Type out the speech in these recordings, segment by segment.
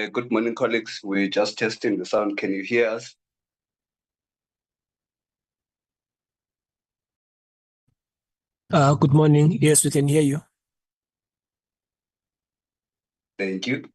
Good morning, colleagues. We're just testing the sound. Can you hear us? Good morning. Yes, we can hear you. Thank you.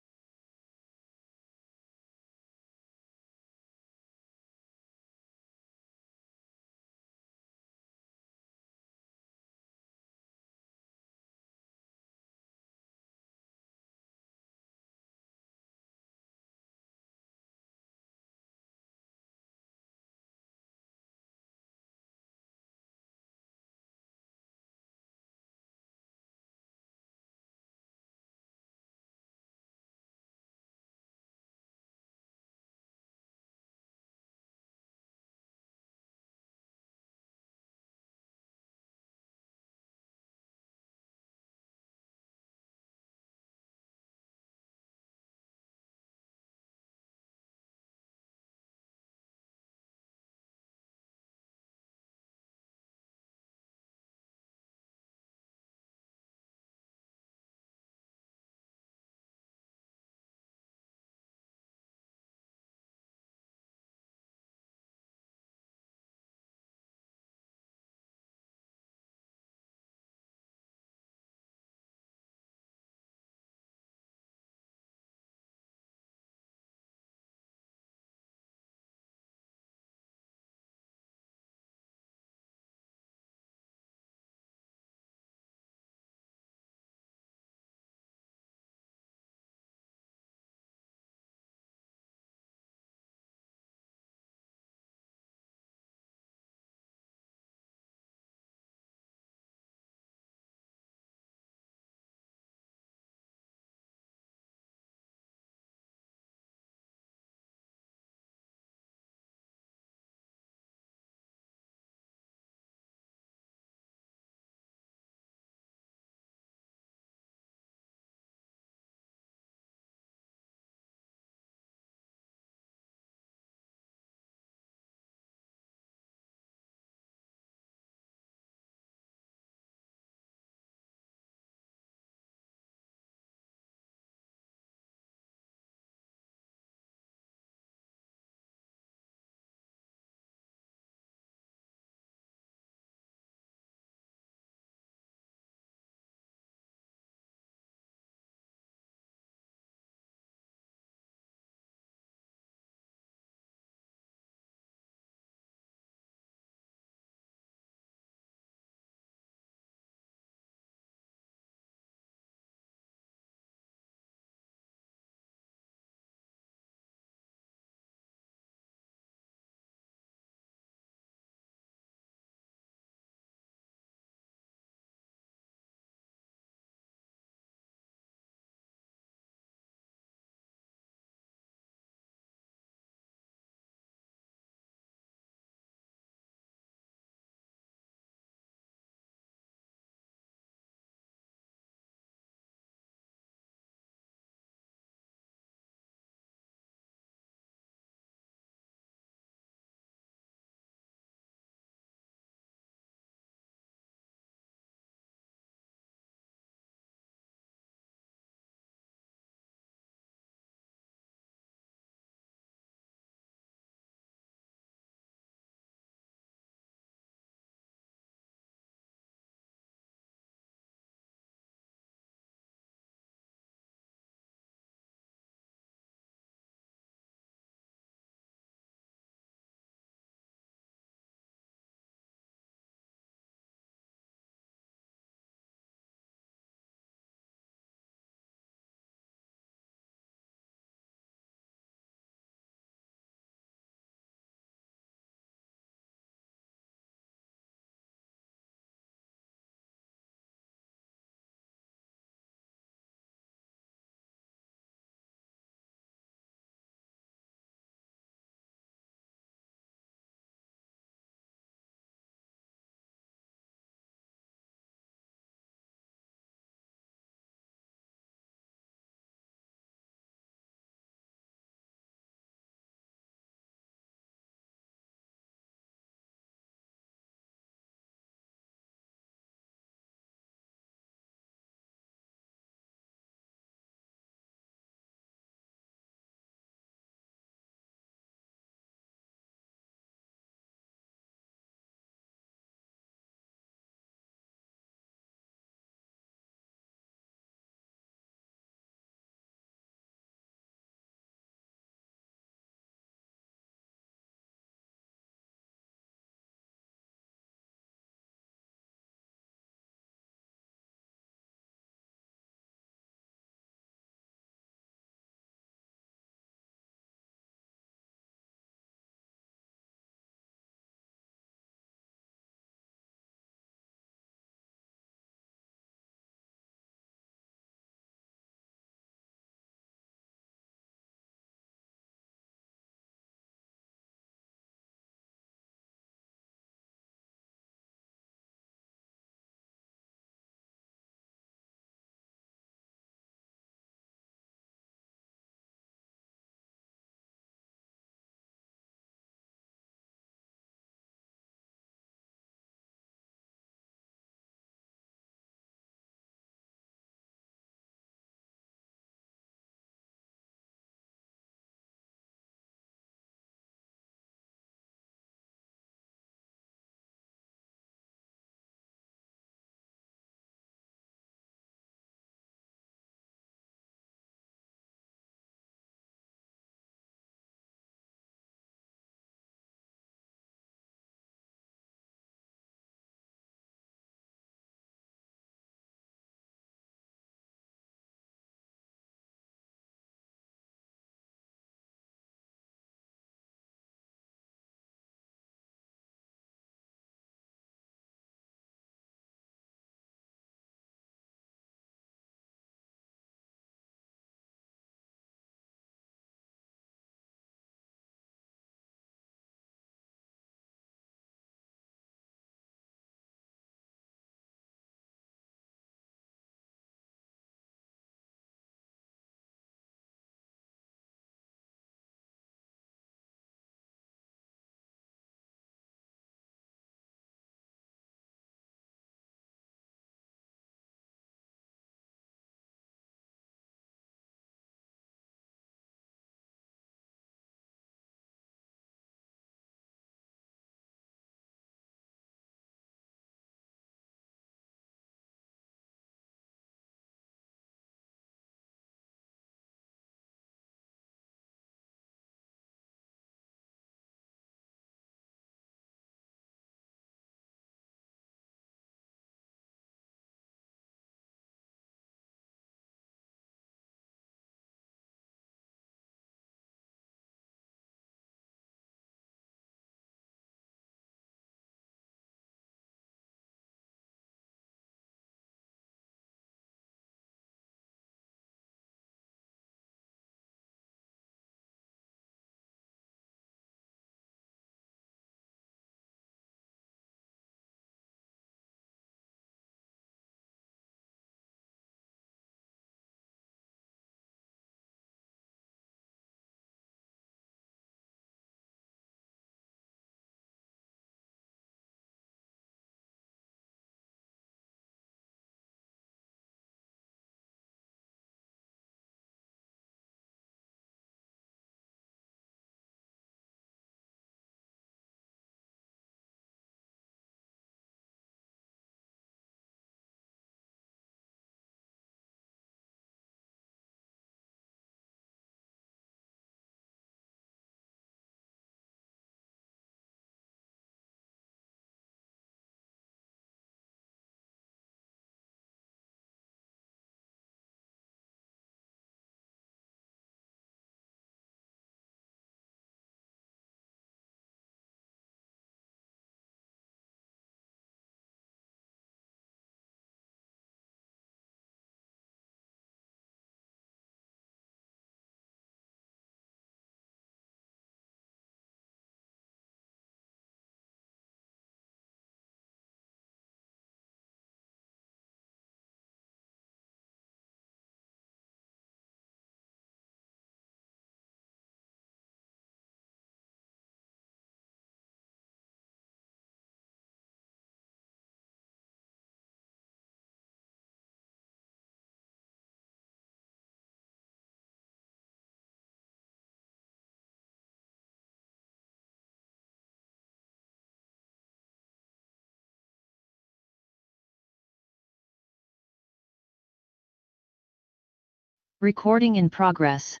Recording in progress.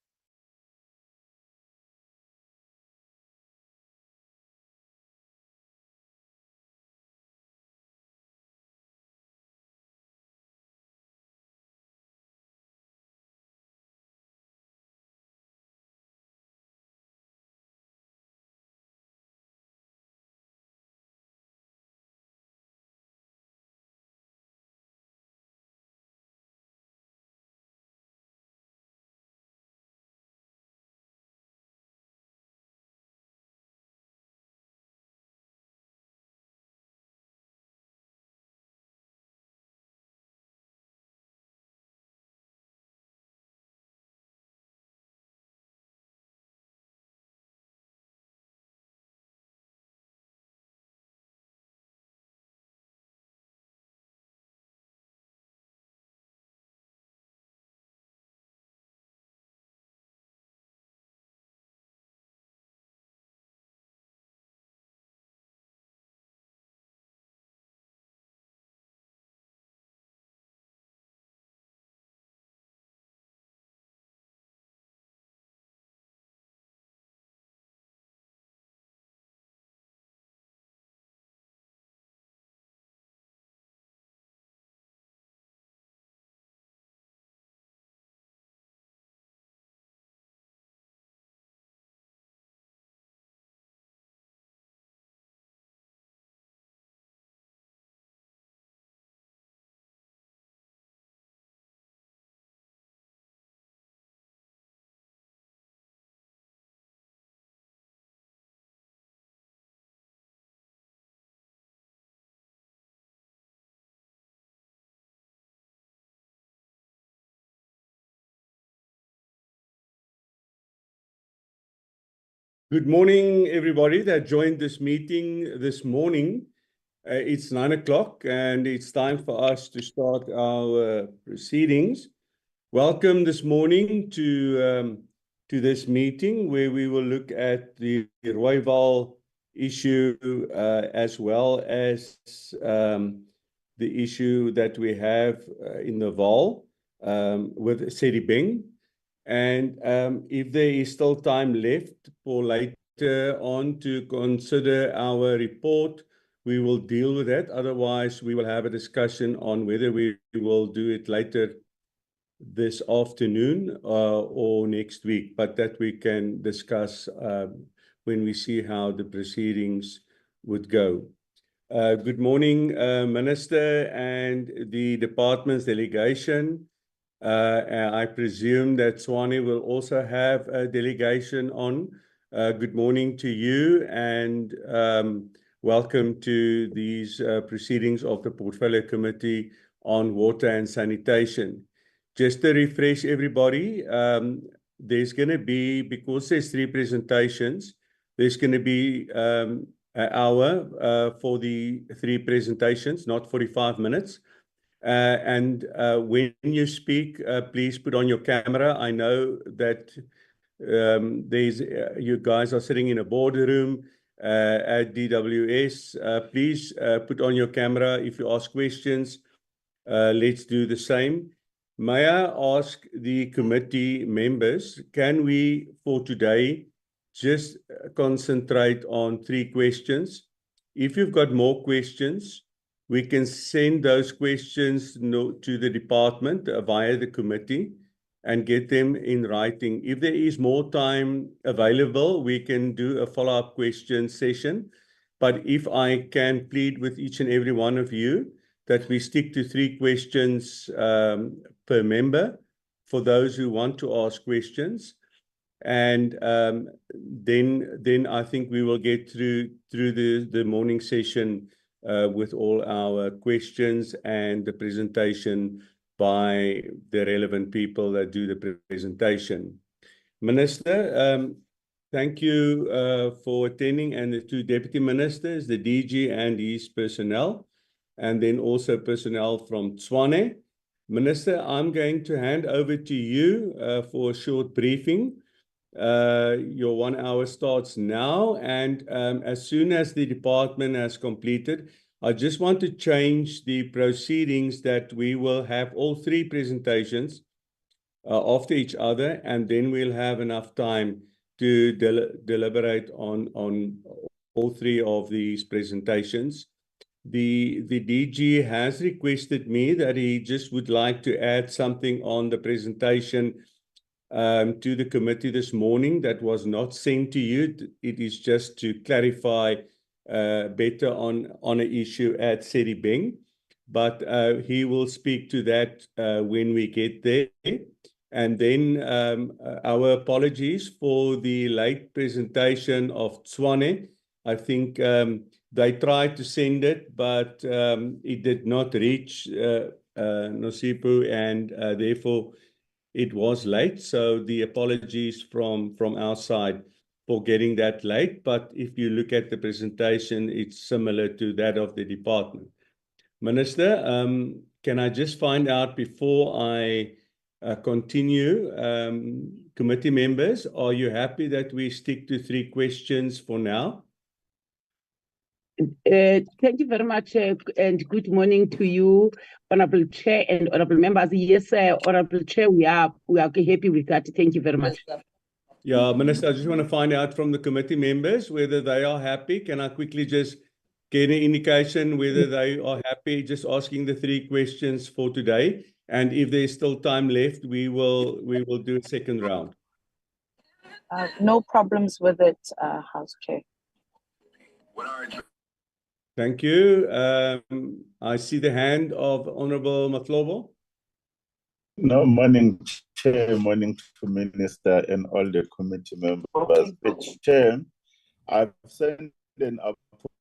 Good morning, everybody that joined this meeting this morning. It's 9 o'clock and it's time for us to start our proceedings. Welcome this morning to this meeting where we will look at the Rooiwal issue as well as the issue that we have in the Vaal with Sedibeng. And if there is still time left for later on to consider our report, we will deal with that. Otherwise, we will have a discussion on whether we will do it later this afternoon or next week. But that we can discuss when we see how the proceedings would go. Good morning, Minister and the department's delegation. I presume that Tshwane will also have a delegation on. Good morning to you and welcome to these proceedings of the Portfolio Committee on Water and Sanitation. Just to refresh everybody, there's going to be, because there's 3 presentations, there's going to be an hour for the 3 presentations, not 45 minutes. When you speak, please put on your camera. I know that you guys are sitting in a boardroom at DWS. Please put on your camera. If you ask questions, let's do the same. May I ask the committee members, can we for today just concentrate on 3 questions? If you've got more questions, we can send those questions to the department via the committee and get them in writing. If there is more time available, we can do a follow-up question session. But if I can plead with each and every one of you that we stick to 3 questions per member for those who want to ask questions. And then I think we will get through the morning session with all our questions and the presentation by the relevant people that do the presentation. Minister, thank you for attending, and the 2 deputy ministers, the DG and his personnel, and then also personnel from Tshwane. Minister, I'm going to hand over to you for a short briefing. Your 1 hour starts now, and as soon as the department has completed, I just want to change the proceedings that we will have all 3 presentations after each other, and then we'll have enough time to deliberate on all three of these presentations. The DG has requested me that he just would like to add something on the presentation to the committee this morning that was not sent to you. It is just to clarify better on an issue at Sedibeng, but he will speak to that when we get there. And then our apologies for the late presentation of Tshwane. I think they tried to send it, but it did not reach Nosipu, and therefore it was late. So the apologies from our side for getting that late. But if you look at the presentation, it's similar to that of the department. Minister, can I just find out before I continue, committee members, are you happy that we stick to 3 questions for now? Thank you very much, and good morning to you, Honorable Chair and Honorable Members. Yes, Honorable Chair, we are happy with that. Thank you very much. Yeah, Minister, I just want to find out from the committee members whether they are happy. Can I quickly just get an indication whether they are happy, just asking the 3 questions for today? And if there's still time left, we will do a second round. No problems with it, House Chair. Thank you. I see the hand of Honorable Matlobo. No, morning, Chair, morning to Minister and all the committee members. Chair, I've sent an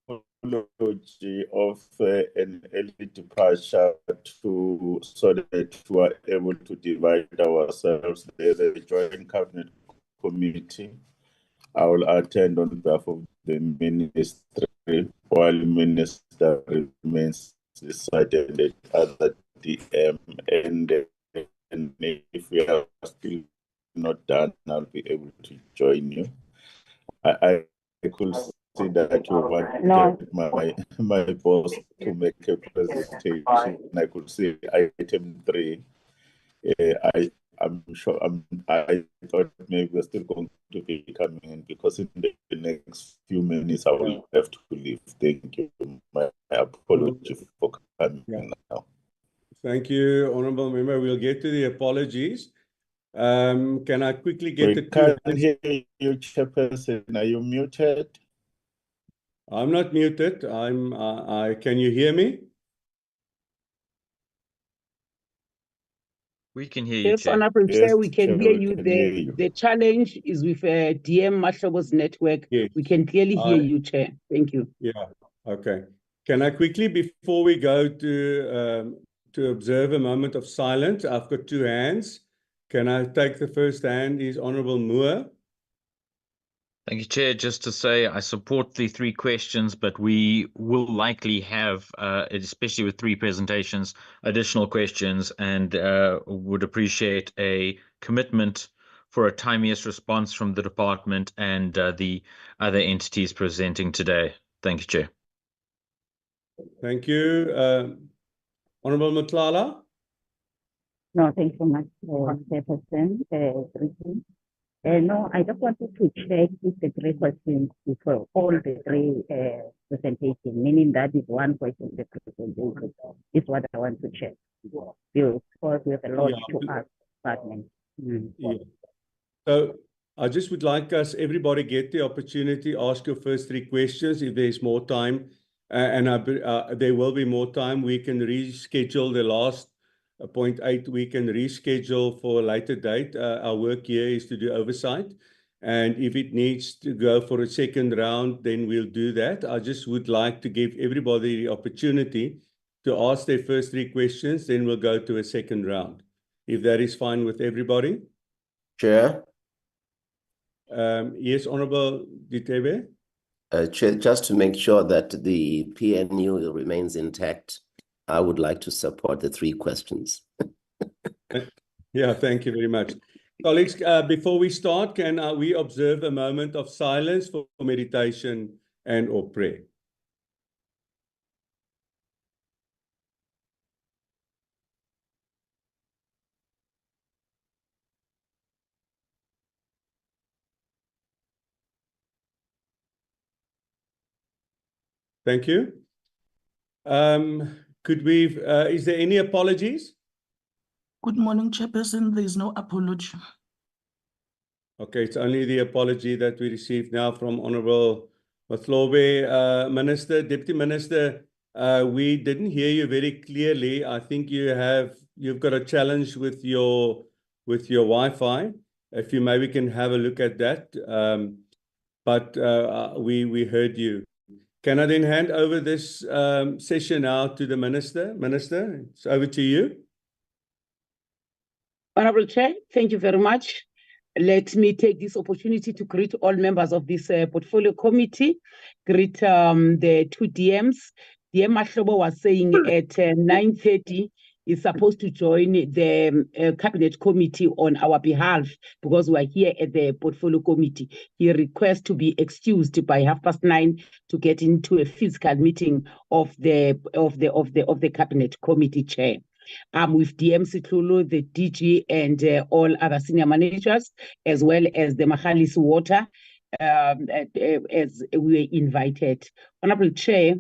apology of an early departure so that we are able to divide ourselves. There's a joint cabinet committee. I will attend on behalf of the ministry while the minister remains decided at other DM, and if we are still not done, I'll be able to join you. I could see that you wanted my boss to make a presentation. I could see item 3. I'm sure I thought maybe we're still going to be coming in, because in the next few minutes I will have to leave. Thank you. My apology for coming now. Thank you, Honorable Member. We'll get to the apologies. Can I quickly get the can't hear you, Chairperson. Are you muted? I'm not muted. Can you hear me? We can hear you, Yes, Chair. Honorable Chair, we can hear you. hear you. The challenge is with DM Mashobo's network. Yes. We can clearly hear you, Chair. Thank you. Yeah, okay. Can I quickly, before we go to observe a moment of silence, I've got 2 hands. Can I take the first hand? Is Honorable Moore. Thank you, Chair. Just to say, I support the 3 questions, but we will likely have, especially with 3 presentations, additional questions, and would appreciate a commitment for a timeliest response from the department and the other entities presenting today. Thank you, Chair. Thank you. Honorable Matlala. No, thank you so much, Chairperson. No, I just wanted to check if the 3 questions for all the 3 presentations, meaning that is 1 question the presentation, is what I want to check. Because we have a lot to ask department. Yeah. So I just would like everybody get the opportunity to ask your first 3 questions if there's more time. And there will be more time. We can reschedule the last point 8. We can reschedule for a later date. Our work here is to do oversight. And if it needs to go for a second round, then we'll do that. I just would like to give everybody the opportunity to ask their first 3 questions, then we'll go to a second round. If that is fine with everybody. Chair? Yes, Honorable Ditebe. Chair, just to make sure that the PNU remains intact, I would like to support the 3 questions. Yeah, thank you very much. Colleagues, before we start, can we observe a moment of silence for meditation and or prayer? Thank you. Could we, is there any apologies? Good morning, Chairperson. There is no apology. Okay, it's only the apology that we received now from Honorable Matlobe. Minister, Deputy Minister, we didn't hear you very clearly. I think you've got a challenge with your Wi-Fi. If you maybe can have a look at that. But we heard you. Can I then hand over this session now to the Minister? Minister, it's over to you. Honorable Chair, thank you very much. Let me take this opportunity to greet all members of this portfolio committee, greet the two DMs. DM Mahlobo was saying at 9:30 is supposed to join the cabinet committee on our behalf because we are here at the portfolio committee. He requests to be excused by 9:30 to get into a physical meeting of the cabinet committee chair. With DM Sitlulu, the DG, and all other senior managers, as well as the Wastewater, as we were invited. Honorable Chair,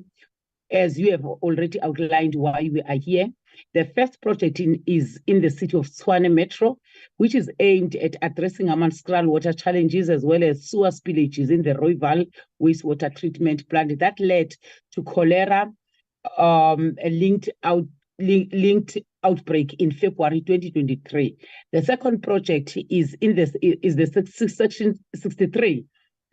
as you have already outlined why we are here, the first project is in the city of Tshwane Metro, which is aimed at addressing Hammanskraal water challenges as well as sewer spillages in the Rooiwal wastewater treatment plant that led to cholera, a linked outbreak in February 2023. The second project is in the section 63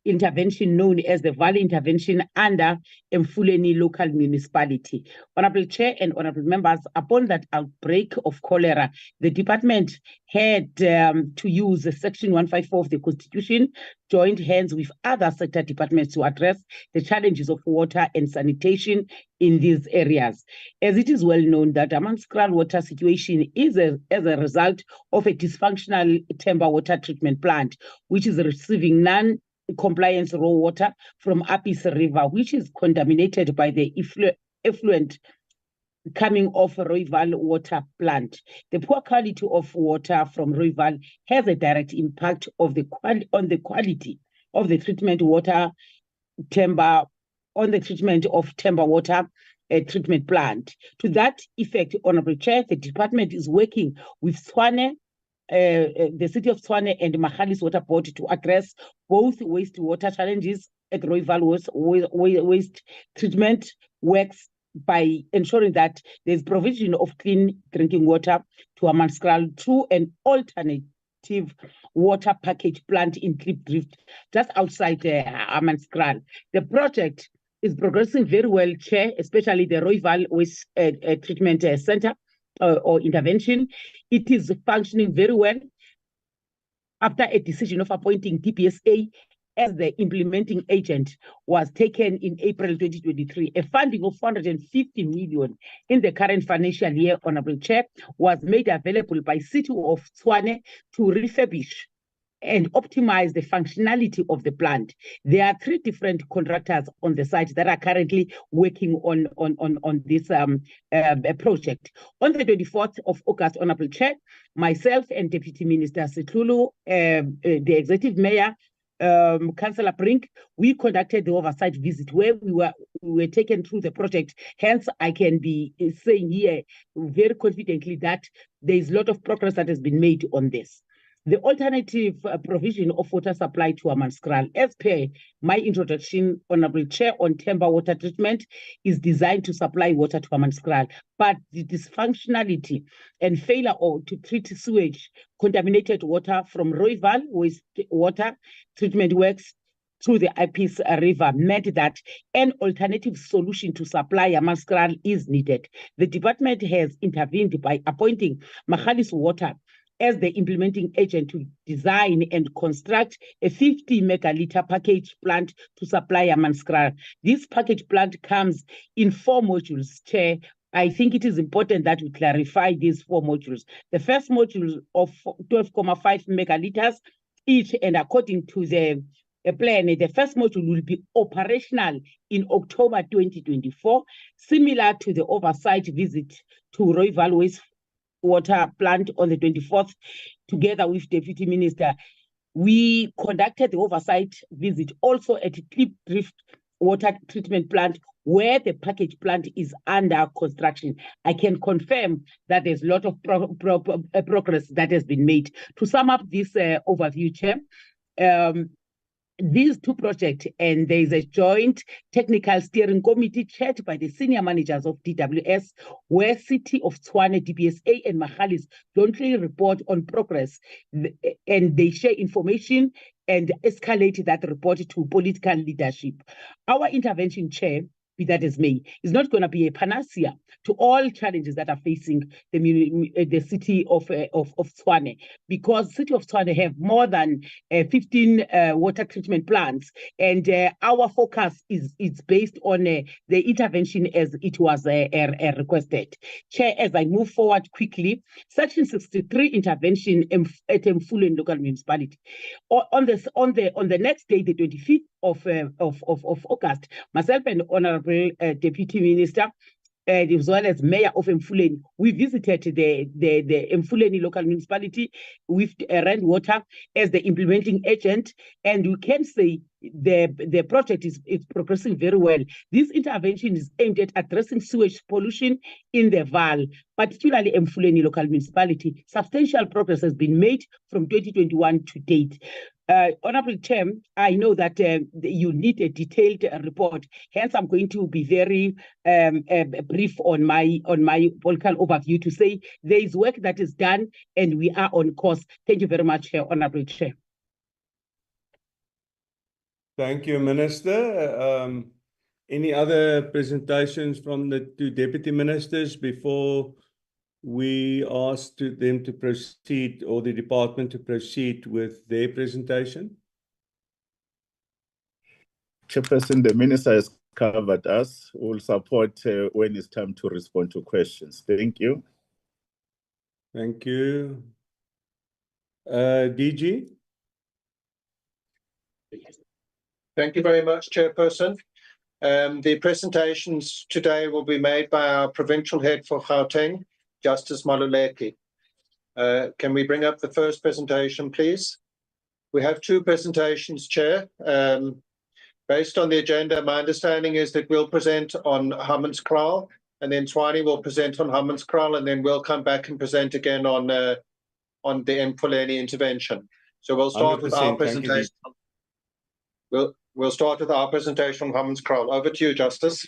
intervention known as the Vaal intervention under eMfuleni local municipality. Honorable Chair and honorable members, upon that outbreak of cholera, the department had to use section 154 of the Constitution, joined hands with other sector departments to address the challenges of water and sanitation in these areas. As it is well known that Hammanskraal water situation is as a result of a dysfunctional Temba water treatment plant, which is receiving non-compliance raw water from Apis River, which is contaminated by the effluent coming off Rooiwal water plant. The poor quality of water from Rooiwal has a direct impact on the quality of the treatment water Temba, on the treatment of Temba water treatment plant. To that effect, Honorable Chair, the department is working with Tshwane, the city of Tshwane and Magalies Water Board to address both wastewater challenges at Rooiwal waste treatment works by ensuring that there's provision of clean drinking water to Hammanskraal through an alternative water package plant in Klipdrift, just outside Hammanskraal. The project is progressing very well, Chair, especially the Rooiwal waste treatment center or intervention. It is functioning very well after a decision of appointing DPSA as the implementing agent was taken in April 2023. A funding of 450 million in the current financial year, Honorable Chair, was made available by City of Tshwane to refurbish and optimize the functionality of the plant. There are 3 different contractors on the site that are currently working on this project. On the 24th of August, Honorable Chair, myself and Deputy Minister Sitlulu, the Executive Mayor, Councillor Brink, we conducted the oversight visit where we were taken through the project. Hence, I can be saying here very confidently that there is a lot of progress that has been made on this. The alternative provision of water supply to Hammanskraal, as per my introduction, Honorable Chair, on Temba water treatment, is designed to supply water to Hammanskraal, but the dysfunctionality and failure to treat sewage contaminated water from Rooiwal wastewater treatment works through the Apis River meant that an alternative solution to supply Hammanskraal is needed. The department has intervened by appointing Magalies Water as the implementing agent to design and construct a 50 megaliter package plant to supply Hammanskraal. This package plant comes in 4 modules, Chair. I think it is important that we clarify these 4 modules. The first module of 12.5 megaliters each, and according to the plan, the first module will be operational in October 2024, similar to the oversight visit to Rooiwal wastewater plant on the 24th, together with Deputy Minister. We conducted the oversight visit also at Klipdrift water treatment plant where the package plant is under construction. I can confirm that there's a lot of progress that has been made. To sum up this overview, Chair, these two projects, and there is a joint technical steering committee chaired by the senior managers of DWS, where City of Tshwane, DBSA, and Magalies jointly report on progress, and they share information and escalate that report to political leadership. Our intervention, Chair, be that as may, is not going to be a panacea to all challenges that are facing the city of Tshwane, because City of Tshwane have more than 15 water treatment plants, and our focus is based on the intervention as it was requested. Chair, as I move forward quickly, Section 63 intervention at eMfuleni local municipality. On the next day, the 25th of August, myself and Honorable Deputy Minister, as well as Mayor of eMfuleni, we visited the eMfuleni local municipality with Water as the implementing agent, and we can say the project is progressing very well. This intervention is aimed at addressing sewage pollution in the Vaal, particularly eMfuleni local municipality. Substantial progress has been made from 2021 to date. Honorable Chair, I know that you need a detailed report. Hence, I'm going to be very brief on my political overview to say there is work that is done and we are on course. Thank you very much, Honorable Chair. Thank you, Minister. Any other presentations from the two deputy ministers before we ask them to proceed, or the department to proceed with their presentation? Chairperson, the minister has covered us. We'll support when it's time to respond to questions. Thank you. Thank you. DG? Thank you very much, Chairperson. The presentations today will be made by our provincial head for Gauteng, Justice Maluleki. Can we bring up the first presentation, please? We have two presentations, Chair. Based on the agenda, my understanding is that we'll present on Hammanskraal, and then Tshwane will present on Hammanskraal, and then we'll come back and present again on the eMfuleni intervention. So we'll start with our presentation. We'll start with our presentation on Hammanskraal. Over to you, Justice.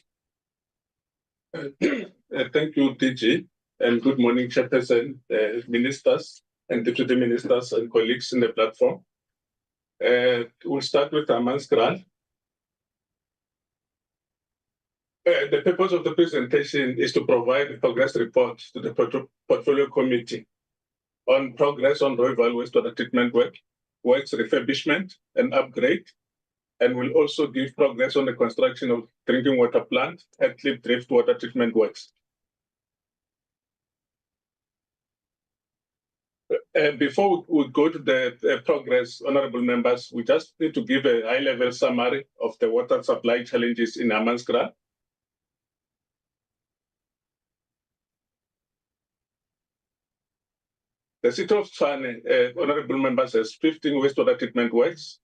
Thank you, DG, and good morning, Chairperson, ministers, and deputy ministers, and colleagues in the platform. We'll start with Hammanskraal. The purpose of the presentation is to provide a progress report to the Portfolio Committee on progress on Rooiwal wastewater treatment works refurbishment and upgrade, and will also give progress on the construction of drinking water plant at Cliff Drift water treatment works. Before we go to the progress, honorable members, we just need to give a high-level summary of the water supply challenges in Hammanskraal. The city of Tshwane, honorable members, has 15 wastewater treatment works.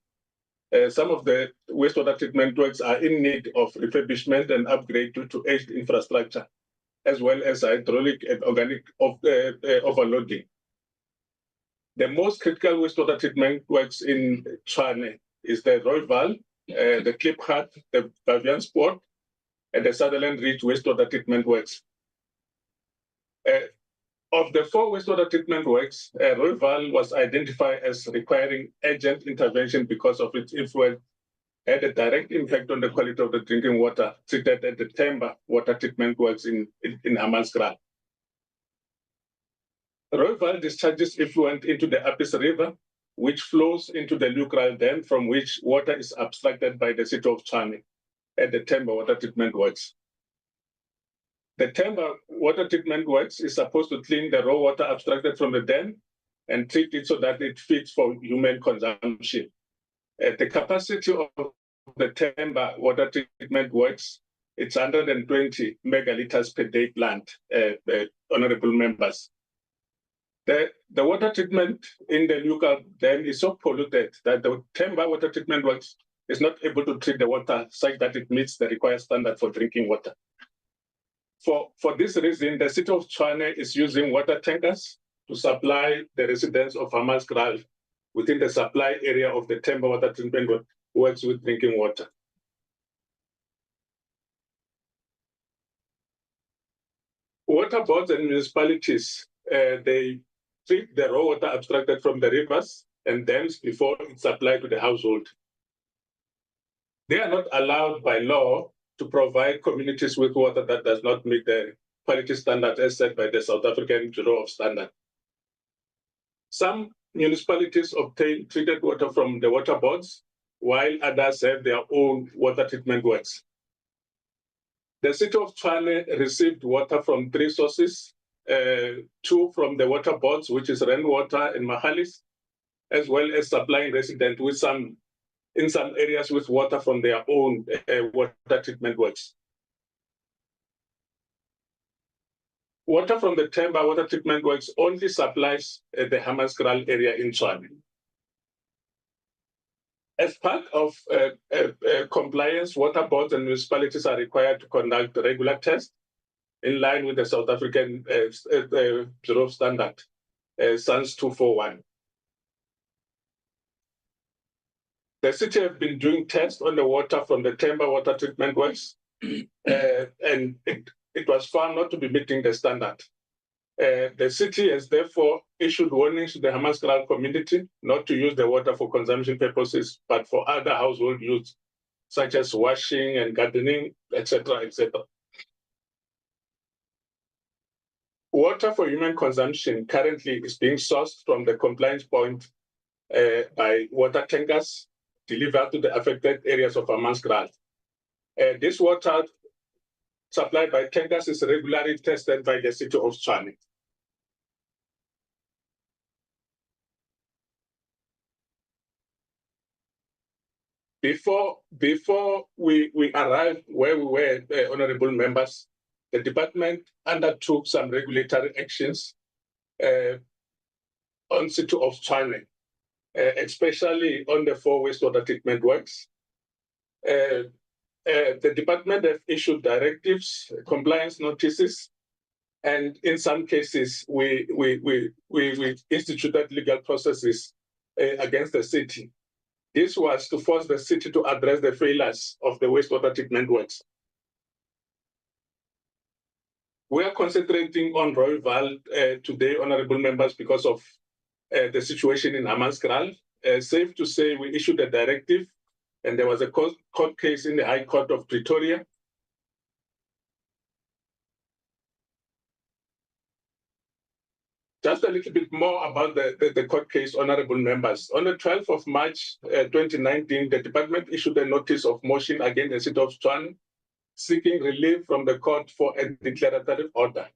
Some of the wastewater treatment works are in need of refurbishment and upgrade due to aged infrastructure, as well as hydraulic and organic overloading. The most critical wastewater treatment works in Tshwane is the Rooiwal, the Cliff Hut, the Vivian Sport, and the Sutherland Ridge wastewater treatment works. Of the 4 wastewater treatment works, Rooiwal was identified as requiring urgent intervention because of its influence had a direct impact on the quality of the drinking water treated at the Temba water treatment works in Hammanskraal. Rooiwal discharges effluent into the Apis River, which flows into the Lucral Dam, from which water is abstracted by the city of Tshwane at the Temba water treatment works. The Temba water treatment works is supposed to clean the raw water abstracted from the dam and treat it so that it fits for human consumption. The capacity of the Temba water treatment works, it's 120 megaliters per day plant, honorable members. The water treatment in the Lucral Dam is so polluted that the Temba water treatment works is not able to treat the water such that it meets the required standard for drinking water. For this reason, the city of Tshwane is using water tankers to supply the residents of Hammanskraal within the supply area of the Temba water treatment works with drinking water. Water boards and municipalities, they treat the raw water abstracted from the rivers and dams before it's supplied to the household. They are not allowed by law to provide communities with water that does not meet the quality standard as set by the South African Bureau of Standards. Some municipalities obtain treated water from the water boards, while others have their own water treatment works. The city of Tshwane received water from 3 sources, 2 from the water boards, which is rainwater and Mahalis, as well as supplying residents with in some areas with water from their own water treatment works. Water from the Temba water treatment works only supplies the Hammanskraal area in Tshwane. As part of compliance, water boards and municipalities are required to conduct regular tests in line with the South African Bureau of Standards, SANS 241. The city have been doing tests on the water from the Temba water treatment works, and it was found not to be meeting the standard. The city has therefore issued warnings to the Hammanskraal community not to use the water for consumption purposes, but for other household use, such as washing and gardening, etc., etc. Water for human consumption currently is being sourced from the compliance point by water tankers delivered to the affected areas of Hammanskraal. This water supplied by tankers is regularly tested by the city of Tshwane. Before we arrived where we were, honorable members, the department undertook some regulatory actions on city of Tshwane, especially on the 4 wastewater treatment works. The department have issued directives, compliance notices, and in some cases, we instituted legal processes against the city. This was to force the city to address the failures of the wastewater treatment works. We are concentrating on Rooiwal today, honorable members, because of the situation in Hammanskraal. Safe to say, we issued a directive, and there was a court case in the High Court of Pretoria. Just a little bit more about the court case, honorable members. On the 12th of March 2019, the department issued a notice of motion against the city of Tshwane, seeking relief from the court for a declaratory order.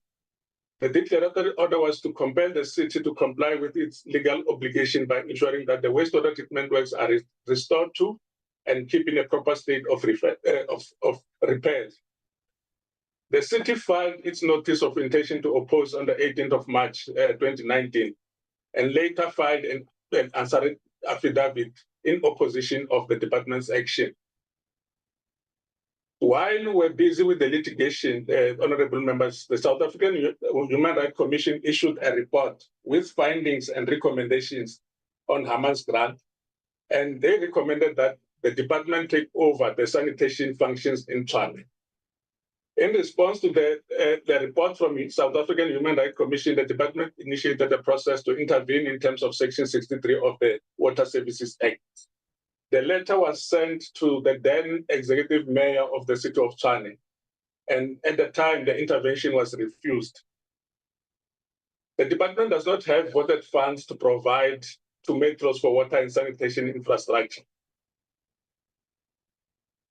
The declaratory order was to compel the city to comply with its legal obligation by ensuring that the wastewater treatment works are restored to and keep in a proper state of repairs. The city filed its notice of intention to oppose on the 18th of March 2019, and later filed an answering affidavit in opposition of the department's action. While we're busy with the litigation, honorable members, the South African Human Rights Commission issued a report with findings and recommendations on Hammanskraal, and they recommended that the department take over the sanitation functions in Tshwane. In response to the report from the South African Human Rights Commission, the department initiated a process to intervene in terms of Section 63 of the Water Services Act. The letter was sent to the then executive mayor of the city of Tshwane, and at the time, the intervention was refused. The department does not have voted funds to provide to metros for water and sanitation infrastructure.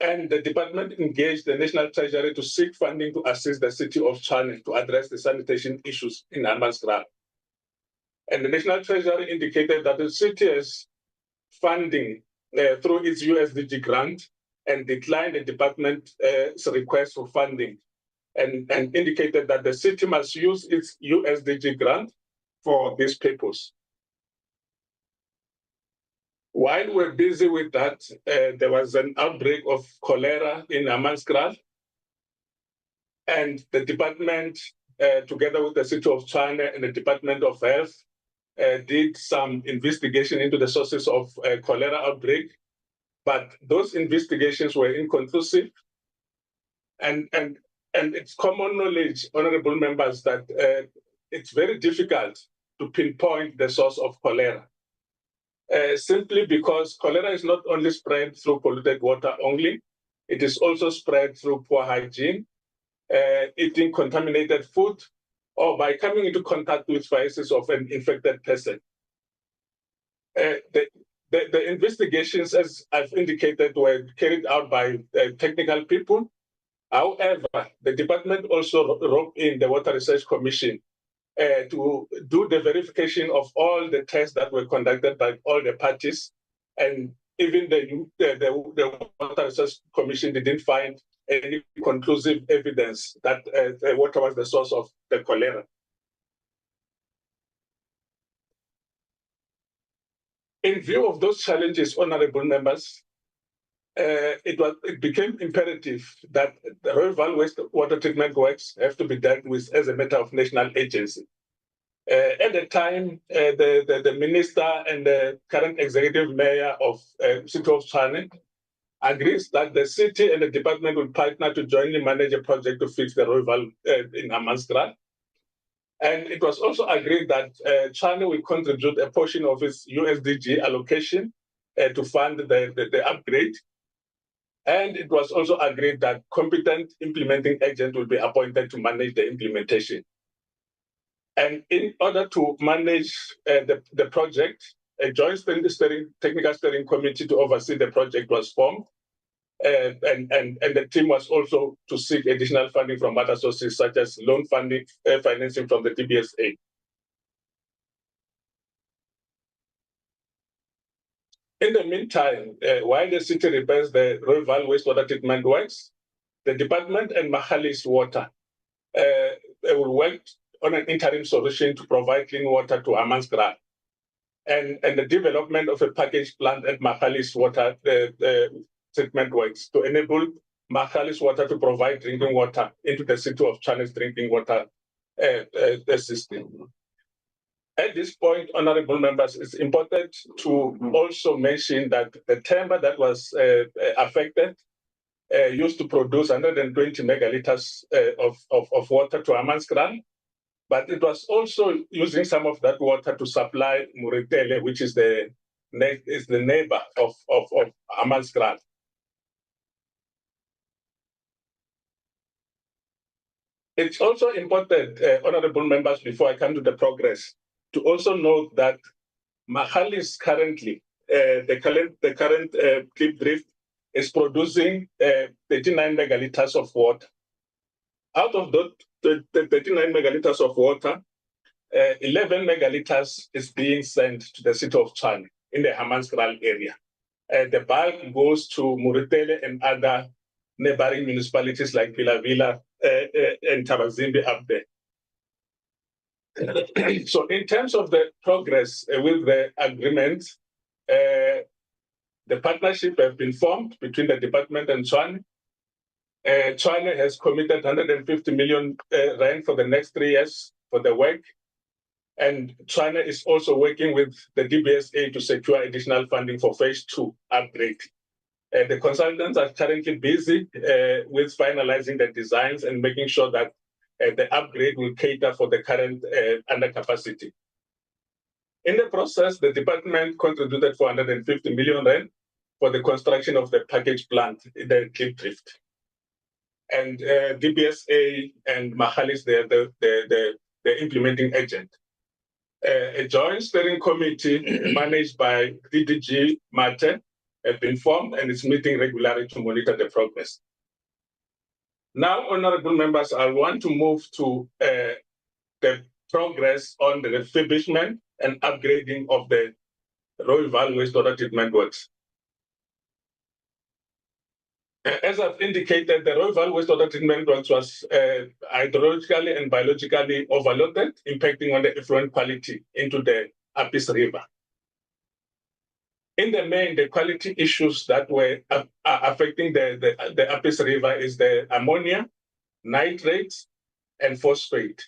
And the department engaged the National Treasury to seek funding to assist the city of Tshwane to address the sanitation issues in Hammanskraal. And the National Treasury indicated that the city has funding through its USDG grant and declined the department's request for funding and indicated that the city must use its USDG grant for this purpose. While we're busy with that, there was an outbreak of cholera in Hammanskraal, and the department, together with the City of Tshwane and the Department of Health, did some investigation into the sources of cholera outbreak, but those investigations were inconclusive. And it's common knowledge, honorable members, that it's very difficult to pinpoint the source of cholera. Simply because cholera is not only spread through polluted water only, it is also spread through poor hygiene, eating contaminated food, or by coming into contact with feces of an infected person. The investigations, as I've indicated, were carried out by technical people. However, the department also roped in the Water Research Commission to do the verification of all the tests that were conducted by all the parties, and even the Water Research Commission didn't find any conclusive evidence that the water was the source of the cholera. In view of those challenges, honorable members, it became imperative that the Rooiwal Wastewater Treatment Works have to be dealt with as a matter of national agency. At the time, the minister and the current executive mayor of City of Tshwane agrees that the city and the department will partner to jointly manage a project to fix the Rooiwal in Hammanskraal. And it was also agreed that Tshwane will contribute a portion of its USDG allocation to fund the upgrade. And it was also agreed that competent implementing agent will be appointed to manage the implementation. And in order to manage the project, a joint technical steering committee to oversee the project was formed. And the team was also to seek additional funding from other sources, such as loan funding, financing from the TBSA. In the meantime, while the city repairs the Rooiwal Wastewater Treatment Works, the department and Mahalis Water will work on an interim solution to provide clean water to Hammanskraal, and the development of a package plant at Mahalis Water Treatment Works to enable Mahalis Water to provide drinking water into the City of Tshwane's drinking water system. At this point, honorable members, it's important to also mention that the Temba that was affected used to produce 120 megaliters of water to Hammanskraal, but it was also using some of that water to supply Municipal, which is the neighbor of Hammanskraal. It's also important, honorable members, before I come to the progress, to also note that Mahalis currently, the current clip drift is producing 39 megaliters of water. Out of the 39 megaliters of water, 11 megaliters is being sent to the City of Tshwane in the Hammanskraal area. The bulk goes to Municipal and other neighboring municipalities like Vila and Tabazimbi up there. So in terms of the progress with the agreement, the partnership has been formed between the department and Tshwane. Tshwane has committed 150 million rand for the next 3 years for the work. And Tshwane is also working with the DBSA to secure additional funding for phase 2 upgrade. The consultants are currently busy with finalizing the designs and making sure that the upgrade will cater for the current undercapacity. In the process, the department contributed 450 million rand for the construction of the package plant, the clip drift. And DBSA and Mahalis, they're the implementing agent. A joint steering committee managed by DDG Mate has been formed and is meeting regularly to monitor the progress. Now, honorable members, I want to move to the progress on the refurbishment and upgrading of the Rooiwal Wastewater Treatment Works. As I've indicated, the Rooiwal Wastewater Treatment Works was hydrologically and biologically overloaded, impacting on the effluent quality into the Apis River. In the main, the quality issues that were affecting the Upper River is the ammonia, nitrates, and phosphate.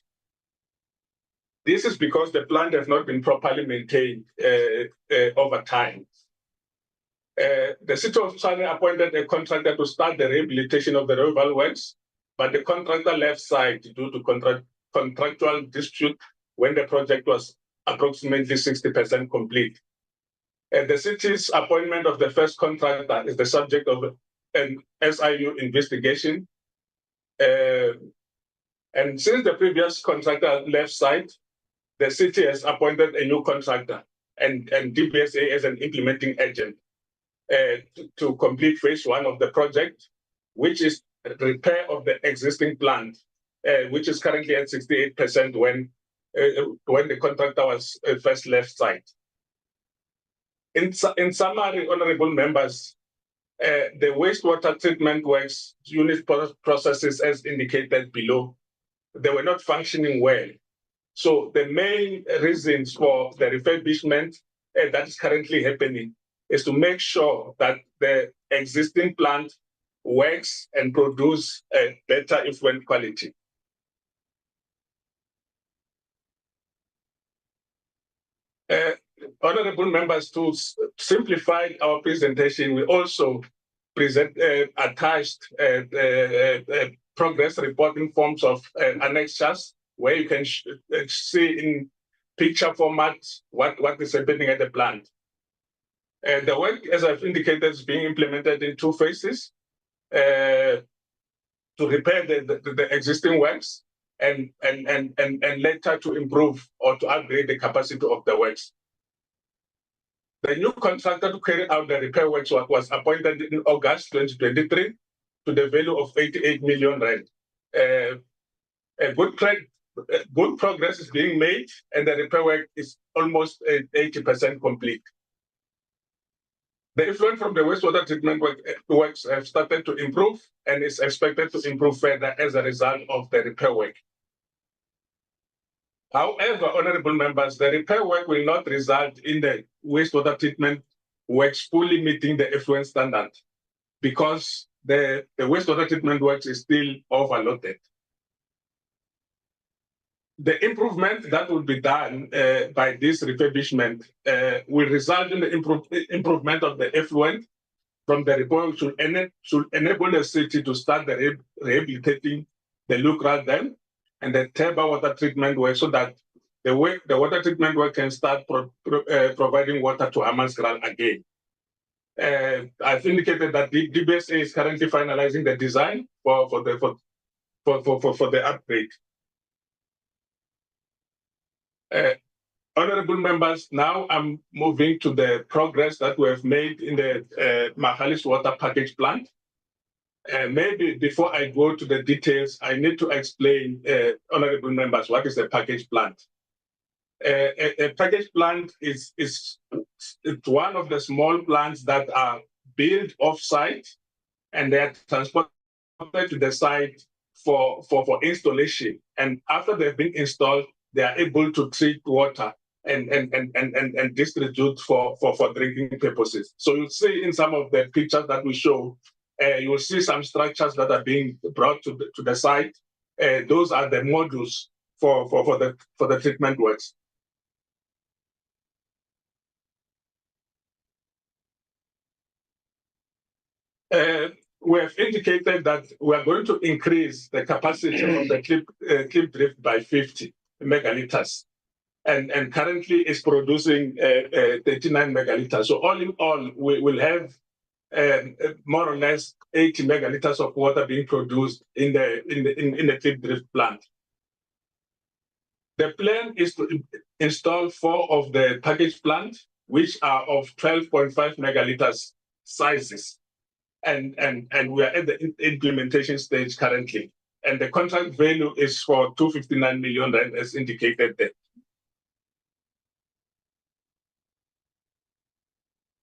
This is because the plant has not been properly maintained over time. The city of Tshwane appointed a contractor to start the rehabilitation of the Rooiwal works, but the contractor left site due to contractual dispute when the project was approximately 60% complete. The city's appointment of the first contractor is the subject of an SIU investigation. And since the previous contractor left site, the city has appointed a new contractor and DBSA as an implementing agent to complete phase 1 of the project, which is repair of the existing plant, which is currently at 68% when the contractor was first left site. In summary, honorable members, the wastewater treatment works unit processes as indicated below, they were not functioning well. So the main reasons for the refurbishment that is currently happening is to make sure that the existing plant works and produce a better effluent quality. Honorable members, to simplify our presentation, we also attached progress reporting forms of annexures where you can see in picture format what is happening at the plant. The work, as I've indicated, is being implemented in 2 phases to repair the existing works and later to improve or to upgrade the capacity of the works. The new contractor to carry out the repair works was appointed in August 2023 to the value of 88 million rand. Good progress is being made, and the repair work is almost 80% complete. The effluent from the wastewater treatment works have started to improve and is expected to improve further as a result of the repair work. However, honorable members, the repair work will not result in the wastewater treatment works fully meeting the effluent standard because the wastewater treatment works is still overloaded. The improvement that will be done by this refurbishment will result in the improvement of the effluent from the repair work should enable the city to start the rehabilitating the Rooiwal dam and the Temba water treatment work so that the water treatment work can start providing water to Hammanskraal again. I've indicated that the DBSA is currently finalizing the design for the upgrade. Honorable members, now I'm moving to the progress that we have made in the Mahalis water package plant. Maybe before I go to the details, I need to explain, honorable members, what is a package plant. A package plant is one of the small plants that are built off-site and they are transported to the site for installation. And after they've been installed, they are able to treat water and distribute for drinking purposes. So you'll see in some of the pictures that we show, you will see some structures that are being brought to the site. Those are the modules for the treatment works. We have indicated that we are going to increase the capacity of the clip drift by 50 megaliters. And currently it's producing 39 megaliters. So all in all, we will have more or less 80 megaliters of water being produced in the clip drift plant. The plan is to install 4 of the package plant, which are of 12.5 megaliters sizes. And we are at the implementation stage currently. And the contract value is for 259 million rand as indicated there.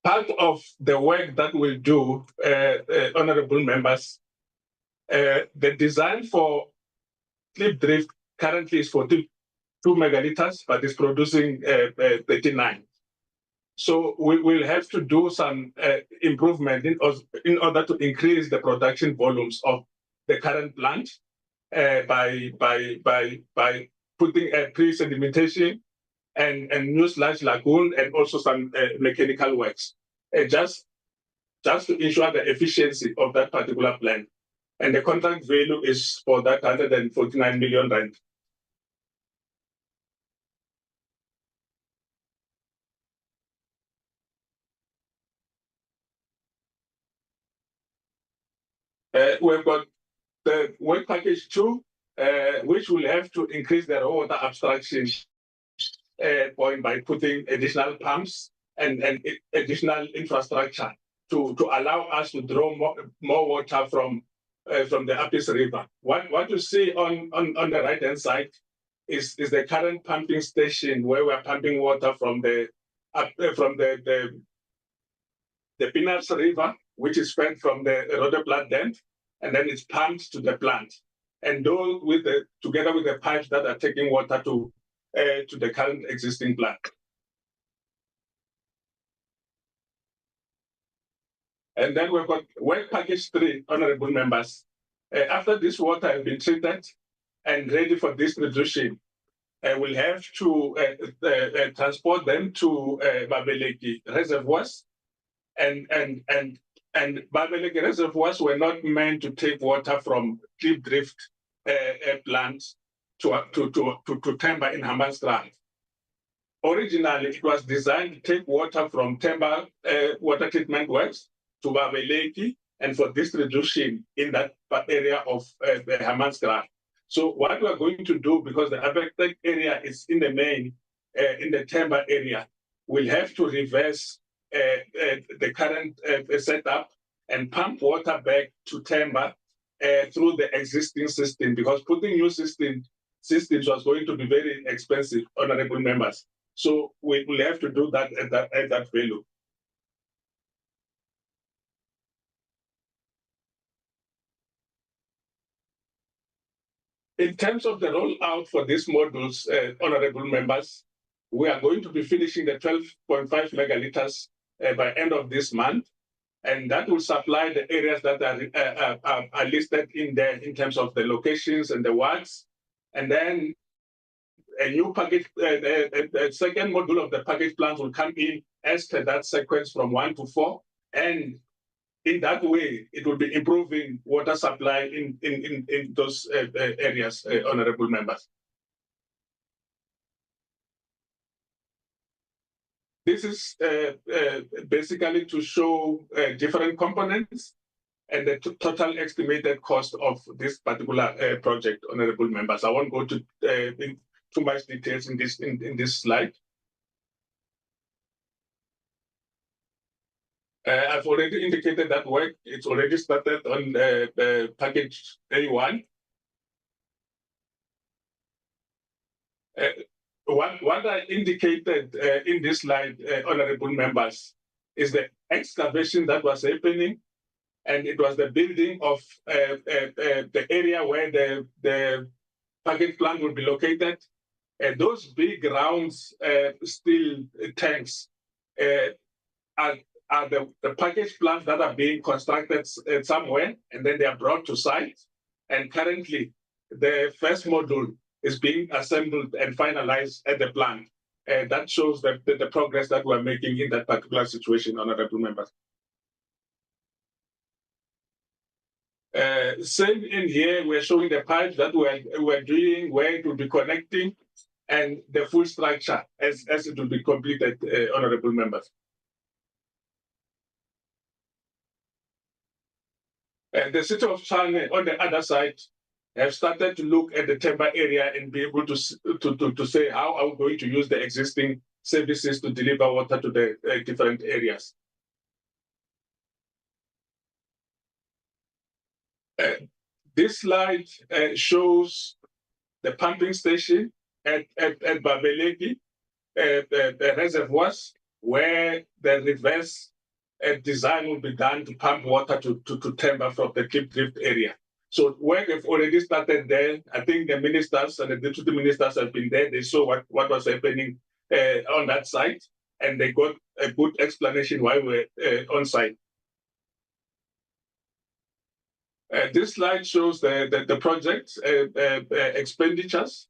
Part of the work that we'll do, honorable members, the design for clip drift currently is for 2 megaliters, but it's producing 39. So we will have to do some improvement in order to increase the production volumes of the current plant by putting a pre-sedimentation and new sludge lagoon and also some mechanical works, just to ensure the efficiency of that particular plant. And the contract value is for that 149 million rand. We've got the work package 2, which will have to increase the water abstraction point by putting additional pumps and additional infrastructure to allow us to draw more water from the Apis River. What you see on the right-hand side is the current pumping station where we're pumping water from the Pinars River, which is fed from the Rooiwal dam, and then it's pumped to the plant. And those together with the pipes that are taking water to the current existing plant. And then we've got work package 3, honorable members. After this water has been treated and ready for distribution, we'll have to transport them to Babeleki reservoirs. And Babeleki reservoirs were not meant to take water from Cliff Drift plants to Temba in Hammanskraal. Originally, it was designed to take water from Temba water treatment works to Babeleki and for distribution in that area of Hammanskraal. So what we're going to do, because the affected area is in the main, in the Temba area, we'll have to reverse the current setup and pump water back to Temba through the existing system, because putting new systems was going to be very expensive, honorable members. So we will have to do that at that value. In terms of the rollout for these modules, honorable members, we are going to be finishing the 12.5 megaliters by end of this month, and that will supply the areas that are listed in there in terms of the locations and the wards. And then a new package, the second module of the package plans will come in as per that sequence from 1 to 4. And in that way, it will be improving water supply in those areas, honorable members. This is basically to show different components and the total estimated cost of this particular project, honorable members. I won't go to too much details in this slide. I've already indicated that work. It's already started on package A1. What I indicated in this slide, honorable members, is the excavation that was happening, and it was the building of the area where the package plant will be located. Those big round steel tanks are the package plants that are being constructed somewhere, and then they are brought to site. And currently, the first module is being assembled and finalized at the plant. That shows the progress that we're making in that particular situation, honorable members. Same in here, we're showing the pipes that we're doing, where it will be connecting, and the full structure as it will be completed, honorable members. And the city of Tshwane, on the other side, have started to look at the Temba area and be able to say how are we going to use the existing services to deliver water to the different areas. This slide shows the pumping station at Babeleki, the reservoirs, where the reverse design will be done to pump water to Temba from the Cliff Drift area. So work have already started there. I think the ministers and the deputy ministers have been there. They saw what was happening on that site. and they got a good explanation why we're on site. This slide shows the project expenditures.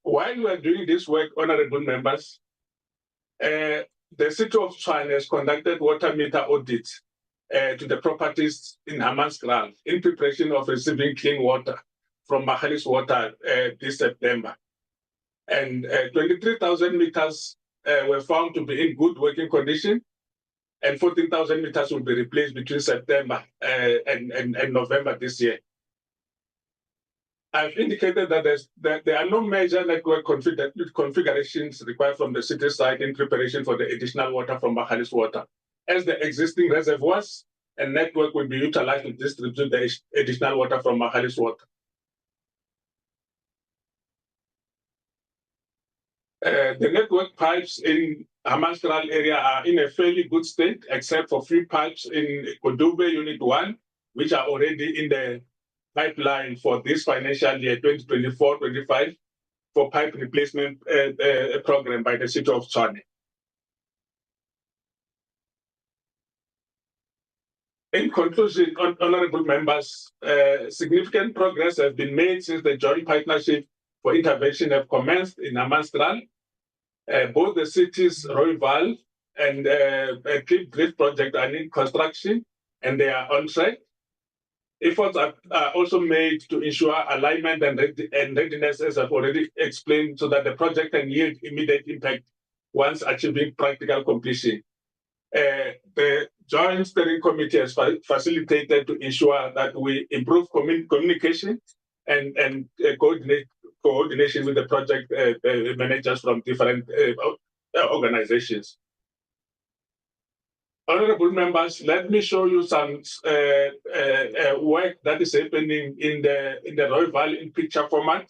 While we are doing this work, honorable members, the city of Tshwane has conducted water meter audits to the properties in Hammanskraal in preparation of receiving clean water from Wastewater this September. And 23,000 meters were found to be in good working condition, and 14,000 meters will be replaced between September and November this year. I've indicated that there are no major network configurations required from the city side in preparation for the additional water from Water, as the existing reservoirs and network will be utilized to distribute the additional water from Water. The network pipes in Hammanskraal area are in a fairly good state, except for 3 pipes in Kodube Unit 1, which are already in the pipeline for this financial year, 2024-25, for pipe replacement program by the city of Tshwane. In conclusion, honorable members, significant progress has been made since the joint partnership for intervention have commenced in Hammanskraal. Both the cities, Rooiwal and Cliff Drift project are in construction, and they are on track. Efforts are also made to ensure alignment and readiness, as I've already explained, so that the project can yield immediate impact once achieving practical completion. The Joint Steering Committee has facilitated to ensure that we improve communication and coordination with the project managers from different organizations. Honorable members, let me show you some work that is happening in the Rooiwal in picture format,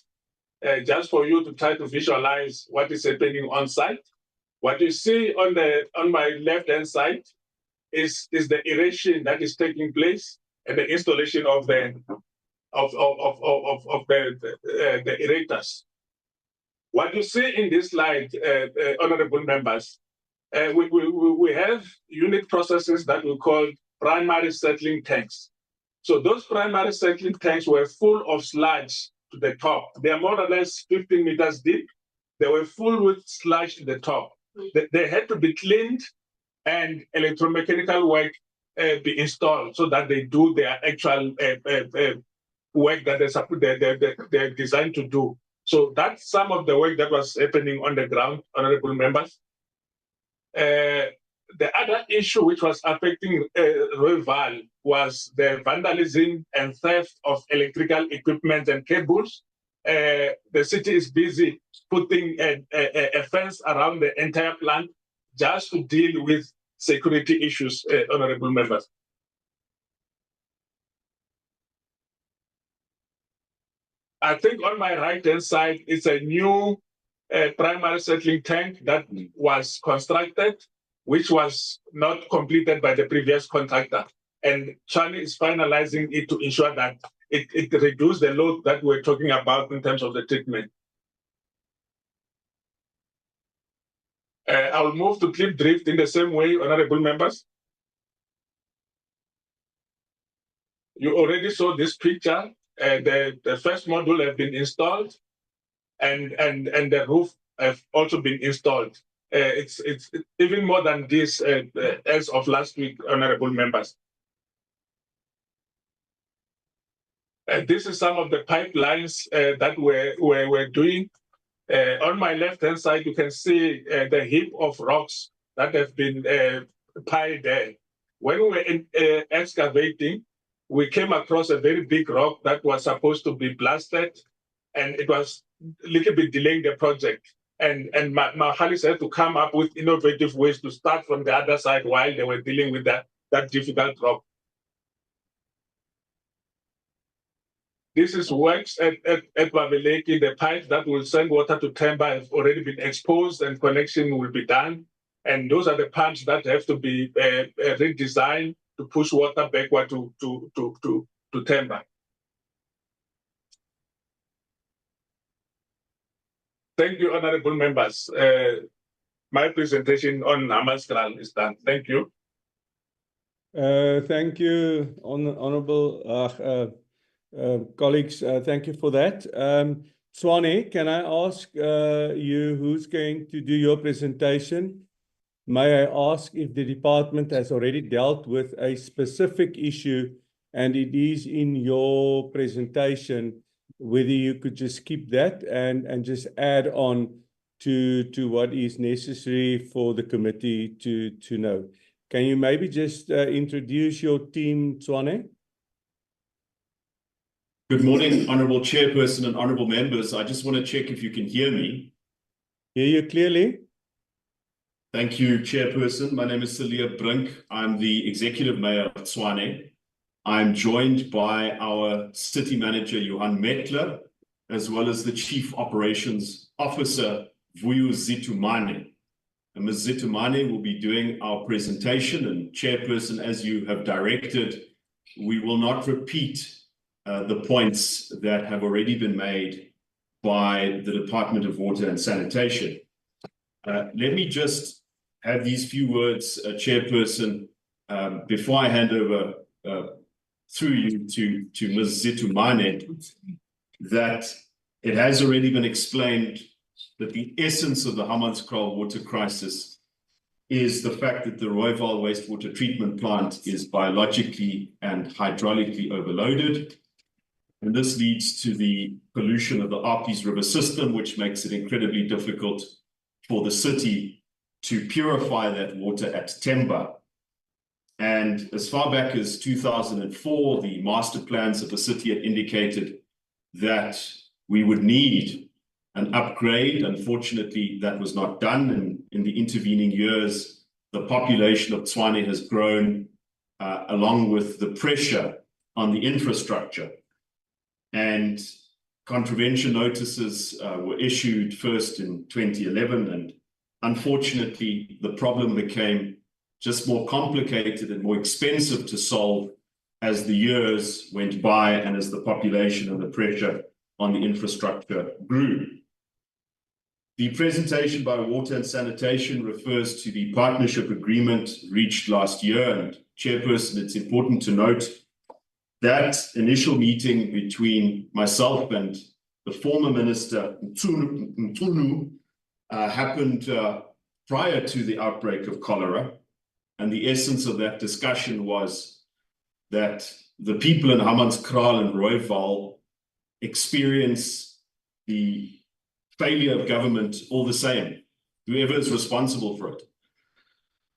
just for you to try to visualize what is happening on site. What you see on my left-hand side is the aeration that is taking place and the installation of the aerators. What you see in this slide, honorable members, we have unit processes that we call primary settling tanks. So those primary settling tanks were full of sludge to the top. They are more or less 15 meters deep. They were full with sludge to the top. They had to be cleaned and electromechanical work be installed so that they do their actual work that they're designed to do. So that's some of the work that was happening on the ground, honorable members. The other issue which was affecting Rooiwal was the vandalism and theft of electrical equipment and cables. The city is busy putting a fence around the entire plant just to deal with security issues, honorable members. I think on my right-hand side is a new primary settling tank that was constructed, which was not completed by the previous contractor. And Tshwane is finalizing it to ensure that it reduces the load that we're talking about in terms of the treatment. I'll move to Cliff Drift in the same way, honorable members. You already saw this picture. The first module has been installed, and the roof have also been installed. It's even more than this as of last week, honorable members. This is some of the pipelines that we're doing. On my left-hand side, you can see the heap of rocks that have been piled there. When we were excavating, we came across a very big rock that was supposed to be blasted, and it was a little bit delaying the project. And Mahalis had to come up with innovative ways to start from the other side while they were dealing with that difficult rock. This is works at Babeleki. The pipes that will send water to Temba have already been exposed and connection will be done. And those are the pumps that have to be redesigned to push water backward to Temba. Thank you, honorable members. My presentation on Hammanskraal is done. Thank you. Thank you, honorable colleagues. Thank you for that. Tshwane, can I ask you who's going to do your presentation? May I ask if the department has already dealt with a specific issue and it is in your presentation, whether you could just keep that and just add on to what is necessary for the committee to know. Can you maybe just introduce your team, Tshwane? Good morning, Honourable Chairperson and Honourable Members. I just want to check if you can hear me. Hear you clearly. Thank you, Chairperson. My name is Celia Brink. I'm the Executive Mayor of Tshwane. I'm joined by our City Manager, Johan Mettler, as well as the Chief Operations Officer, Vuyo Zitumane. And Ms. Zitumane will be doing our presentation, and Chairperson, as you have directed, we will not repeat the points that have already been made by the Department of Water and Sanitation. Let me just have these few words, Chairperson, before I hand over through you to Ms. Zitumane, that it has already been explained that the essence of the Hammanskraal water crisis is the fact that the Rooiwal wastewater treatment plant is biologically and hydraulically overloaded. And this leads to the pollution of the Arpies River system, which makes it incredibly difficult for the city to purify that water at Temba. And as far back as 2004, the master plans of the city had indicated that we would need an upgrade. Unfortunately, that was not done. And in the intervening years, the population of Tshwane has grown along with the pressure on the infrastructure. And contravention notices were issued first in 2011. And unfortunately, the problem became just more complicated and more expensive to solve as the years went by and as the population and the pressure on the infrastructure grew. The presentation by Water and Sanitation refers to the partnership agreement reached last year. And Chairperson, it's important to note that initial meeting between myself and the former Minister Mtunu happened prior to the outbreak of cholera. And the essence of that discussion was that the people in Hammanskraal and Rooiwal experience the failure of government all the same, whoever is responsible for it.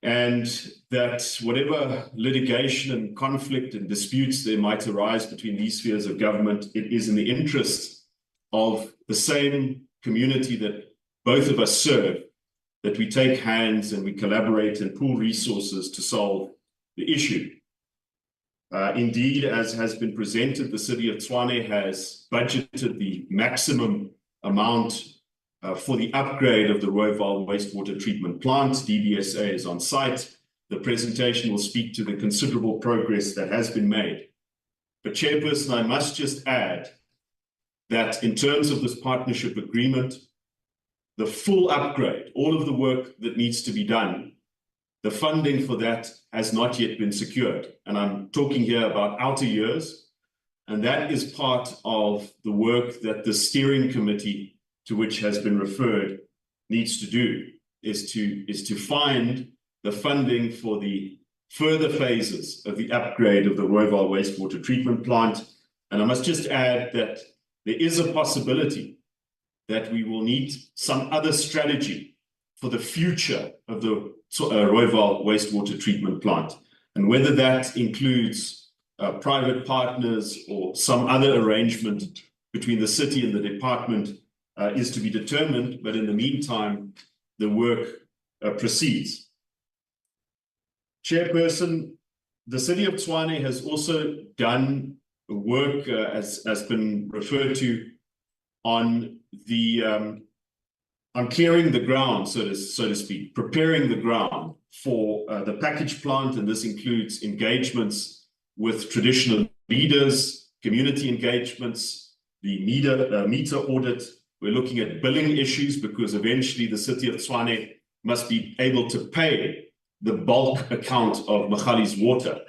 And that whatever litigation and conflict and disputes there might arise between these spheres of government, it is in the interest of the same community that both of us serve, that we take hands and we collaborate and pool resources to solve the issue. Indeed, as has been presented, the city of Tshwane has budgeted the maximum amount for the upgrade of the Rooiwal wastewater treatment plant. DBSA is on site. The presentation will speak to the considerable progress that has been made. But Chairperson, I must just add that in terms of this partnership agreement, the full upgrade, all of the work that needs to be done, the funding for that has not yet been secured. And I'm talking here about outer years. And that is part of the work that the steering committee, to which has been referred, needs to do, is to find the funding for the further phases of the upgrade of the Rooiwal wastewater treatment plant. And I must just add that there is a possibility that we will need some other strategy for the future of the Rooiwal wastewater treatment plant. And whether that includes private partners or some other arrangement between the city and the department is to be determined. But in the meantime, the work proceeds. Chairperson, the city of Tshwane has also done work, as has been referred to, on the on clearing the ground, so to speak, preparing the ground for the package plant, and this includes engagements with traditional leaders, community engagements, the meter audit, We're looking at billing issues because eventually the city of Tshwane must be able to pay the bulk account of Magali's water.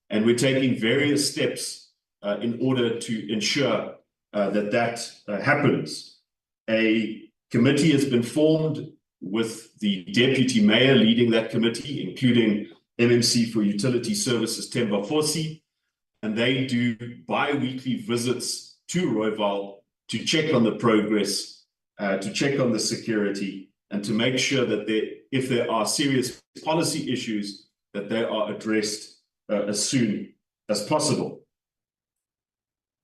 And we're taking various steps in order to ensure that happens. A committee has been formed with the deputy mayor leading that committee, including MMC for Utility Services, Temba, and they do bi-weekly visits to Rooiwal to check on the progress, to check on the security, and to make sure that if there are serious policy issues, that they are addressed as soon as possible.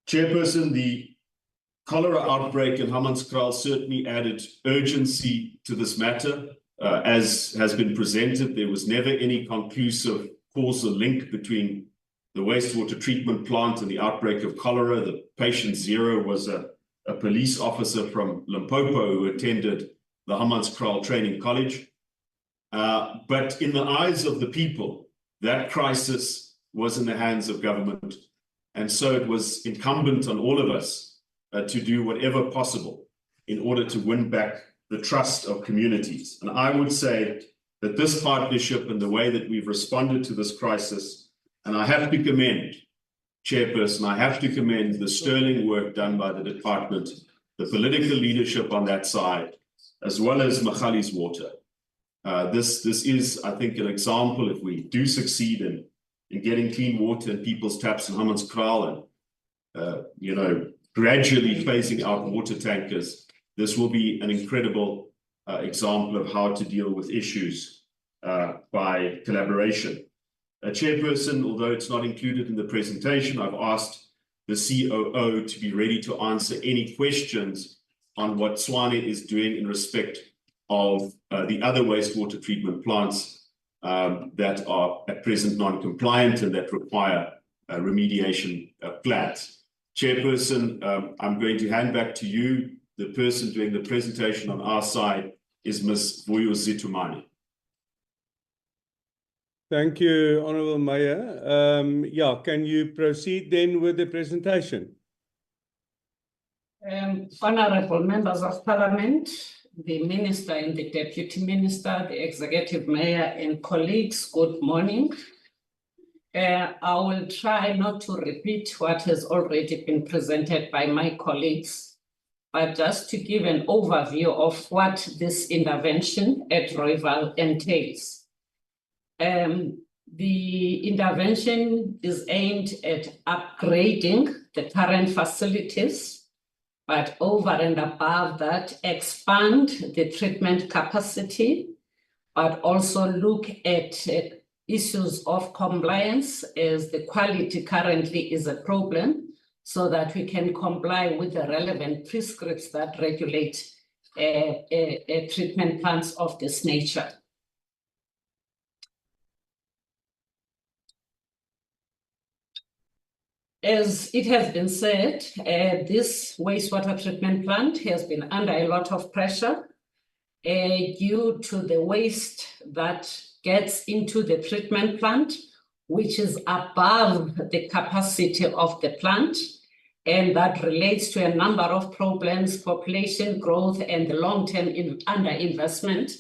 Chairperson, the cholera outbreak in Hammanskraal certainly added urgency to this matter. As has been presented, there was never any conclusive causal link between the wastewater treatment plant and the outbreak of cholera. The patient zero was a police officer from Limpopo who attended the Hammanskraal Training College. But in the eyes of the people, that crisis was in the hands of government. And so it was incumbent on all of us to do whatever possible in order to win back the trust of communities. And I would say that this partnership and the way that we've responded to this crisis, and I have to commend, Chairperson, I have to commend the sterling work done by the department, the political leadership on that side, as well as Magali's water. This is, I think, an example. If we do succeed in getting clean water in people's taps in Hammanskraal and, gradually phasing out water tankers, this will be an incredible example of how to deal with issues by collaboration. Chairperson, although it's not included in the presentation, I've asked the COO to be ready to answer any questions on what Tshwane is doing in respect of the other wastewater treatment plants that are at present non-compliant and that require remediation plans. Chairperson, I'm going to hand back to you. The person doing the presentation on our side is Ms. Zitumani. Thank you, Honourable Mayor. Can you proceed then with the presentation? Honourable members of Parliament, the Minister and the Deputy Minister, the Executive Mayor and colleagues, good morning. I will try not to repeat what has already been presented by my colleagues, but just to give an overview of what this intervention at Rooiwal entails. The intervention is aimed at upgrading the current facilities, but over and above that, expand the treatment capacity, but also look at issues of compliance, as the quality currently is a problem, so that we can comply with the relevant prescripts that regulate treatment plants of this nature. As it has been said, this wastewater treatment plant has been under a lot of pressure due to the waste that gets into the treatment plant, which is above the capacity of the plant, and that relates to a number of problems, population growth and the long-term underinvestment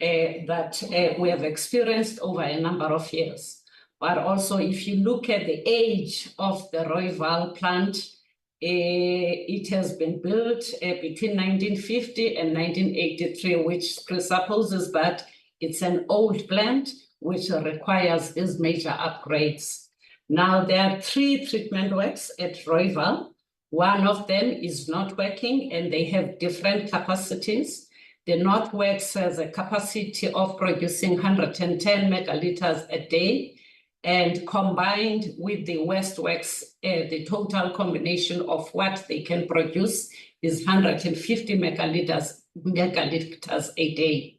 that we have experienced over a number of years. But also, if you look at the age of the Rooiwal plant, it has been built between 1950 and 1983, which presupposes that it's an old plant which requires these major upgrades. Now, there are 3 treatment works at Rooiwal. One of them is not working and they have different capacities. The North Works has a capacity of producing 110 megalitres a day, and combined with the West Works, the total combination of what they can produce is 150 megalitres a day.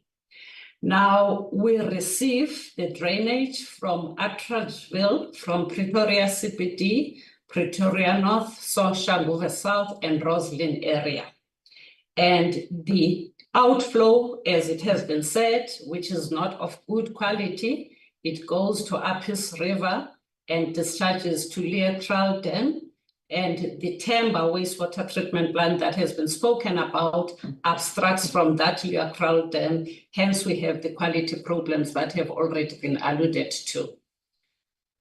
Now, we receive the drainage from Atteridgeville, from Pretoria CBD, Pretoria North, Soshanguve South, and Roslyn area. And the outflow, as it has been said, which is not of good quality, it goes to Apis River and discharges to Leertraal Dam, And the Temba wastewater treatment plant that has been spoken about abstracts from that Rooiwal dam. Hence, we have the quality problems that have already been alluded to.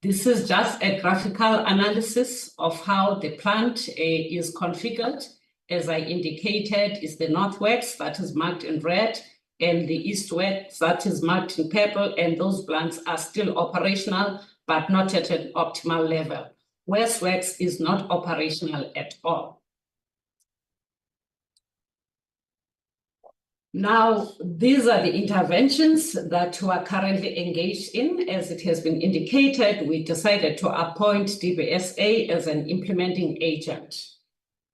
This is just a graphical analysis of how the plant is configured. As I indicated, is the northwest that is marked in red, and the east-west that is marked in purple, and those plants are still operational, but not at an optimal level. West-west is not operational at all. Now, these are the interventions that we are currently engaged in. As it has been indicated, we decided to appoint DBSA as an implementing agent.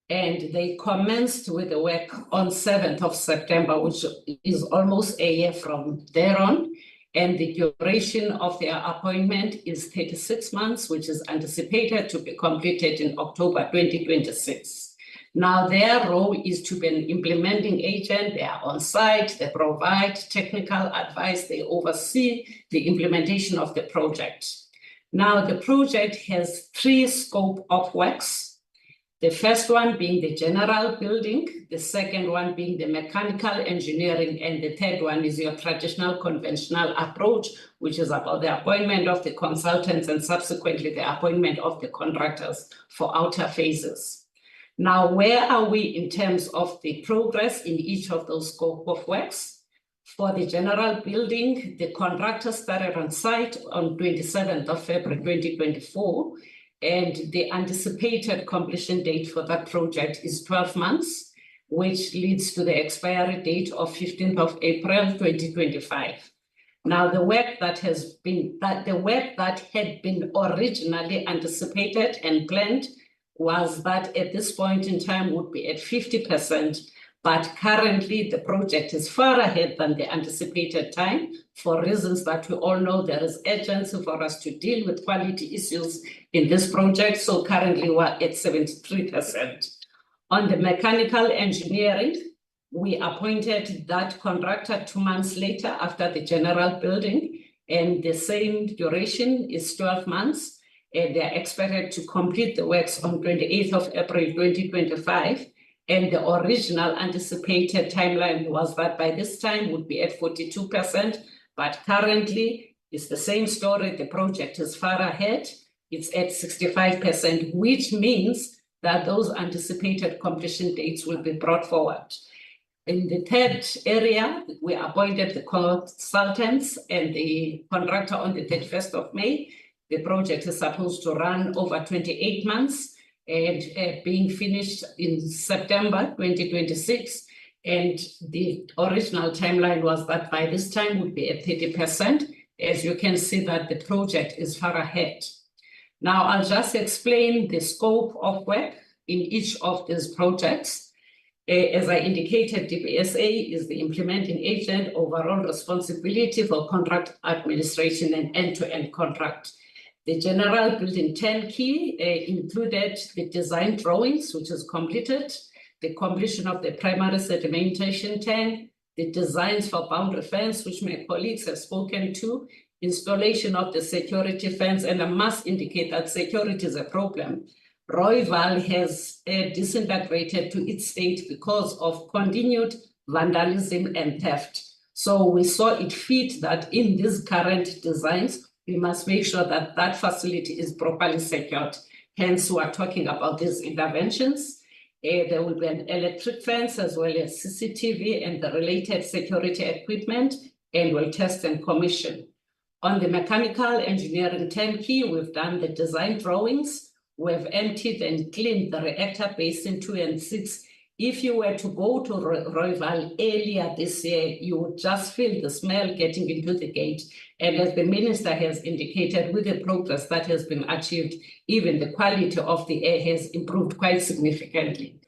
And they commenced with the work on 7th of September, which is almost a year from there on. And the duration of their appointment is 36 months, which is anticipated to be completed in October 2026. Now, their role is to be an implementing agent. They are on site, they provide technical advice, they oversee the implementation of the project. Now, the project has 3 scope of works. The first one being the general building, the second one being the mechanical engineering, and the third one is your traditional conventional approach, which is about the appointment of the consultants and subsequently the appointment of the contractors for outer phases. Now, where are we in terms of the progress in each of those scope of works? For the general building, the contractor started on site on 27th of February 2024. And the anticipated completion date for that project is 12 months, which leads to the expiry date of 15th of April 2025. Now, the work that had been originally anticipated and planned was that at this point in time would be at 50%, but currently the project is far ahead than the anticipated time for reasons that we all know. There is urgency for us to deal with quality issues in this project. So currently we're at 73%. On the mechanical engineering, we appointed that contractor 2 months later after the general building, and the same duration is 12 months. And they're expected to complete the works on 28th of April 2025. And the original anticipated timeline was that by this time would be at 42%, but currently it's the same story. The project is far ahead. It's at 65%, which means that those anticipated completion dates will be brought forward. In the third area, we appointed the consultants and the contractor on the 31st of May. The project is supposed to run over 28 months. And being finished in September 2026. And the original timeline was that by this time would be at 30%. As you can see that the project is far ahead. Now, I'll just explain the scope of work in each of these projects. As I indicated, DBSA is the implementing agent, overall responsibility for contract administration and end-to-end contract. The general building turnkey included the design drawings, which is completed, the completion of the primary sedimentation tank, the designs for boundary fence, which my colleagues have spoken to, installation of the security fence, and I must indicate that security is a problem. Rooiwal has disintegrated to its state because of continued vandalism and theft. So we saw it fit that in these current designs, we must make sure that that facility is properly secured. Hence, we are talking about these interventions. There will be an electric fence as well as CCTV and the related security equipment, and we'll test and commission. On the mechanical engineering turnkey, we've done the design drawings. We've emptied and cleaned the reactor basin 2 and 6. If you were to go to Rooiwal earlier this year, you would just feel the smell getting into the gate. And as the minister has indicated, with the progress that has been achieved, even the quality of the air has improved quite significantly.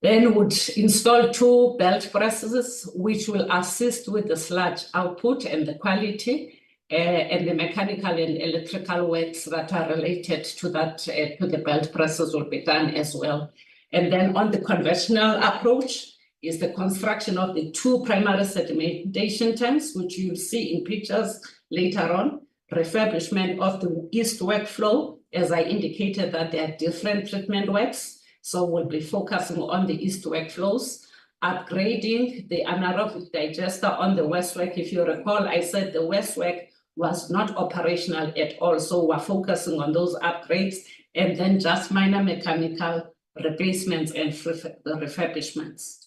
Then would install 2 belt presses, which will assist with the sludge output and the quality, and the mechanical and electrical works that are related to that, to the belt presses will be done as well. And then on the conventional approach is the construction of the 2 primary sedimentation tanks, which you'll see in pictures later on, refurbishment of the east workflow, as I indicated, that there are different treatment works. So we'll be focusing on the east work flows, upgrading the anaerobic digester on the west work. If you recall, I said the west work was not operational at all. So we're focusing on those upgrades and then just minor mechanical replacements and refurbishments.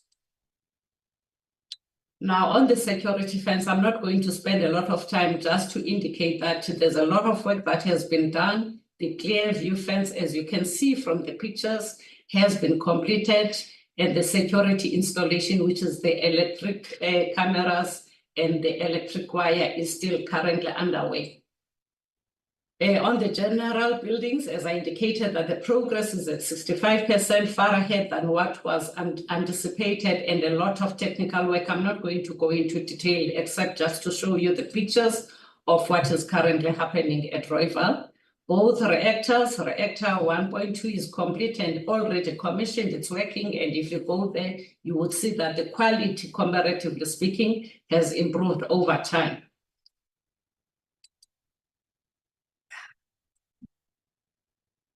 Now, on the security fence, I'm not going to spend a lot of time just to indicate that there's a lot of work that has been done. The clear view fence, as you can see from the pictures, has been completed, and the security installation, which is the electric cameras and the electric wire, is still currently underway. On the general buildings, as I indicated, that the progress is at 65%, far ahead than what was anticipated, and a lot of technical work. I'm not going to go into detail except just to show you the pictures of what is currently happening at Rooiwal. Both reactors, reactor 1.2 is complete and already commissioned, it's working, and if you go there, you would see that the quality, comparatively speaking, has improved over time.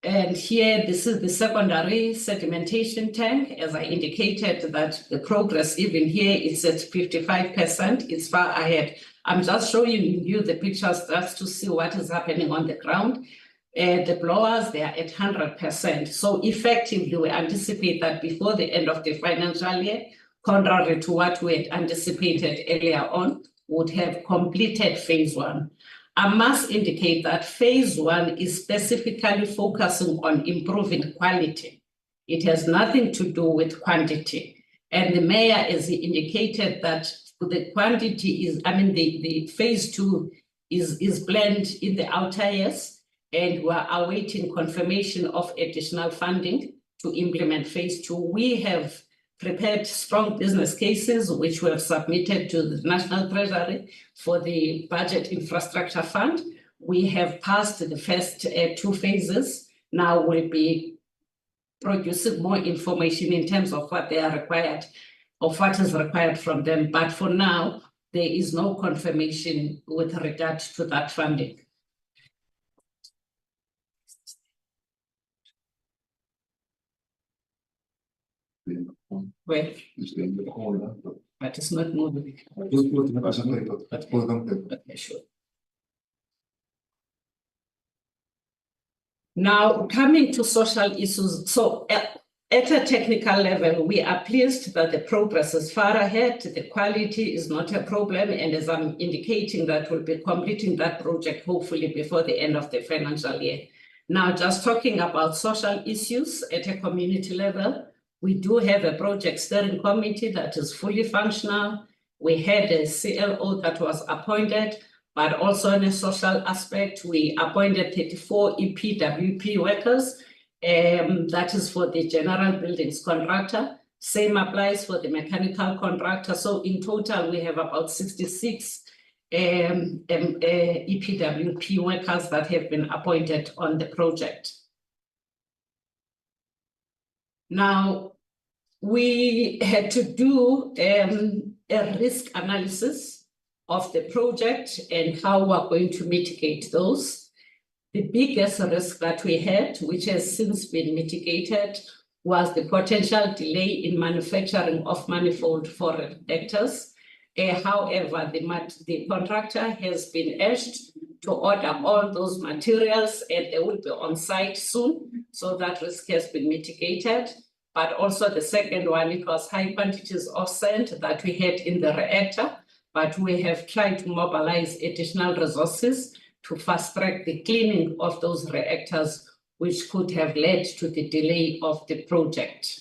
And here, this is the secondary sedimentation tank. As I indicated, that the progress even here is at 55%, it's far ahead. I'm just showing you the pictures just to see what is happening on the ground. The blowers, they are at 100%. So effectively, we anticipate that before the end of the financial year, contrary to what we had anticipated earlier on, would have completed phase one. I must indicate that phase one is specifically focusing on improving quality. It has nothing to do with quantity. And the mayor has indicated that the quantity is, the phase two is planned in the outer years, and we're awaiting confirmation of additional funding to implement phase two. We have prepared strong business cases, which we have submitted to the National Treasury for the Budget Infrastructure Fund. We have passed the first two phases. Now we'll be producing more information in terms of what they are required, of what is required from them. But for now, there is no confirmation with regard to that funding. Where? But it's not moving. Okay, sure. Now, coming to social issues, so at a technical level, we are pleased that the progress is far ahead. The quality is not a problem, and as I'm indicating, that we'll be completing that project hopefully before the end of the financial year. Now, just talking about social issues at a community level, we do have a project steering committee that is fully functional. We had a CLO that was appointed, but also in a social aspect, we appointed 34 EPWP workers. That is for the general buildings contractor. Same applies for the mechanical contractor. So in total, we have about 66 EPWP workers that have been appointed on the project. Now, we had to do a risk analysis of the project and how we're going to mitigate those. The biggest risk that we had, which has since been mitigated, was the potential delay in manufacturing of manifold for reactors. However, the contractor has been urged to order all those materials, and they will be on site soon, so that risk has been mitigated. But also the second one, it was high quantities of sand that we had in the reactor, but we have tried to mobilize additional resources to fast-track the cleaning of those reactors, which could have led to the delay of the project.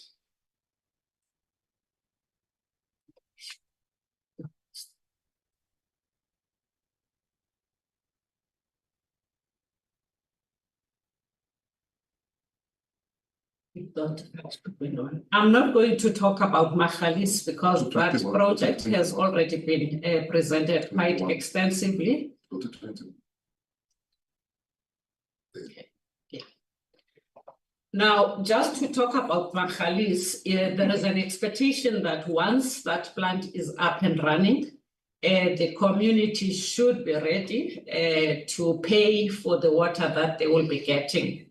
I'm not going to talk about Magalies because that project has already been presented quite extensively. Now, just to talk about Magalies, there is an expectation that once that plant is up and running, the community should be ready to pay for the water that they will be getting.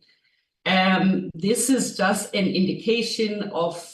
This is just an indication of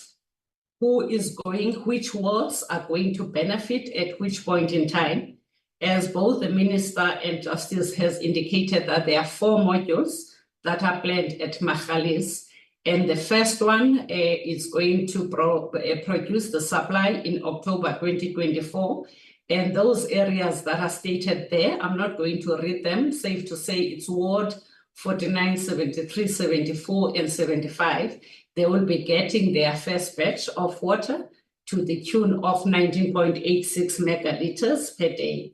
who is going, which wards are going to benefit at which point in time, as both the Minister and Justice has indicated that there are 4 modules that are planned at Magalies, and the first one is going to produce the supply in October 2024, and those areas that are stated there, I'm not going to read them, safe to say it's Ward 49, 73, 74, and 75. They will be getting their first batch of water to the tune of 19.86 megaliters per day.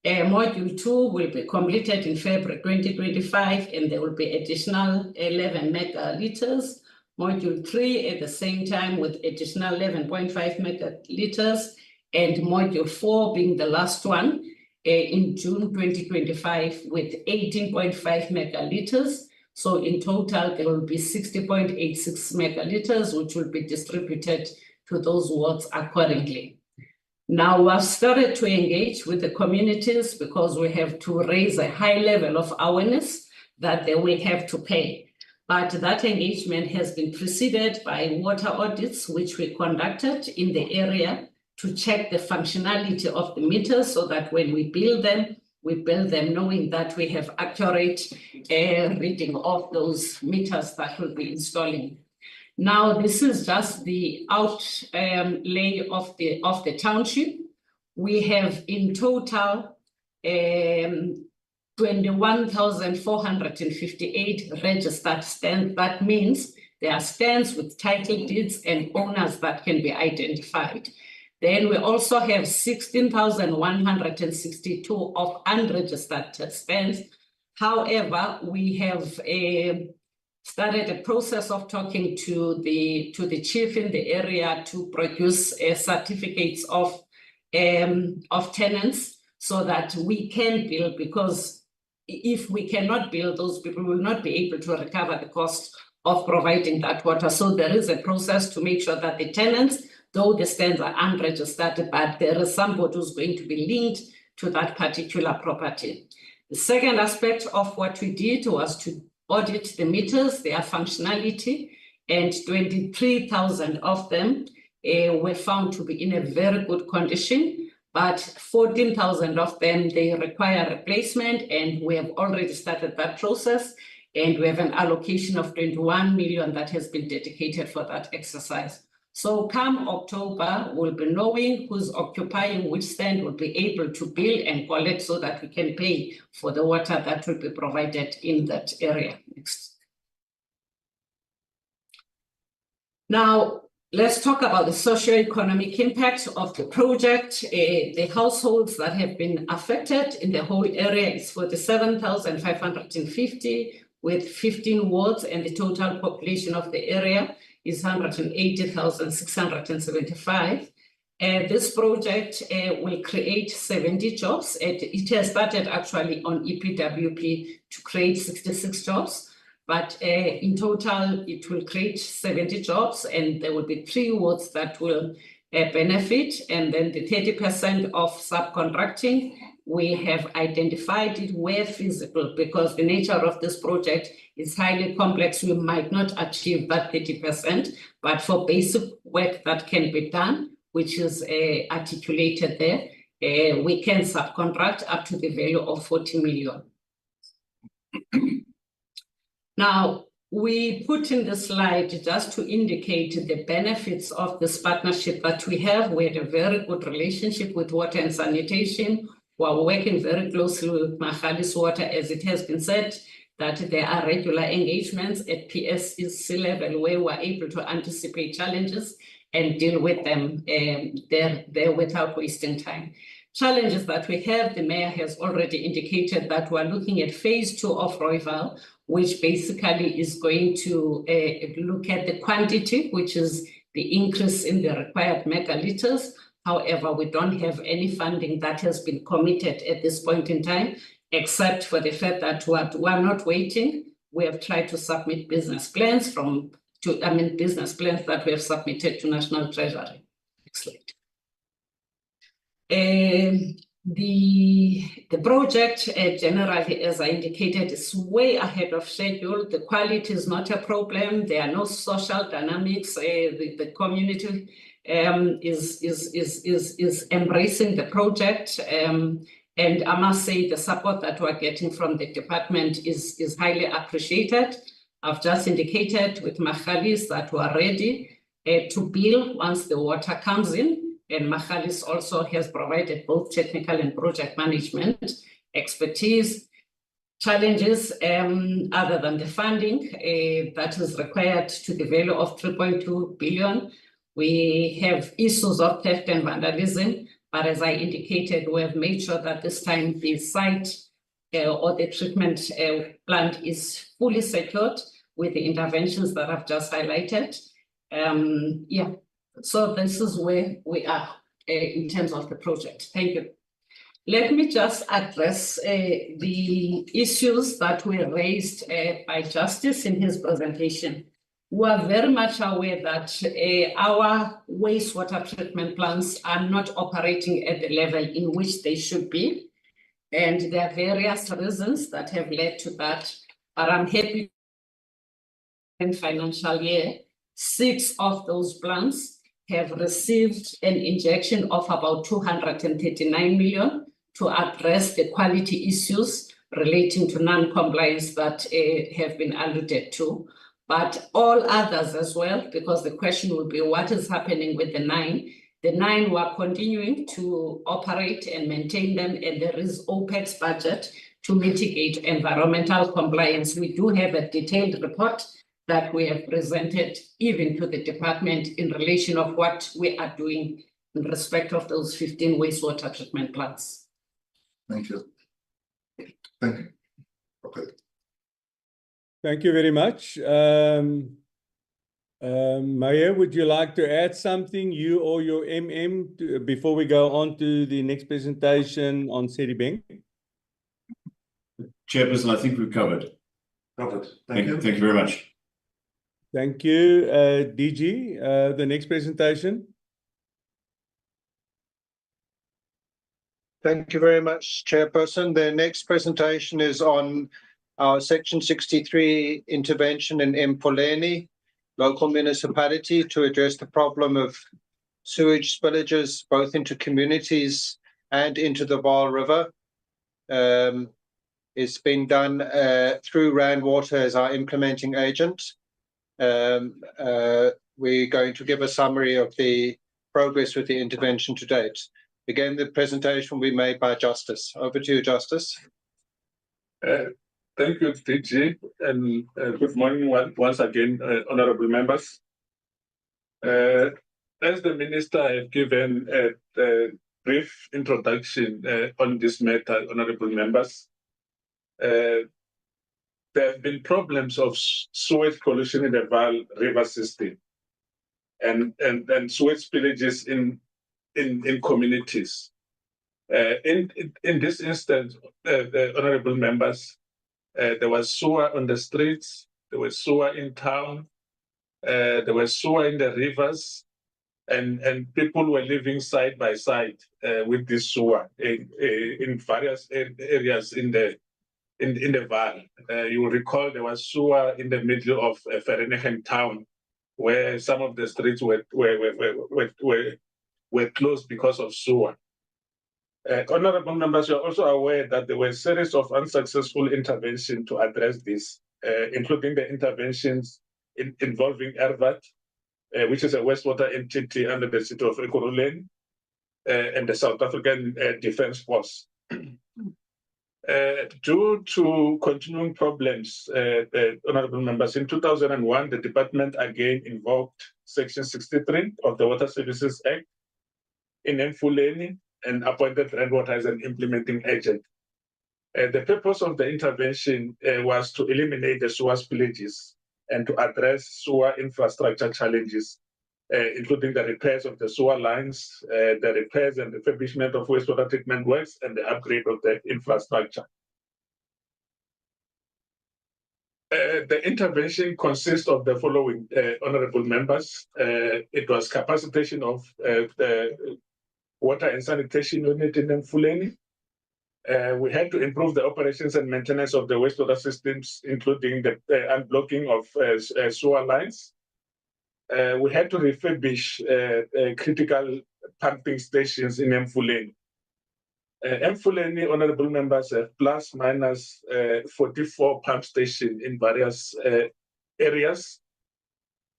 Module 2 will be completed in February 2025, and there will be additional 11 megaliters. Module 3 at the same time with additional 11.5 megaliters, and Module 4 being the last one in June 2025 with 18.5 megaliters. So in total, there will be 60.86 megaliters, which will be distributed to those wards accordingly. Now, we've started to engage with the communities because we have to raise a high level of awareness that they will have to pay. But that engagement has been preceded by water audits, which we conducted in the area to check the functionality of the meters so that when we build them knowing that we have accurate reading of those meters that we'll be installing. Now, this is just the outlay of the township. We have in total 21,458 registered stands. That means there are stands with title deeds and owners that can be identified. Then we also have 16,162 of unregistered stands. However, we have started a process of talking to the chief in the area to produce certificates of tenants so that we can build, because if we cannot build, those people will not be able to recover the cost of providing that water. So there is a process to make sure that the tenants, though the stands are unregistered, but there is somebody who's going to be linked to that particular property. The second aspect of what we did was to audit the meters, their functionality, and 23,000 of them were found to be in a very good condition, but 14,000 of them, they require replacement, and we have already started that process, and we have an allocation of 21 million that has been dedicated for that exercise. So come October, we'll be knowing who's occupying which stand, will be able to bill and collect so that we can pay for the water that will be provided in that area. Next. Now, let's talk about the socio-economic impact of the project. The households that have been affected in the whole area is 47,550 with 15 wards, and the total population of the area is 180,675. This project will create 70 jobs. It has started actually on EPWP to create 66 jobs, but in total, it will create 70 jobs, and there will be 3 wards that will benefit, and then the 30% of subcontracting, we have identified it where feasible, because the nature of this project is highly complex. We might not achieve that 30%, but for basic work that can be done, which is articulated there, we can subcontract up to the value of 40 million. Now, we put in the slide just to indicate the benefits of this partnership that we have. We had a very good relationship with Water and Sanitation. We're working very closely with Magalies Water, as it has been said, that there are regular engagements at PSC level where we're able to anticipate challenges and deal with them there without wasting time. Challenges that we have, the mayor has already indicated that we're looking at phase 2 of Rooiwal, which basically is going to look at the quantity, which is the increase in the required megaliters. However, we don't have any funding that has been committed at this point in time, except for the fact that we're not waiting. We have tried to submit business plans business plans that we have submitted to National Treasury. Next slide. The project generally, as I indicated, is way ahead of schedule. The quality is not a problem. There are no social dynamics. The community is embracing the project. And I must say the support that we're getting from the department is highly appreciated. I've just indicated with Magalies that we're ready to bill once the water comes in. And Magalies also has provided both technical and project management expertise. Challenges other than the funding that is required to the value of 3.2 billion. We have issues of theft and vandalism, but as I indicated, we have made sure that this time the site or the treatment plant is fully secured with the interventions that I've just highlighted. Yeah, so this is where we are in terms of the project. Thank you. Let me just address the issues that were raised by Justice in his presentation. We are very much aware that our wastewater treatment plants are not operating at the level in which they should be. And there are various reasons that have led to that. But I'm happy in financial year, 6 of those plants have received an injection of about 239 million to address the quality issues relating to non-compliance that have been alluded to. But all others as well, because the question will be what is happening with the 9? The 9 were continuing to operate and maintain them, and there is OPEX budget to mitigate environmental compliance. We do have a detailed report that we have presented even to the department in relation of what we are doing in respect of those 15 wastewater treatment plants. Thank you. Thank you. Okay. Thank you very much. Maya, would you like to add something, you or your before we go on to the next presentation on Sedibeng? Chairperson, I think we've covered. Covered. Thank you. Thank you very much. Thank you. DG, the next presentation. Thank you very much, Chairperson. The next presentation is on our Section 63 intervention in eMfuleni, local municipality, to address the problem of sewage spillages both into communities and into the Vaal River. It's been done through Rand Water as our implementing agent. We're going to give a summary of the progress with the intervention to date. Again, the presentation will be made by Justice. Over to you, Justice. Thank you, DG, and good morning once again, honorable members. As the Minister has given a brief introduction on this matter, honorable members, there have been problems of sewage pollution in the Vaal River system and sewage spillages in communities. In this instance, honorable members, there was sewer on the streets, there was sewer in town, there was sewer in the rivers, and people were living side by side with this sewer in various areas in the Vaal. You will recall there was sewer in the middle of Vereeniging town, where some of the streets were closed because of sewer. Honorable members, you are also aware that there were a series of unsuccessful interventions to address this, including the interventions involving ERVAT, which is a wastewater entity under the city of Ekurhuleni, and the South African Defence Force. Due to continuing problems, honorable members, in 2001, the department again invoked Section 63 of the Water Services Act in eMfuleni and appointed Rand Water as an implementing agent. The purpose of the intervention was to eliminate the sewer spillages and to address sewer infrastructure challenges, including the repairs of the sewer lines, the repairs and refurbishment of wastewater treatment works, and the upgrade of the infrastructure. The intervention consists of the following, honorable members. It was capacitation of the water and sanitation unit in eMfuleni. We had to improve the operations and maintenance of the wastewater systems, including the unblocking of sewer lines. We had to refurbish critical pumping stations in eMfuleni. eMfuleni, honorable members, have plus minus 44 pump stations in various areas.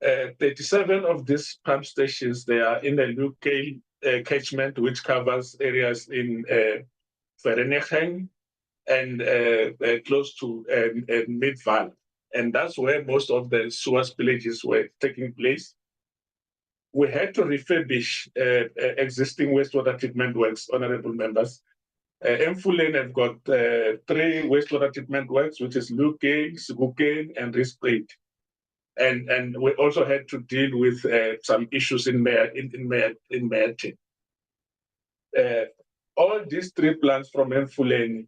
37 of these pump stations, they are in the UK catchment, which covers areas in Vereeniging and close to Vaal. And that's where most of the sewer spillages were taking place. We had to refurbish existing wastewater treatment works, honorable members. eMfuleni have got 3 wastewater treatment works, which is Lukeng, Sebokeng, and Rispate. And we also had to deal with some issues in Metropolitan. All these 3 plants from eMfuleni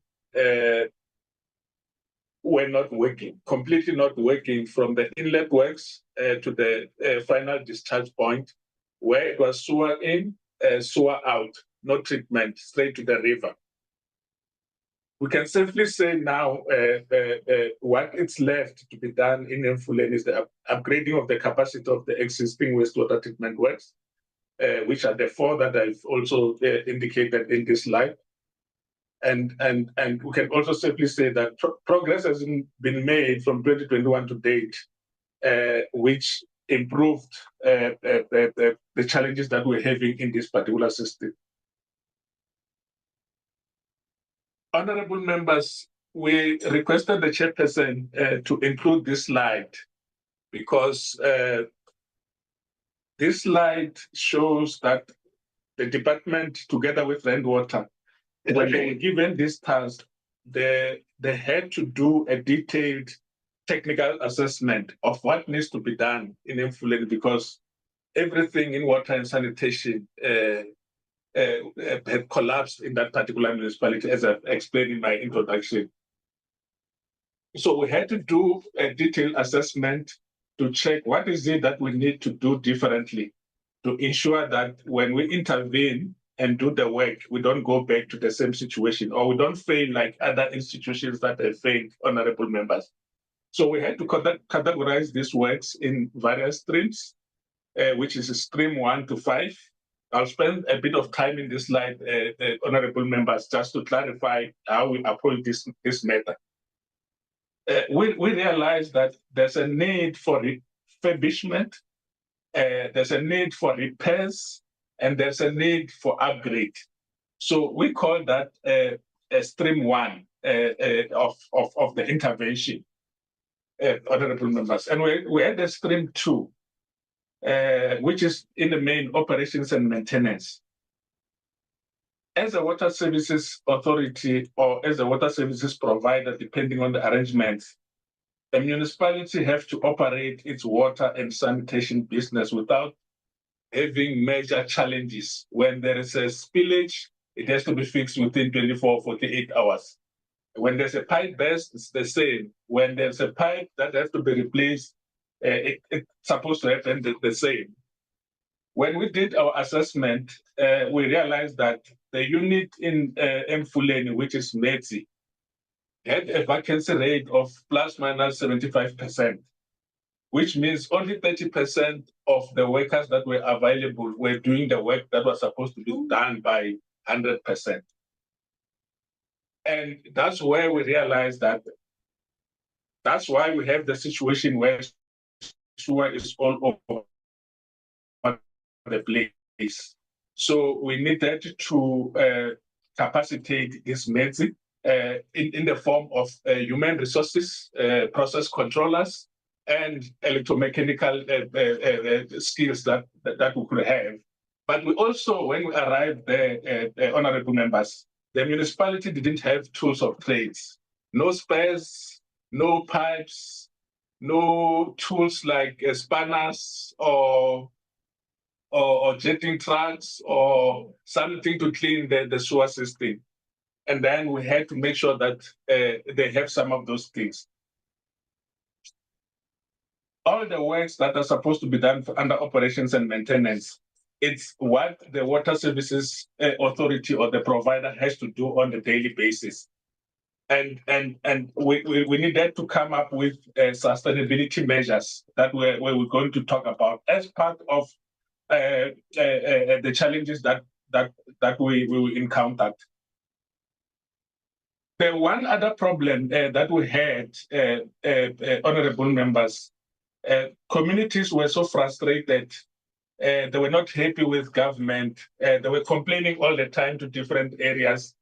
were not working, completely not working, from the inlet works to the final discharge point, where it was sewer in, sewer out, no treatment, straight to the river. We can safely say now what is left to be done in eMfuleni is the upgrading of the capacity of the existing wastewater treatment works, which are the 4 that I've also indicated in this slide. And we can also safely say that progress has been made from 2021 to date, which improved the challenges that we're having in this particular system. Honorable members, we requested the chairperson to include this slide because this slide shows that the department, together with Rainwater, when they were given this task, they had to do a detailed technical assessment of what needs to be done in eMfuleni, because everything in water and sanitation had collapsed in that particular municipality, as I've explained in my introduction. So we had to do a detailed assessment to check what is it that we need to do differently to ensure that when we intervene and do the work, we don't go back to the same situation, or we don't fail like other institutions that have failed, honorable members. So we had to categorize these works in various streams, which is stream 1 to 5. I'll spend a bit of time in this slide, honorable members, just to clarify how we approach this matter. We realize that there's a need for refurbishment, there's a need for repairs, and there's a need for upgrade. So we call that a stream 1 of the intervention, honorable members. And we had a stream 2, which is in the main operations and maintenance. As a water services authority or as a water services provider, depending on the arrangements, the municipality have to operate its water and sanitation business without having major challenges. When there is a spillage, it has to be fixed within 24, 48 hours. When there's a pipe burst, it's the same. When there's a pipe that has to be replaced, it's supposed to happen the same. When we did our assessment, we realized that the unit in eMfuleni, which is Metsi, had a vacancy rate of plus minus 75%, which means only 30% of the workers that were available were doing the work that was supposed to be done by 100%. And that's where we realized that that's why we have the situation where sewer is all over the place. So we needed to capacitate this medicine in the form of human resources, process controllers, and electromechanical skills that we could have. But we also, when we arrived there, honorable members, the municipality didn't have tools of trades, no spares, no pipes, no tools like spanners or jetting trucks or something to clean the sewer system. And then we had to make sure that they have some of those things. All the works that are supposed to be done under operations and maintenance It's what the Water Services Authority or the provider has to do on a daily basis. And we needed to come up with sustainability measures that we're going to talk about as part of the challenges that we encountered. The one other problem that we had, honorable members, communities were so frustrated. They were not happy with government. They were complaining all the time to different areas.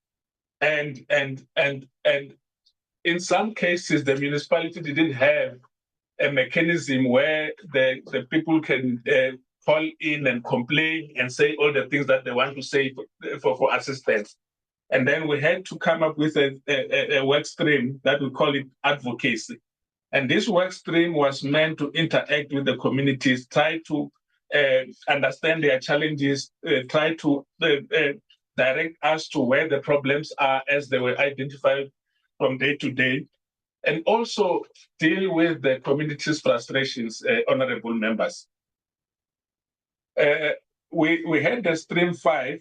And in some cases, the municipality didn't have a mechanism where the people can call in and complain and say all the things that they want to say for assistance. And then we had to come up with a work stream that we call it advocacy. And this work stream was meant to interact with the communities, try to understand their challenges, try to direct us to where the problems are as they were identified from day to day, and also deal with the community's frustrations, honorable members. We had the stream 5,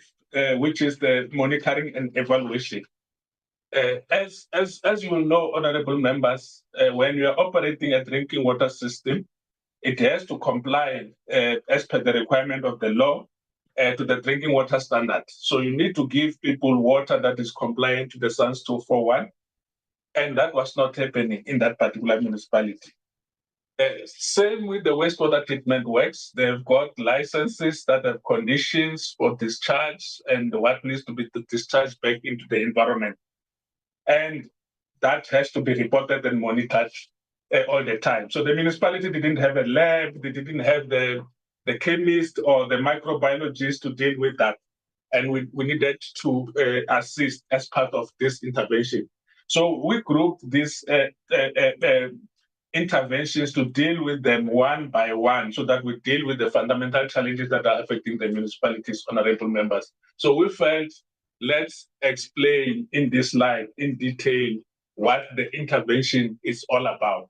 which is the monitoring and evaluation. As you will know, honorable members, when you are operating a drinking water system, it has to comply as per the requirement of the law to the drinking water standard. So you need to give people water that is compliant to the SANS 241, and that was not happening in that particular municipality. Same with the wastewater treatment works. They've got licenses that have conditions for discharge and what needs to be discharged back into the environment. And that has to be reported and monitored all the time. So the municipality didn't have a lab, they didn't have the chemist or the microbiologist to deal with that. And we needed to assist as part of this intervention. So we grouped these interventions to deal with them one by one so that we deal with the fundamental challenges that are affecting the municipalities, honorable members. So we felt, let's explain in this slide in detail what the intervention is all about.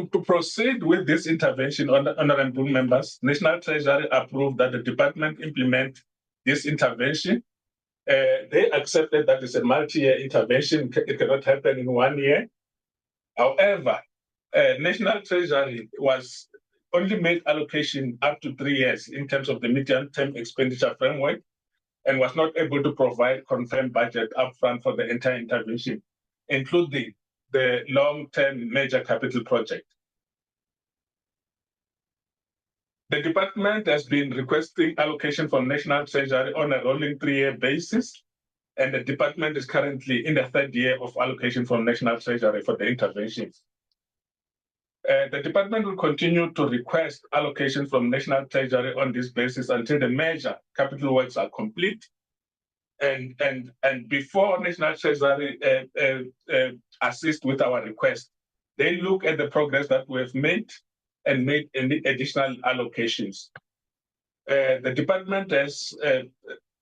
To proceed with this intervention, honorable members, National Treasury approved that the department implement this intervention. They accepted that it's a multi-year intervention. It cannot happen in 1 year. However, National Treasury was only made allocation up to 3 years in terms of the medium-term expenditure framework and was not able to provide confirmed budget upfront for the entire intervention, including the long-term major capital project. The department has been requesting allocation from National Treasury on a rolling 3-year basis, and the department is currently in the 3rd year of allocation from National Treasury for the interventions. The department will continue to request allocation from National Treasury on this basis until the major capital works are complete. And before National Treasury assist with our request, they look at the progress that we have made and make any additional allocations. The department has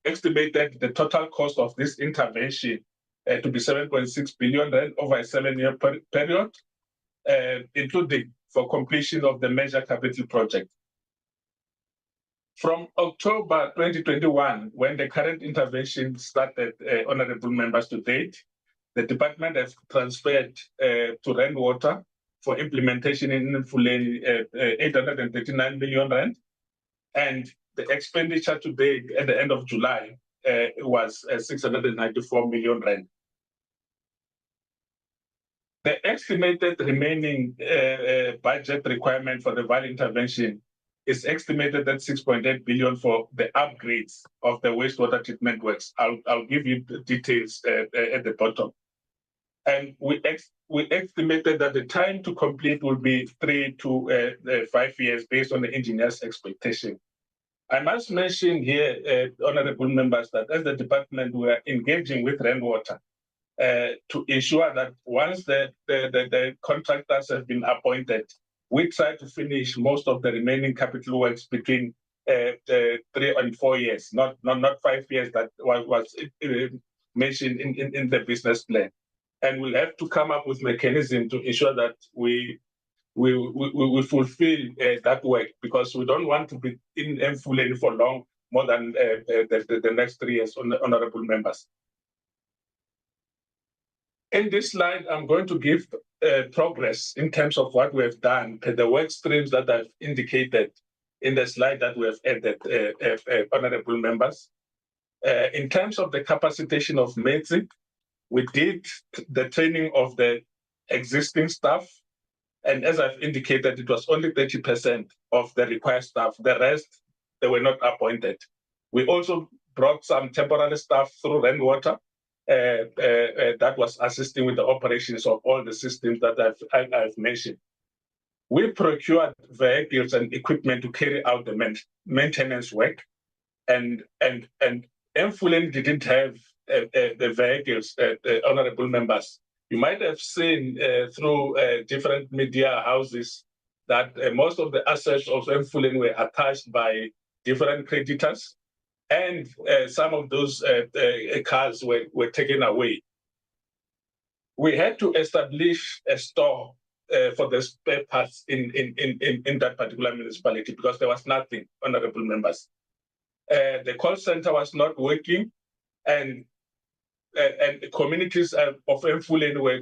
estimated the total cost of this intervention to be 7.6 billion rand over a 7-year period, including for completion of the major capital project. From October 2021, when the current intervention started, honorable members, to date, the department has transferred to Rainwater for implementation in eMfuleni 839 million rand, and the expenditure to date at the end of July was 694 million rand. The estimated remaining budget requirement for the Vaal intervention is estimated at 6.8 billion for the upgrades of the wastewater treatment works. I'll give you the details at the bottom. And we estimated that the time to complete will be 3 to 5 years based on the engineer's expectation. I must mention here, honorable members, that as the department, we are engaging with Rainwater to ensure that once the contractors have been appointed, we try to finish most of the remaining capital works between 3 and 4 years, not 5 years that was mentioned in the business plan. And we'll have to come up with mechanism to ensure that we we fulfill that work, because we don't want to be in eMfuleni for long, more than the next 3 years, honorable members. In this slide, I'm going to give progress in terms of what we have done, the work streams that I've indicated in the slide that we have added, honorable members. In terms of the capacitation of METSI, we did the training of the existing staff. And as I've indicated, it was only 30% of the required staff. The rest, they were not appointed. We also brought some temporary staff through rainwater that was assisting with the operations of all the systems that I've mentioned. We procured vehicles and equipment to carry out the maintenance work, and eMfuleni didn't have the vehicles, honorable members. You might have seen through different media houses that most of the assets of eMfuleni were attached by different creditors, and some of those cars were taken away. We had to establish a store for the spare parts in that particular municipality, because there was nothing, honorable members. The call center was not working, and the communities of eMfuleni were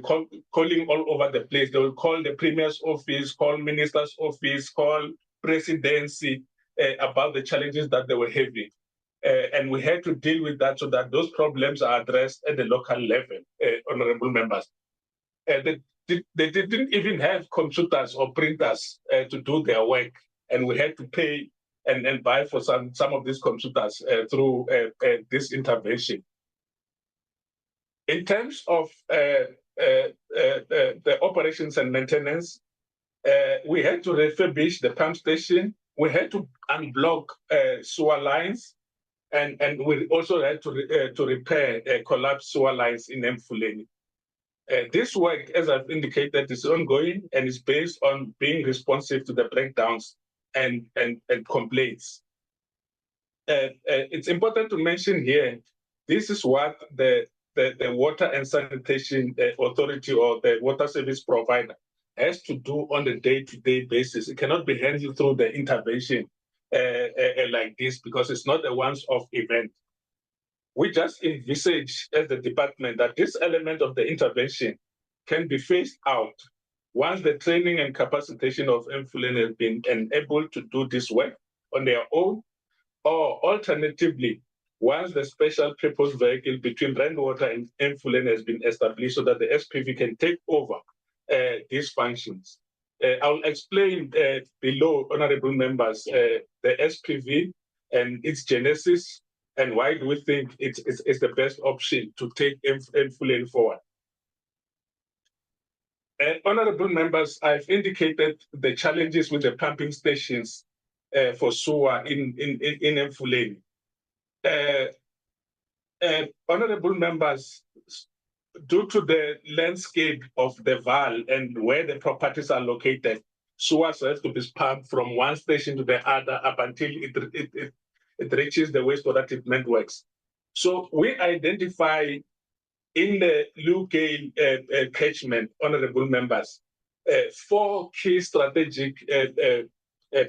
calling all over the place. They would call the Premier's office, call Minister's office, call Presidency about the challenges that they were having. And we had to deal with that so that those problems are addressed at the local level, honorable members. They didn't even have computers or printers to do their work, and we had to pay and buy for some of these computers through this intervention. In terms of the operations and maintenance, we had to refurbish the pump station. We had to unblock sewer lines, and we also had to repair collapsed sewer lines in eMfuleni. This work, as I've indicated, is ongoing and is based on being responsive to the breakdowns and complaints. It's important to mention here, this is what the Water and Sanitation Authority or the water service provider has to do on a day-to-day basis. It cannot be handled through the intervention like this, because it's not a once-off event. We just envisage as the department that this element of the intervention can be phased out once the training and capacitation of eMfuleni has been enabled to do this work on their own, or alternatively, once the special purpose vehicle between rainwater and eMfuleni has been established, so that the SPV can take over these functions. I'll explain below, honorable members, the SPV and its genesis, and why do we think it's the best option to take eMfuleni forward. Honorable members, I've indicated the challenges with the pumping stations for sewer in eMfuleni. Honorable members, due to the landscape of the Vaal and where the properties are located, sewers have to be pumped from one station to the other up until it reaches the wastewater treatment works. So we identify in the UK catchment, honorable members, 4 key strategic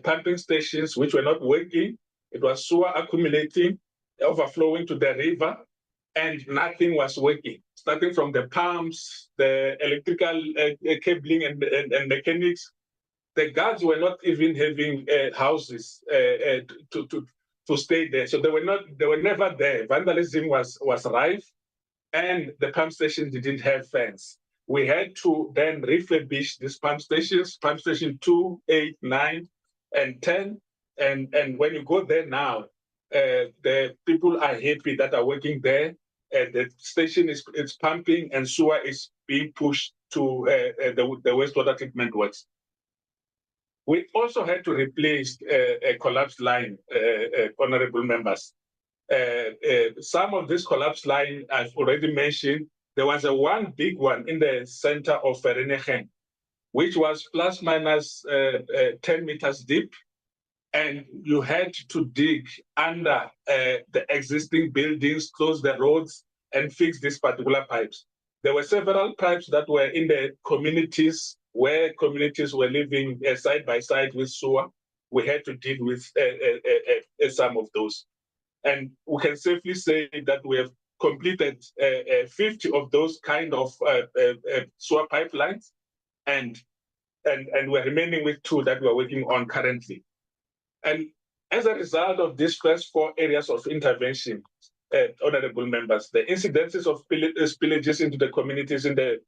pumping stations which were not working. It was sewer accumulating, overflowing to the river, and nothing was working. Starting from the pumps, the electrical cabling and mechanics, the guards were not even having houses to stay there. So they were never there. Vandalism was rife, and the pump station didn't have fans. We had to then refurbish these pump stations, pump station 2, 8, 9, and 10. And when you go there now, the people are happy that are working there. The station is pumping, and sewer is being pushed to the wastewater treatment works. We also had to replace a collapsed line, honorable members. Some of this collapsed line I've already mentioned. There was one big one in the center of Vereeniging, which was plus minus 10 meters deep, and you had to dig under the existing buildings, close the roads, and fix these particular pipes. There were several pipes that were in the communities where communities were living side by side with sewer, we had to deal with some of those. And we can safely say that we have completed 50 of those kind of sewer pipelines, and we're remaining with 2 that we're working on currently. And as a result of these first 4 areas of intervention, honorable members, the incidences of spillages into the communities in the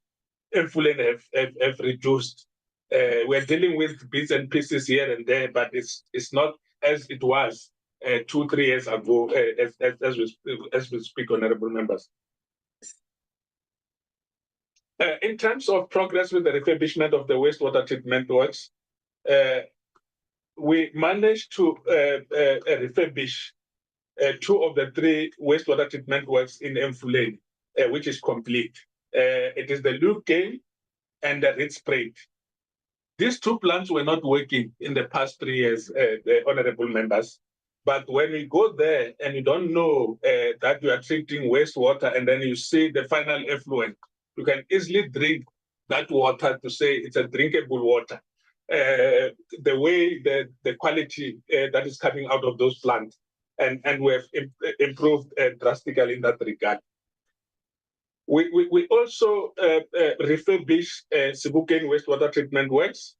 eMfuleni have reduced. We're dealing with bits and pieces here and there, but it's not as it was 2-3 years ago, as we speak, honorable members. In terms of progress with the refurbishment of the wastewater treatment works, we managed to refurbish 2 of the 3 wastewater treatment works in eMfuleni, which is complete. It is the Luke Game and the Ritz Sprayed. These 2 plants were not working in the past 3 years, honorable members. But when we go there and you don't know that you are treating wastewater and then you see the final effluent, you can easily drink that water to say it's a drinkable water. The way the quality that is coming out of those plants, and we have improved drastically in that regard. We also refurbished Sedibeng wastewater treatment works.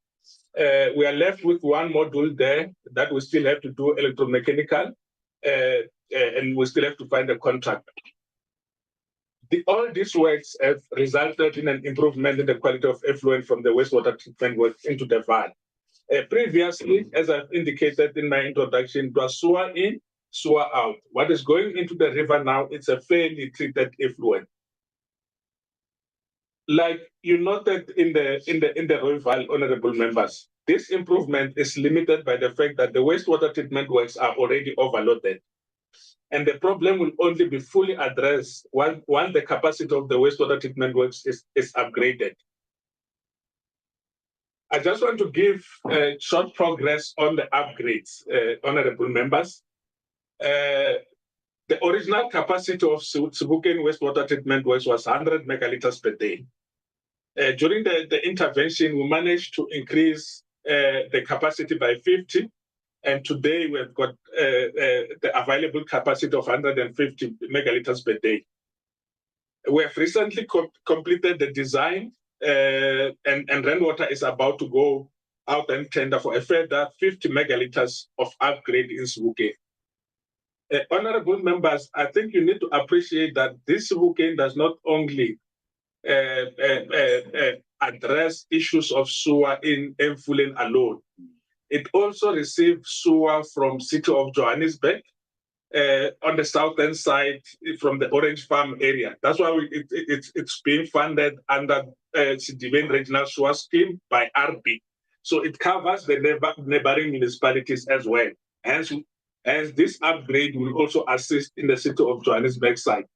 We are left with 1 module there that we still have to do electromechanical, and we still have to find a contractor. All these works have resulted in an improvement in the quality of effluent from the wastewater treatment works into the Vaal. Previously, as I've indicated in my introduction, it was sewer in, sewer out. What is going into the river now, it's a fairly treated effluent. Like you noted in the Rooiwal, honorable members, this improvement is limited by the fact that the wastewater treatment works are already overloaded. And the problem will only be fully addressed once the capacity of the wastewater treatment works is upgraded. I just want to give short progress on the upgrades, honorable members. The original capacity of Sedibeng wastewater treatment works was 100 megaliters per day. During the intervention, we managed to increase the capacity by 50, and today we've got the available capacity of 150 megaliters per day. We have recently completed the design, and rainwater is about to go out and tender for a further 50 megaliters of upgrade in Sedibeng. Honorable members, I think you need to appreciate that this Sedibeng does not only address issues of sewer in eMfuleni alone. It also receives sewer from city of Johannesburg on the southern side from the Orange Farm area. That's why it's being funded under Sedibeng Regional Sewer Scheme by RB. So it covers the neighboring municipalities as well. Hence, this upgrade will also assist in the city of Johannesburg side.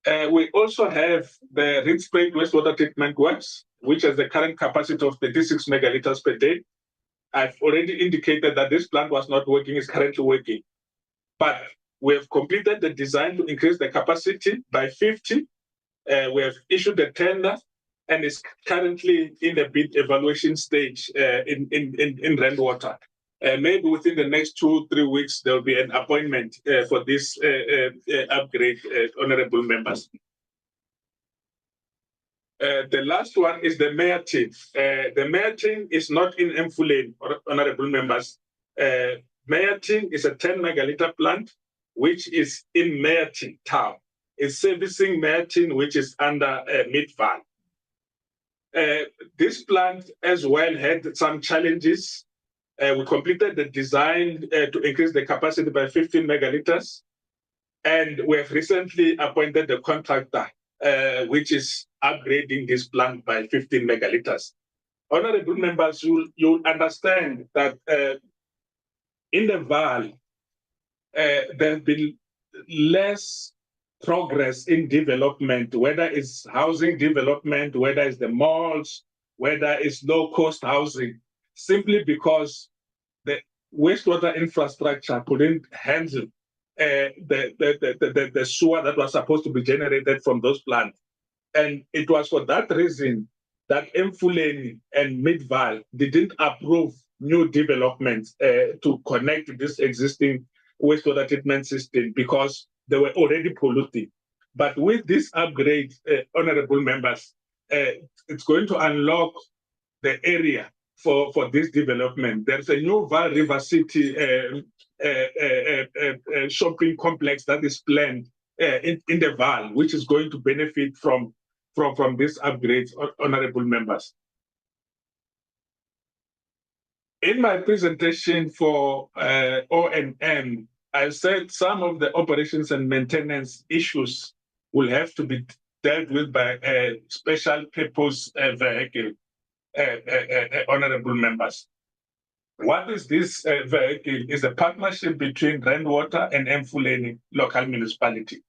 We also have the Ritz Sprayed wastewater treatment works, which has the current capacity of 36 megaliters per day. I've already indicated that this plant was not working, it's currently working. But we have completed the design to increase the capacity by 50. We have issued a tender and is currently in the bid evaluation stage in rainwater. Maybe within the next 2-3 weeks, there will be an appointment for this upgrade, honorable members. The last one is the Metropolitan. The Metropolitan is not in eMfuleni, honorable members. Metropolitan is a 10 megaliter plant, which is in Metropolitan town. It's servicing Metropolitan, which is under Vaal. This plant as well had some challenges. We completed the design to increase the capacity by 15 megaliters. And we have recently appointed the contractor, which is upgrading this plant by 15 megaliters. Honorable members, you'll understand that in the Vaal, there has been less progress in development, whether it's housing development, whether it's the malls, whether it's low-cost housing, simply because the wastewater infrastructure couldn't handle the sewer that was supposed to be generated from those plants. And it was for that reason that eMfuleni and Vaal didn't approve new developments to connect this existing wastewater treatment system because they were already polluting. But with this upgrade, honorable members, it's going to unlock the area for this development. There's a new Vaal River City shopping complex that is planned in the Vaal, which is going to benefit from this upgrade, honorable members. In my presentation for O&M, I said some of the operations and maintenance issues will have to be dealt with by a special purpose vehicle, honorable members. What is this vehicle? Is a partnership between Rainwater and eMfuleni local municipality.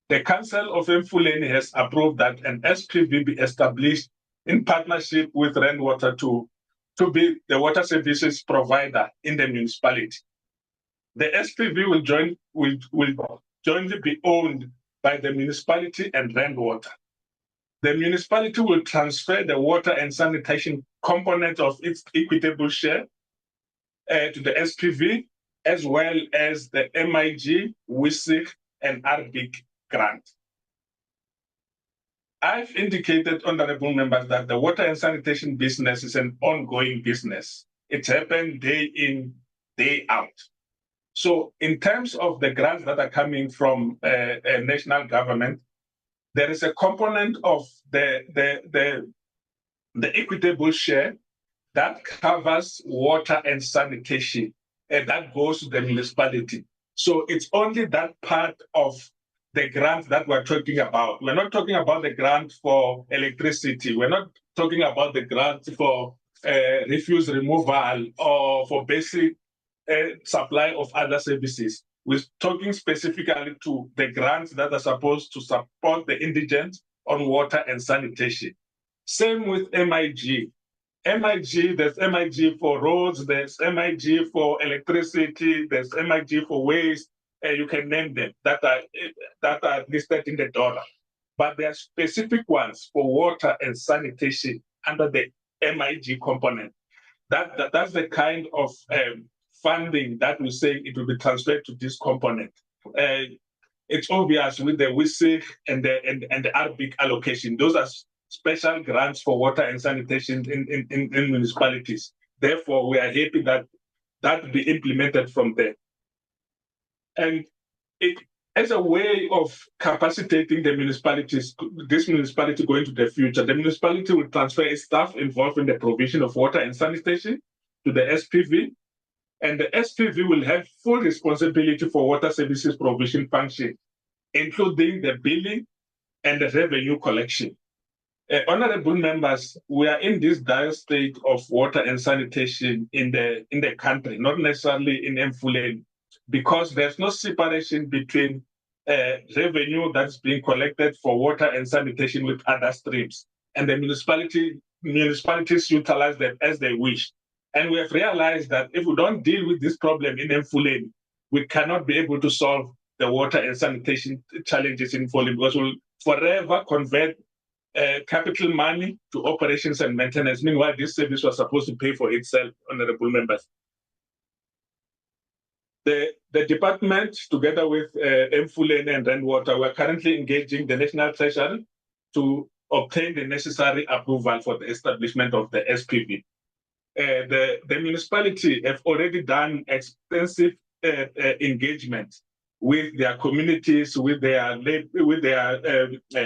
The Council of eMfuleni has approved that an SPV be established in partnership with Rainwater to be the water services provider in the municipality. The SPV will jointly be owned by the municipality and Rainwater. The municipality will transfer the water and sanitation component of its equitable share to the SPV, as well as the MIG, WISIC, and RBIC grant. I've indicated, honorable members, that the water and sanitation business is an ongoing business. It's happened day in, day out. So in terms of the grants that are coming from a national government, there is a component of the equitable share that covers water and sanitation, and that goes to the municipality. So it's only that part of the grant that we're talking about. We're not talking about the grant for electricity. We're not talking about the grant for refuse removal or for basic supply of other services. We're talking specifically to the grants that are supposed to support the indigent on water and sanitation. Same with MIG. There's MIG for roads, there's MIG for electricity, there's MIG for waste, you can name them, that are listed in the dollar. But there are specific ones for water and sanitation under the MIG component. That's the kind of funding that we're saying it will be transferred to this component. It's obvious with the WISIC and the RBIC allocation. Those are special grants for water and sanitation in municipalities. Therefore, we are happy that that will be implemented from there. And it as a way of capacitating the municipalities, this municipality going to the future, the municipality will transfer its staff involved in the provision of water and sanitation to the SPV, and the SPV will have full responsibility for water services provision function, including the billing and the revenue collection. Honorable members, we are in this dire state of water and sanitation in the country, not necessarily in eMfuleni, because there's no separation between revenue that's being collected for water and sanitation with other streams, and the municipalities utilize them as they wish. And we have realized that if we don't deal with this problem in eMfuleni, we cannot be able to solve the water and sanitation challenges in eMfuleni, because we'll forever convert capital money to operations and maintenance. Meanwhile, this service was supposed to pay for itself, honorable members. The department, together with eMfuleni and Rainwater, we're currently engaging the National Treasury to obtain the necessary approval for the establishment of the SPV. The municipality have already done extensive engagement with their communities, with their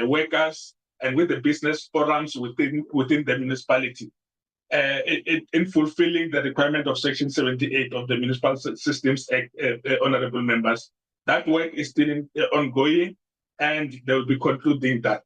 workers, and with the business forums within the municipality, in fulfilling the requirement of Section 78 of the Municipal Systems Act, honorable members. That work is still ongoing, and they will be concluding that.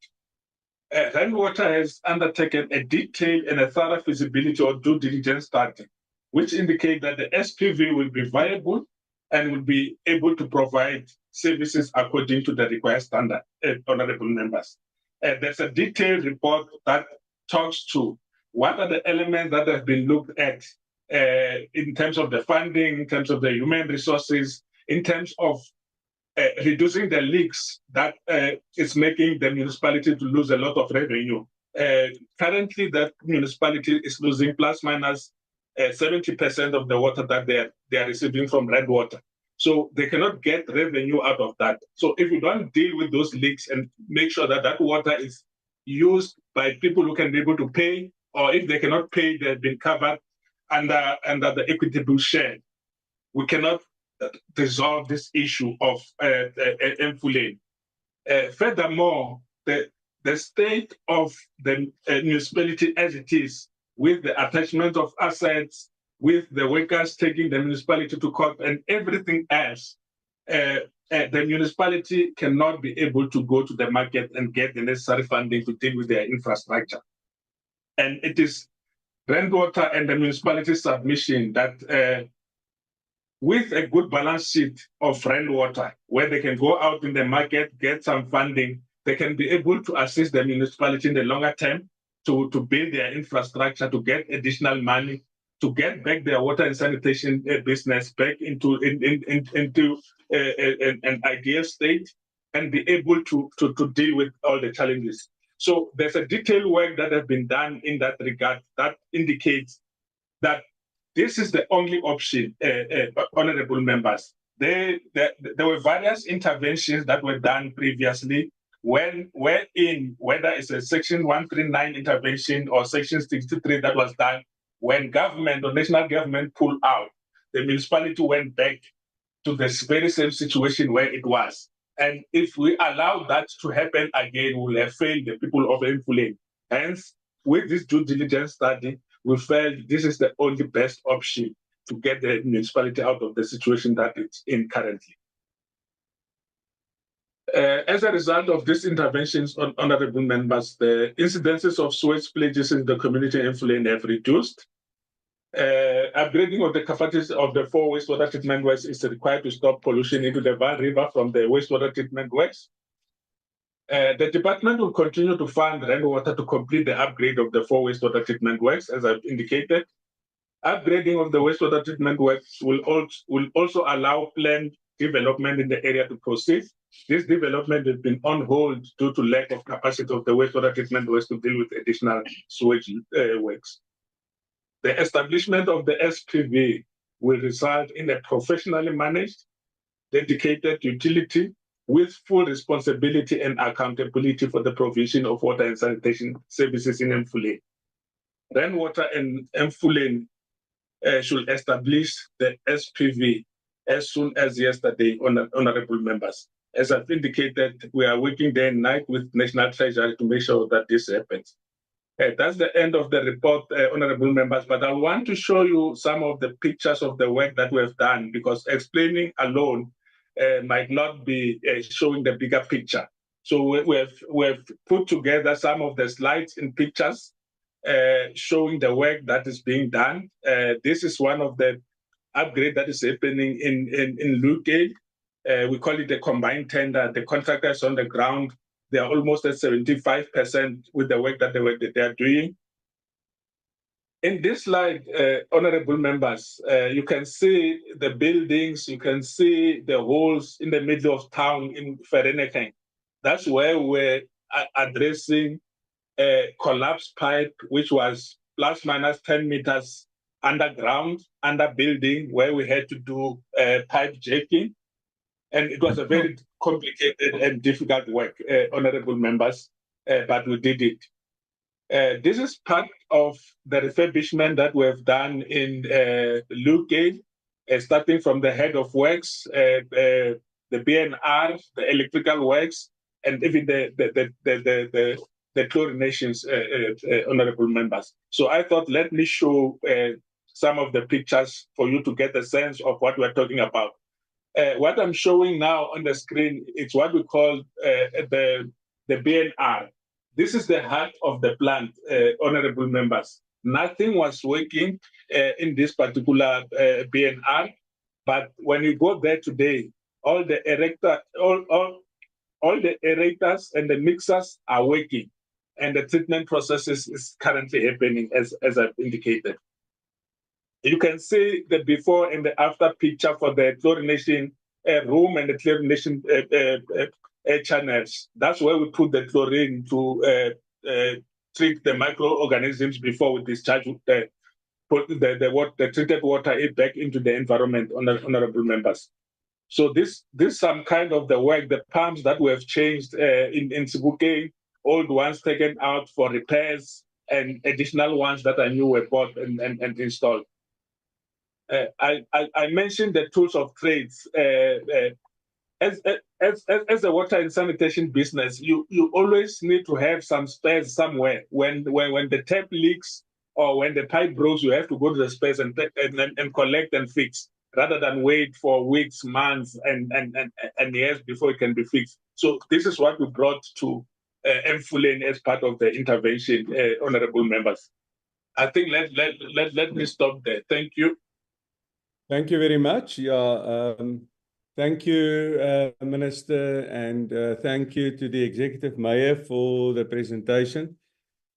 Rainwater has undertaken a detailed and a thorough feasibility or due diligence study, which indicate that the SPV will be viable and will be able to provide services according to the required standard, honorable members. There's a detailed report that talks to what are the elements that have been looked at in terms of the funding, in terms of the human resources, in terms of reducing the leaks that is making the municipality to lose a lot of revenue. Currently, that municipality is losing plus minus 70% of the water that they are receiving from rainwater. So they cannot get revenue out of that. So if you don't deal with those leaks and make sure that that water is used by people who can be able to pay, or if they cannot pay, they've been covered under the equitable share, we cannot resolve this issue of eMfuleni. Furthermore, the state of the municipality as it is, with the attachment of assets, with the workers taking the municipality to court and everything else, the municipality cannot be able to go to the market and get the necessary funding to deal with their infrastructure. And it is rainwater and the municipality's submission that with a good balance sheet of rainwater, where they can go out in the market, get some funding, they can be able to assist the municipality in the longer term to build their infrastructure, to get additional money, to get back their water and sanitation business back into an ideal state and be able to deal with all the challenges. So there's a detailed work that has been done in that regard that indicates that this is the only option, honorable members. There were various interventions that were done previously wherein, whether it's a Section 139 intervention or Section 63 that was done, when government or national government pulled out, the municipality went back to the very same situation where it was. And if we allow that to happen again, we will have failed the people of eMfuleni. Hence, with this due diligence study, we felt this is the only best option to get the municipality out of the situation that it's in currently. As a result of these interventions, honorable members, the incidences of sewage spillages in the community in eMfuleni have reduced. Upgrading of the capacities of the 4 wastewater treatment works is required to stop pollution into the Vaal River from the wastewater treatment works. The department will continue to fund rainwater to complete the upgrade of the 4 wastewater treatment works, as I've indicated. Upgrading of the wastewater treatment works will also allow planned development in the area to proceed. This development has been on hold due to lack of capacity of the wastewater treatment works to deal with additional sewage works. The establishment of the SPV will result in a professionally managed, dedicated utility with full responsibility and accountability for the provision of water and sanitation services in eMfuleni. Rainwater and eMfuleni should establish the SPV as soon as yesterday, honorable members. As I've indicated, we are working day and night with National Treasury to make sure that this happens. That's the end of the report, honorable members, but I want to show you some of the pictures of the work that we have done, because explaining alone might not be showing the bigger picture. So we have put together some of the slides and pictures showing the work that is being done. This is one of the upgrade that is happening in Lugate. We call it a combined tender. The contractors on the ground, they are almost at 75% with the work that they are doing. In this slide, honorable members, you can see the buildings, you can see the holes in the middle of town in Vereeniging. That's where we're addressing a collapsed pipe, which was plus minus 10 meters underground, under building, where we had to do pipe jacking. And it was a very complicated and difficult work, honorable members, but we did it. This is part of the refurbishment that we have done in Lugate, starting from the head of works, the BNR, the electrical works, and even the chlorinations, honorable members. So I thought, let me show some of the pictures for you to get a sense of what we're talking about. What I'm showing now on the screen is what we call the BNR. This is the heart of the plant, honorable members. Nothing was working in this particular BNR, but when you go there today, all the aerators and the mixers are working, and the treatment process is currently happening, as I've indicated. You can see the before and the after picture for the chlorination room and the chlorination channels. That's where we put the chlorine to treat the microorganisms before we discharge put the treated water back into the environment, honorable members. So this some kind of the work, the pumps that we have changed in Sebokeng, old ones taken out for repairs, and additional ones that are new were bought and installed. I mentioned the tools of trades. As a water and sanitation business, you always need to have some spares somewhere. When the tap leaks or when the pipe breaks, you have to go to the space and collect and fix, rather than wait for weeks, months, and years before it can be fixed. So this is what we brought to eMfuleni as part of the intervention, honorable members. I think let me stop there. Thank you. Thank you very much. Yeah, thank you, Minister, and thank you to the Executive Mayor for the presentation.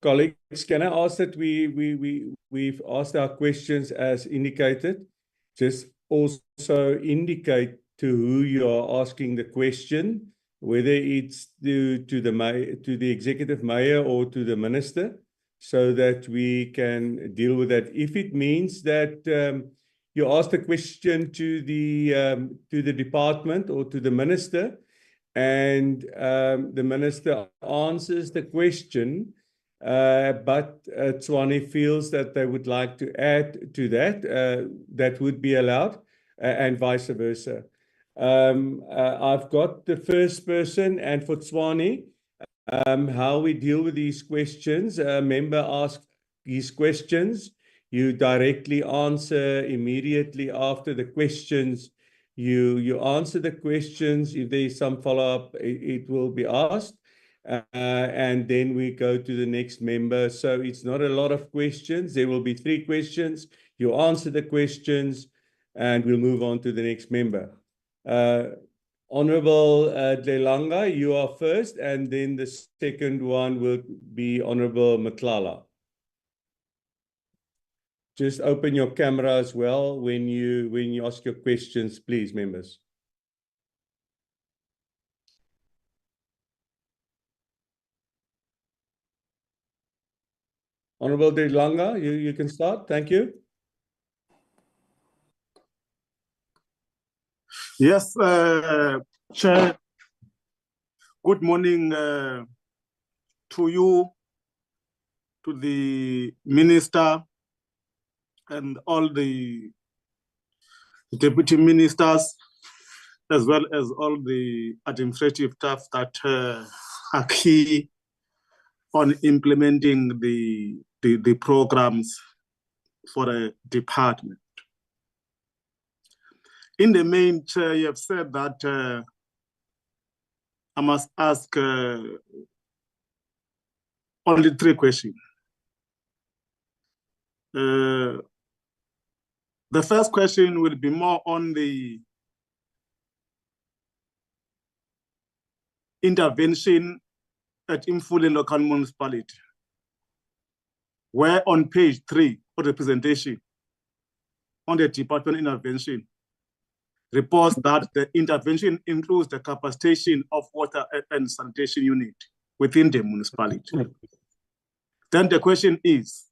Colleagues, can I ask that we've asked our questions as indicated? Just also indicate to who you are asking the question, whether it's to the Executive Mayor or to the Minister, so that we can deal with that. If it means that you ask the question to the department or to the Minister, and the Minister answers the question, but Tshwane feels that they would like to add to that, that would be allowed, and vice versa. I've got the first person, and for Tshwane, how we deal with these questions. A member asks his questions, you directly answer immediately after the questions. You answer the questions. If there is some follow-up, it will be asked. And then we go to the next member. So it's not a lot of questions. There will be 3 questions. You answer the questions, and we'll move on to the next member. Honorable Dlelanga, you are first, and then the second one will be Honorable Matlala. Just open your camera as well when you ask your questions, please, members. Honorable Dlelanga, you can start. Thank you. Yes, Chair. Good morning to you, to the Minister, and all the Deputy Ministers, as well as all the administrative staff that are key on implementing the programs for the department. In the main, Chair, you have said that I must ask only 3 questions. The first question will be more on the intervention at eMfuleni local municipality, where on page 3 of the presentation on the department intervention reports that the intervention includes the capacitation of water and sanitation unit within the municipality. Then the question is,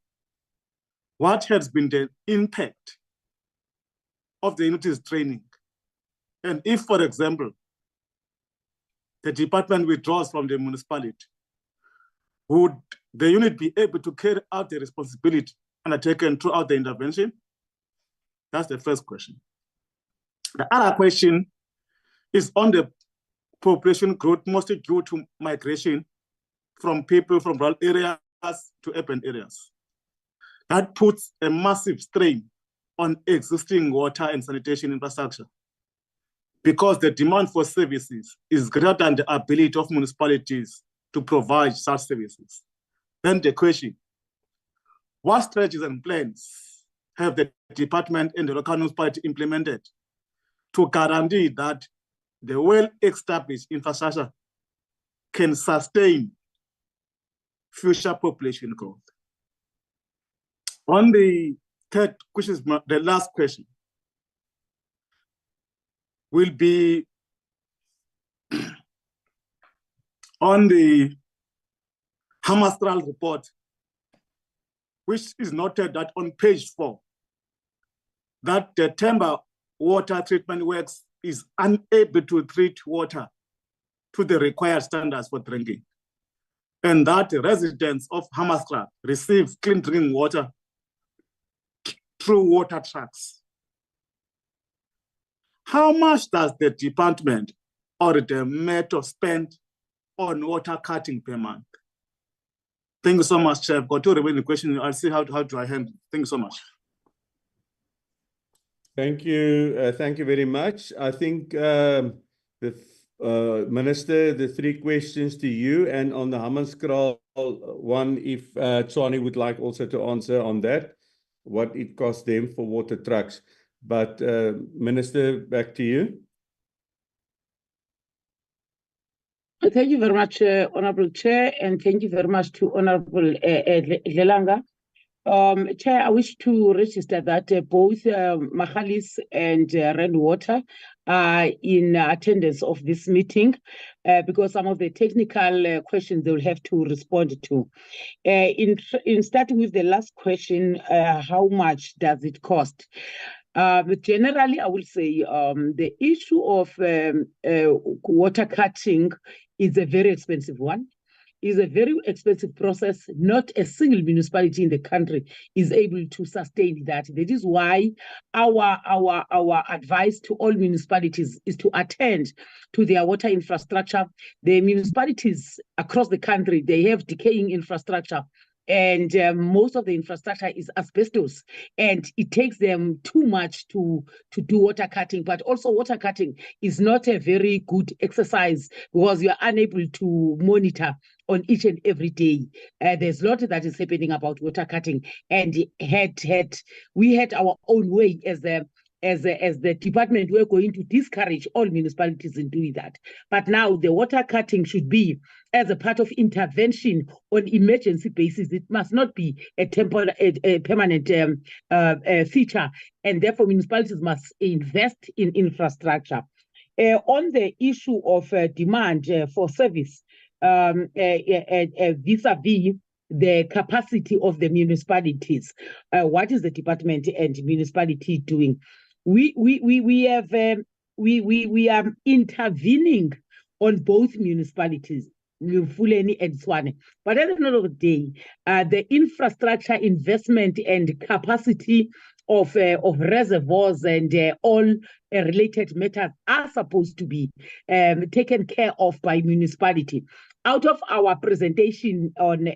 what has been the impact of the unit's training? And if, for example, the department withdraws from the municipality, would the unit be able to carry out the responsibility undertaken throughout the intervention? That's the first question. The other question is on the population growth, mostly due to migration from people from rural areas to urban areas. That puts a massive strain on existing water and sanitation infrastructure, because the demand for services is greater than the ability of municipalities to provide such services. Then the question, what strategies and plans have the department and the local municipality implemented to guarantee that the well-established infrastructure can sustain future population growth? On the third, which is the last question, will be on the Hammanskraal report which is noted that on page 4, that the Temba water treatment works is unable to treat water to the required standards for drinking, and that residents of Hammanskraal receive clean drinking water through water trucks. How much does the department or the Metro spend on water cutting per month? Thank you so much, Chair. I've got two remaining questions. I'll see how do I handle. Thank you so much. Thank you. Thank you very much. I think the Minister, the three questions to you, and on the Hammanskraal one, if Tshwane would like also to answer on that, what it costs them for water trucks. But Minister, back to you. Thank you very much, Honorable Chair, and thank you very much to Honorable Dlelanga. Chair, I wish to register that both Mahalis and Rainwater are in attendance of this meeting because some of the technical questions they will have to respond to. In starting with the last question, how much does it cost? Generally, I will say the issue of water cutting is a very expensive one. Is a very expensive process. Not a single municipality in the country is able to sustain that. That is why our advice to all municipalities is to attend to their water infrastructure. The municipalities across the country, they have decaying infrastructure, and most of the infrastructure is asbestos, and it takes them too much to do water cutting. But also water cutting is not a very good exercise because you are unable to monitor on each and every day. There's a lot that is happening about water cutting, and we had our own way as the department. We're going to discourage all municipalities in doing that. But now the water cutting should be as a part of intervention on emergency basis. It must not be a permanent feature, and therefore municipalities must invest in infrastructure. On the issue of demand for service, vis-a-vis the capacity of the municipalities, what is the department and municipality doing? We are intervening on both municipalities, eMfuleni and Tshwane. But at the end of the day, the infrastructure investment and capacity of reservoirs and all related matters are supposed to be taken care of by municipality. Out of our presentation on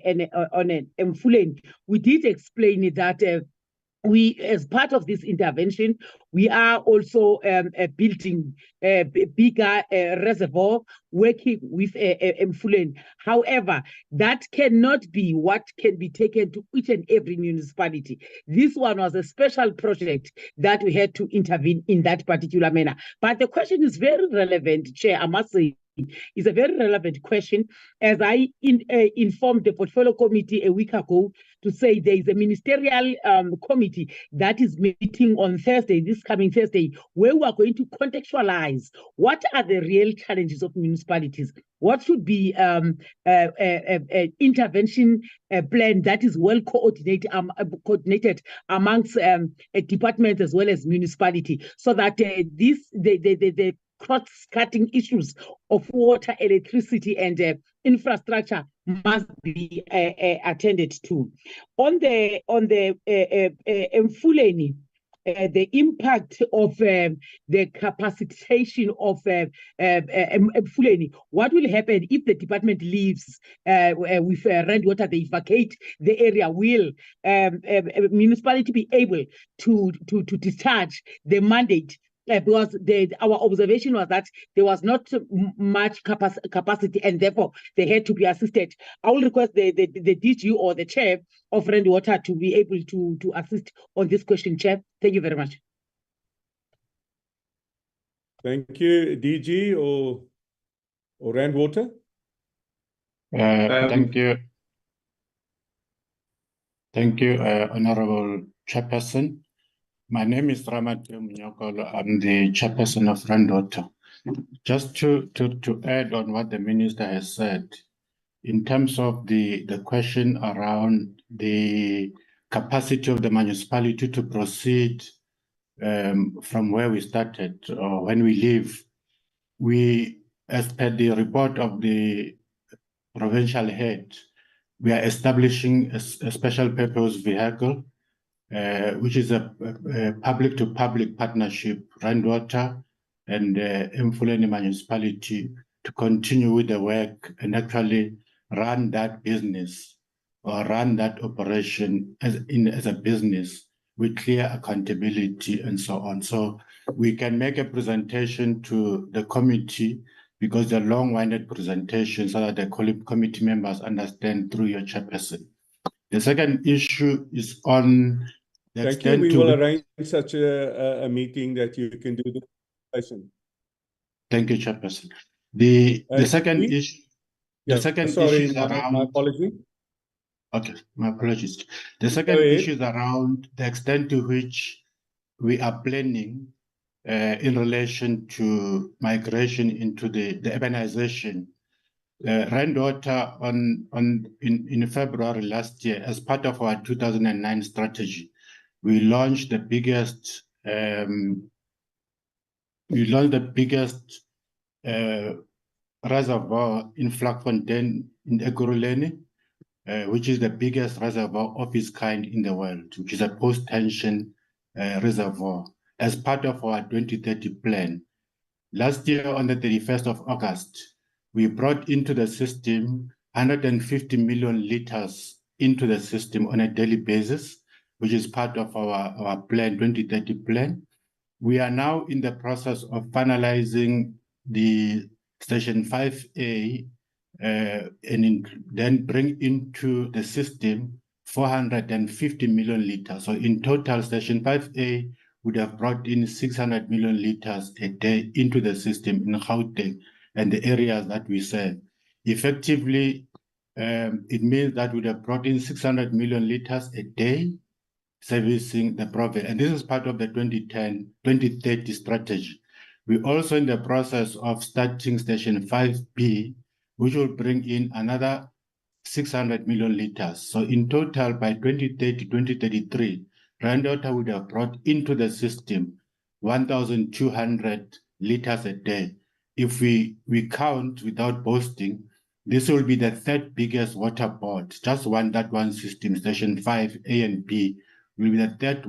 eMfuleni, we did explain that we, as part of this intervention, we are also building a bigger reservoir, working with eMfuleni. However, that cannot be what can be taken to each and every municipality. This one was a special project that we had to intervene in that particular manner. But the question is very relevant, Chair, I must say. Is a very relevant question. As I informed the portfolio committee a week ago to say there is a ministerial committee that is meeting on Thursday, this coming Thursday, where we are going to contextualize what are the real challenges of municipalities. What should be an intervention plan that is well coordinated amongst departments as well as municipality, so that the cross-cutting issues of water, electricity, and infrastructure must be attended to. On the eMfuleni, the impact of the capacitation of eMfuleni, what will happen if the department leaves with Rainwater, they vacate the area? Will municipality be able to discharge the mandate? Because our observation was that there was not much capacity, and therefore they had to be assisted. I will request the DG or the chair of Rainwater to be able to assist on this question, Chair. Thank you very much. Thank you, DG or Rainwater. Thank you. Thank you, Honorable Chairperson. My name is Ramate Munyokolo. I'm the chairperson of Rainwater. Just to add on what the minister has said, in terms of the question around the capacity of the municipality to proceed from where we started or when we leave. We, as per the report of the provincial head, we are establishing a special purpose vehicle, which is a public-to-public partnership, Wastewater and eMfuleni Municipality, to continue with the work and actually run that business or run that operation as a business with clear accountability and so on. So we can make a presentation to the committee, because the long-winded presentation, so that the committee members understand through your chairperson. The second issue is on the Thank you. extent We to will which- arrange such a meeting that you can do the presentation. Thank you, chairperson. The second Steve? issue, the Yeah, second sorry, issue is my around. apology. Okay, my apologies. The second ahead. issue is around the extent to which we are planning in relation to migration into the urbanization. Wastewater in February last year, as part of our 2009 strategy, we launched the biggest reservoir in Vlakfontein in Ekurhuleni, which is the biggest reservoir of its kind in the world, which is a post-tension reservoir, as part of our 2030 plan. Last year, on the 31st of August, we brought into the system 150 million liters into the system on a daily basis, which is part of our plan, 2030 plan. We are now in the process of finalizing the Station 5A and then bring into the system 450 million liters. So in total, Station 5A would have brought in 600 million liters a day into the system in Gauteng and the areas that we serve. Effectively, it means that we would have brought in 600 million liters a day servicing the province. And this is part of the 2030 strategy. We're also in the process of starting Station 5B, which will bring in another 600 million liters. So in total, by 2030, 2033, Wastewater would have brought into the system 1,200 liters a day. If we count without boasting, this will be the third biggest water board, just that one system, Station 5, A and B, will be the third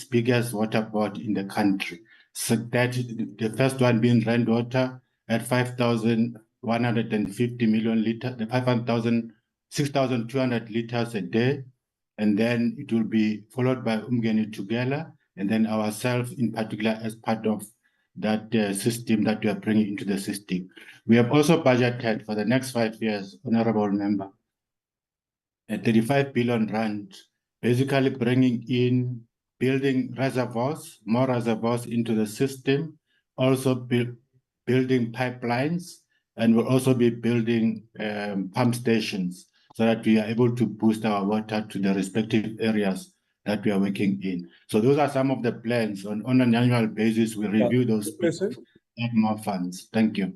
biggest water board in the country. So that the first one being Wastewater at 5,150 million liters, 6,200 liters a day. And then it will be followed by Umgeni together, and then ourselves in particular as part of that system that we are bringing into the system. We have also budgeted for the next 5 years, Honorable Member, 35 billion rand, basically bringing in building reservoirs, more reservoirs into the system, also building pipelines, and we'll also be building pump stations so that we are able to boost our water to the respective areas that we are working in. So those are some of the plans. On an annual basis, we review those plans and add more funds. Thank you.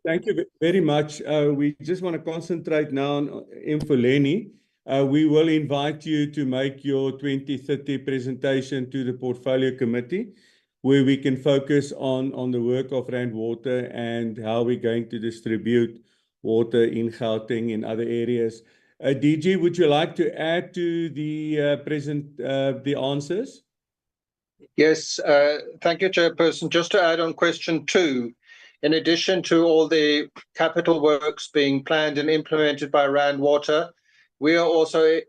Thank you very much. We just want to concentrate now on eMfuleni. We will invite you to make your 2030 presentation to the Portfolio Committee, where we can focus on the work of Wastewater and how we're going to distribute water in Gauteng and other areas. DG, would you like to add to the answers? Yes, thank you, Chairperson. Just to add on question 2, in addition to all the capital works being planned and implemented by Wastewater, we are also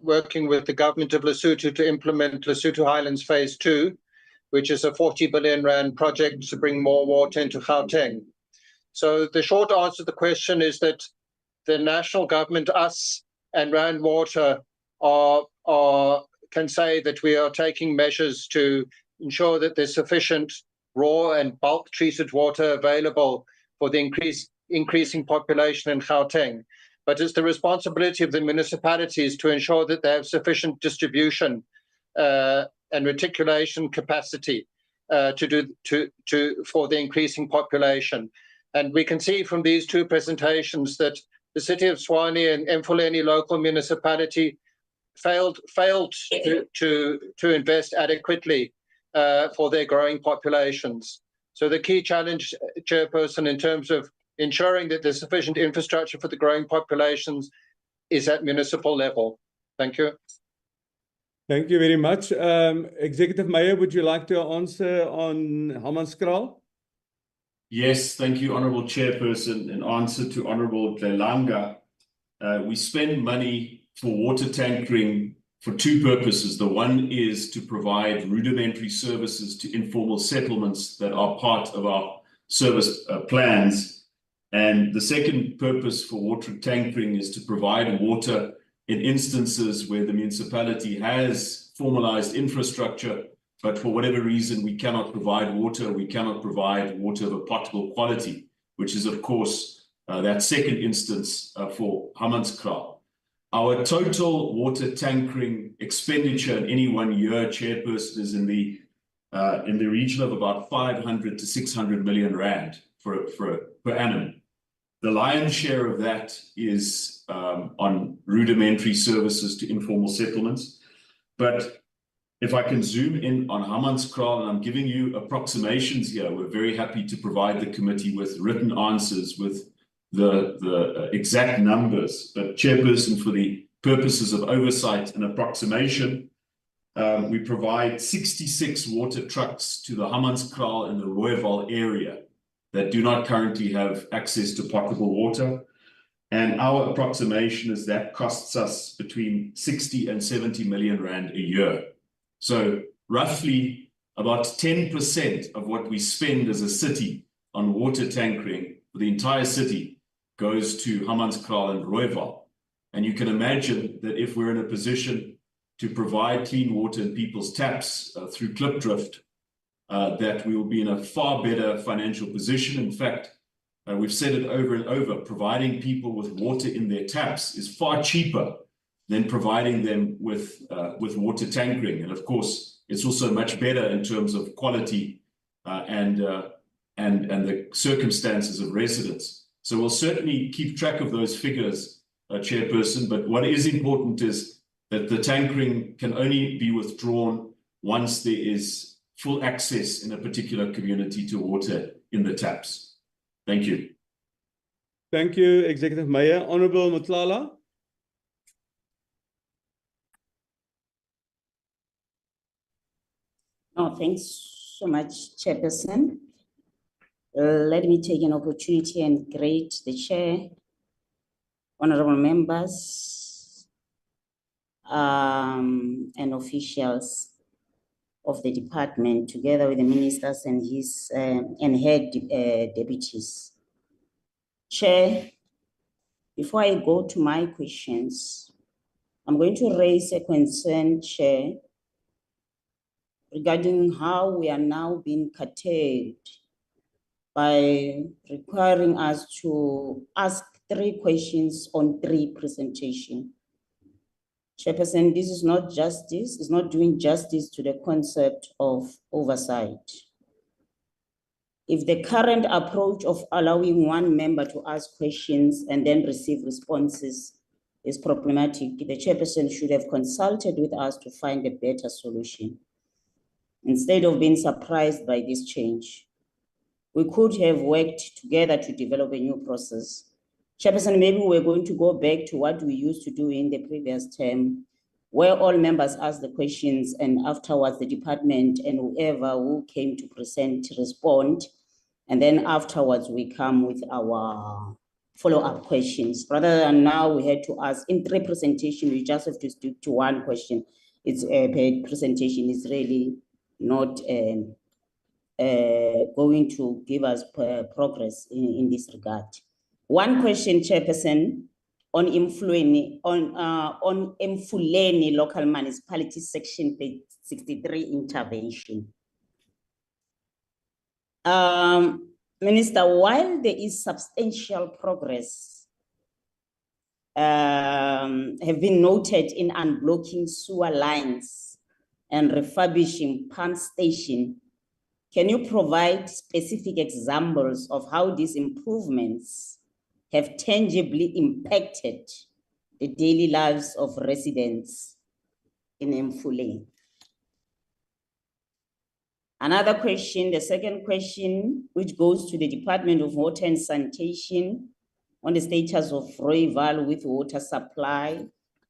working with the government of Lesotho to implement Lesotho Highlands Phase 2, which is a 40 billion rand project to bring more water into Gauteng. So the short answer to the question is that the national government, us and Wastewater, can say that we are taking measures to ensure that there's sufficient raw and bulk treated water available for the increasing population in Gauteng. But it's the responsibility of the municipalities to ensure that they have sufficient distribution and reticulation capacity for the increasing population. And we can see from these two presentations that the city of Tshwane and eMfuleni local municipality failed to invest adequately for their growing populations. So the key challenge, Chairperson, in terms of ensuring that there's sufficient infrastructure for the growing populations is at municipal level. Thank you. Thank you very much. Executive Mayor, would you like to answer on Hammanskraal? Yes, thank you, Honourable Chairperson. In answer to Honourable Dlelanga, we spend money for water tankering for two purposes. The one is to provide rudimentary services to informal settlements that are part of our service plans. And the second purpose for water tankering is to provide water in instances where the municipality has formalized infrastructure, but for whatever reason we cannot provide water of a potable quality, which is of course that second instance for Hammanskraal. Our total water tankering expenditure in any 1 year, Chairperson, is in the region of about 500 to 600 million rand per annum. The lion's share of that is on rudimentary services to informal settlements. But if I can zoom in on Hammanskraal, and I'm giving you approximations here, we're very happy to provide the committee with written answers with the exact numbers. But Chairperson, for the purposes of oversight and approximation, we provide 66 water trucks to the Hammanskraal and the Rooiwal area that do not currently have access to potable water. And our approximation is that costs us between 60 and 70 million rand a year. So roughly about 10% of what we spend as a city on water tankering for the entire city goes to Hammanskraal and Rooiwal. And you can imagine that if we're in a position to provide clean water in people's taps through Klipdrift, that we will be in a far better financial position. In fact, we've said it over and over, providing people with water in their taps is far cheaper than providing them with water tankering. And of course, it's also much better in terms of quality and the circumstances of residents. So we'll certainly keep track of those figures, Chairperson, but what is important is that the tankering can only be withdrawn once there is full access in a particular community to water in the taps. Thank you. Thank you, Executive Mayor. Honourable Mutlala. No, thanks so much, Chairperson. Let me take an opportunity and greet the Chair, honourable members, and officials of the department, together with the ministers and his and head deputies. Chair, before I go to my questions, I'm going to raise a concern, Chair, regarding how we are now being curtailed by requiring us to ask 3 questions on 3 presentations. Chairperson, this is not justice, it's not doing justice to the concept of oversight. If the current approach of allowing one member to ask questions and then receive responses is problematic, the Chairperson should have consulted with us to find a better solution. Instead of being surprised by this change, we could have worked together to develop a new process. Chairperson, maybe we're going to go back to what we used to do in the previous term, where all members ask the questions and afterwards the department and whoever who came to present respond. And then afterwards we come with our follow-up questions. Rather than now we had to ask in 3 presentations, we just have to stick to 1 question. It's a presentation is really not going to give us progress in this regard. 1 question, Chairperson, on eMfuleni, on eMfuleni local municipality section 63 intervention. Minister, while there is substantial progress have been noted in unblocking sewer lines and refurbishing pump station, can you provide specific examples of how these improvements have tangibly impacted the daily lives of residents in eMfuleni. Another question, the second question, which goes to the Department of Water and Sanitation on the status of Rooiwal with water supply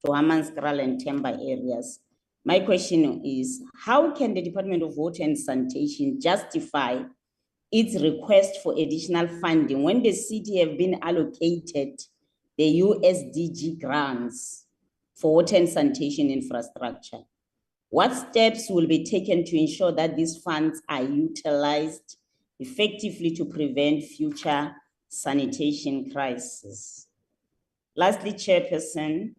to Hammanskraal and Temba areas. My question is, how can the Department of Water and Sanitation justify its request for additional funding when the city have been allocated the USDG grants for water and sanitation infrastructure? What steps will be taken to ensure that these funds are utilized effectively to prevent future sanitation crises? Lastly, Chairperson,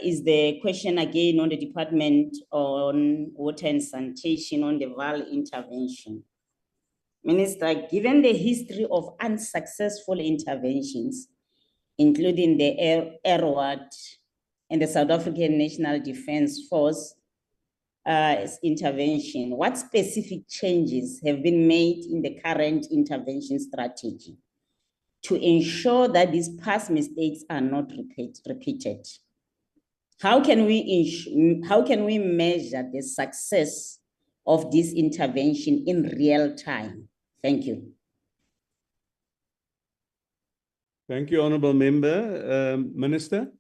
is the question again on the Department on Water and Sanitation on the Vaal intervention. Minister, given the history of unsuccessful interventions, including the Airward and the South African National Defence Force intervention, what specific changes have been made in the current intervention strategy to ensure that these past mistakes are not repeated? How can we measure the success of this intervention in real time? Thank you. Thank you, Honourable Member. Minister?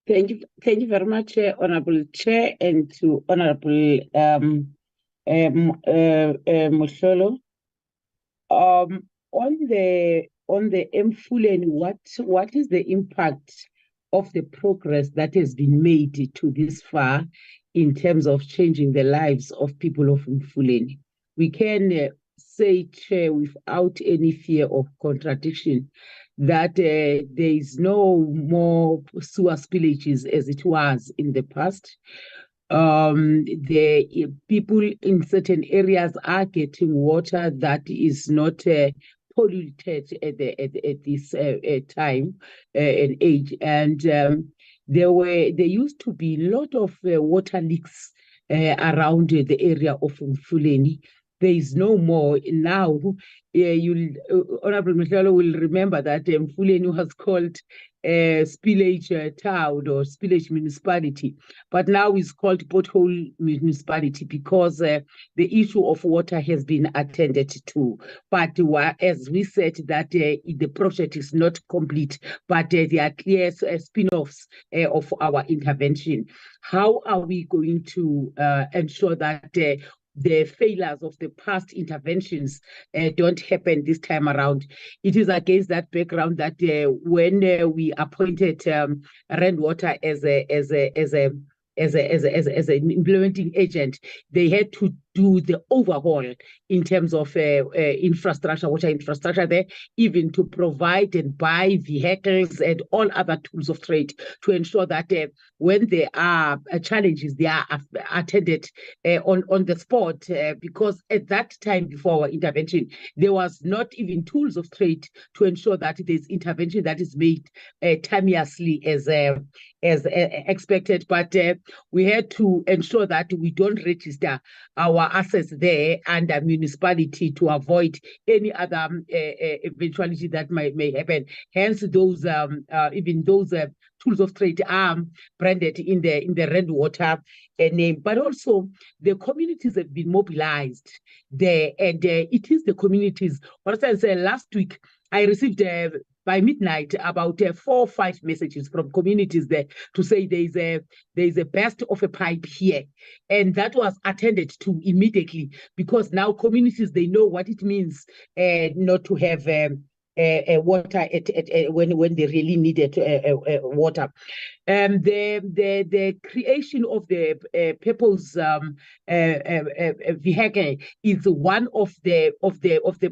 Thank you very much, Honourable Chair, and to Honourable Mohlolo. On the eMfuleni, what is the impact of the progress that has been made to this far in terms of changing the lives of people of eMfuleni? We can say, Chair, without any fear of contradiction, that there is no more sewer spillages as it was in the past. The people in certain areas are getting water that is not polluted at this time and age, and there used to be a lot of water leaks around the area of eMfuleni. There is no more now. Honourable Mohlolo will remember that eMfuleni was called spillage town or spillage municipality, but now it's called pothole municipality because the issue of water has been attended to. But as we said, that the project is not complete, but there are clear spin-offs of our intervention. How are we going to ensure that the failures of the past interventions don't happen this time around? It is against that background that when we appointed Rainwater as an implementing agent, they had to do the overhaul in terms of infrastructure, water infrastructure there, even to provide and buy vehicles and all other tools of trade to ensure that when there are challenges, they are attended on the spot, because at that time before our intervention, there was not even tools of trade to ensure that there's intervention that is made timeously as expected. But we had to ensure that we don't register our assets there under municipality to avoid any other eventuality that may happen. Hence, those even those tools of trade are branded in the Rainwater name. But also, the communities have been mobilized there, and it is the communities. For instance, last week I received by midnight about 4 or 5 messages from communities there to say there is a burst of a pipe here, and that was attended to immediately, because now communities, they know what it means not to have water when they really needed water. The creation of the people's vehicle is one of the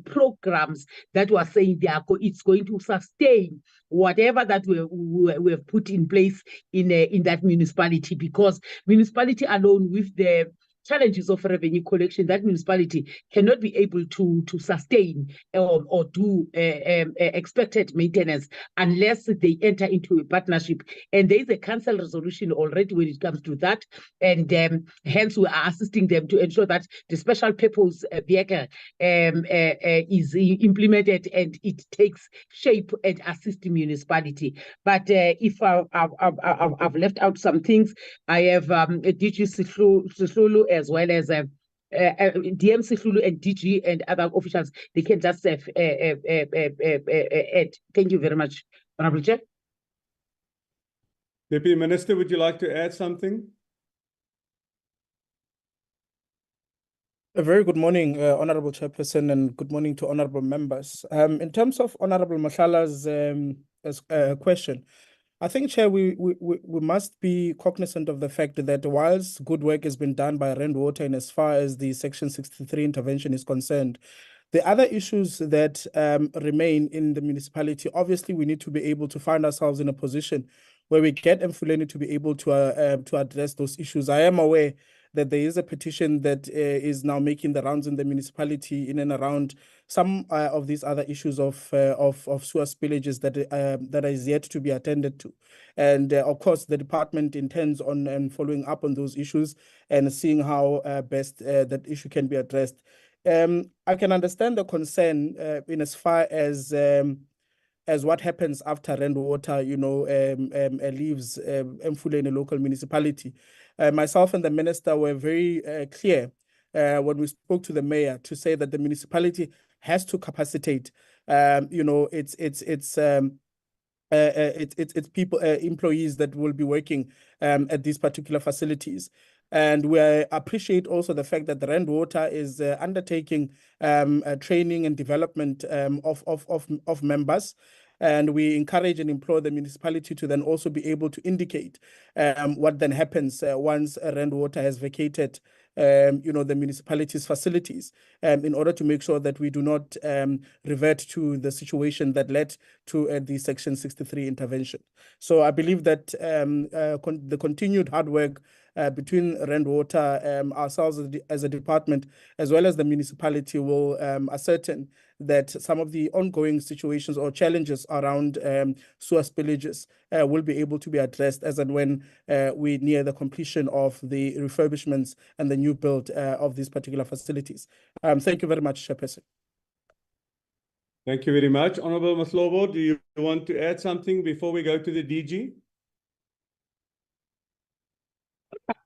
programs that was saying it's going to sustain whatever that we have put in place in that municipality, because municipality alone with the challenges of revenue collection, that municipality cannot be able to sustain or do expected maintenance unless they enter into a partnership. And there is a council resolution already when it comes to that. And hence we are assisting them to ensure that the special purpose vehicle is implemented and it takes shape and assists the municipality. But if I've left out some things, I have DG Sisulu as well as DM Sisulu and DG and other officials. They can just add. Thank you very much, Honorable Chair. Deputy Minister, would you like to add something? A very good morning, Honorable Chairperson, and good morning to honorable members. In terms of Honorable Mahlala's question, I think, Chair, we must be cognizant of the fact that whilst good work has been done by Rand Water in as far as the Section 63 intervention is concerned, the other issues that remain in the municipality, obviously we need to be able to find ourselves in a position where we get eMfuleni to be able to address those issues. I am aware that there is a petition that is now making the rounds in the municipality in and around some of these other issues of sewer spillages that is yet to be attended to. And of course, the department intends on following up on those issues and seeing how best that issue can be addressed. I can understand the concern in as far as what happens after Rand Water, leaves eMfuleni local municipality. Myself and the minister were very clear when we spoke to the mayor to say that the municipality has to capacitate, its people, employees that will be working at these particular facilities. And we appreciate also the fact that the Rand Water is undertaking training and development of members. And we encourage and implore the municipality to then also be able to indicate what then happens once Rand Water has vacated the municipality's facilities, in order to make sure that we do not revert to the situation that led to the Section 63 intervention. So I believe that the continued hard work between Rand Water, ourselves as a department, as well as the municipality, will ascertain that some of the ongoing situations or challenges around sewer spillages will be able to be addressed as and when we near the completion of the refurbishments and the new build of these particular facilities. Thank you very much, Chairperson. Thank you very much. Honorable Mahlobo, do you want to add something before we go to the DG?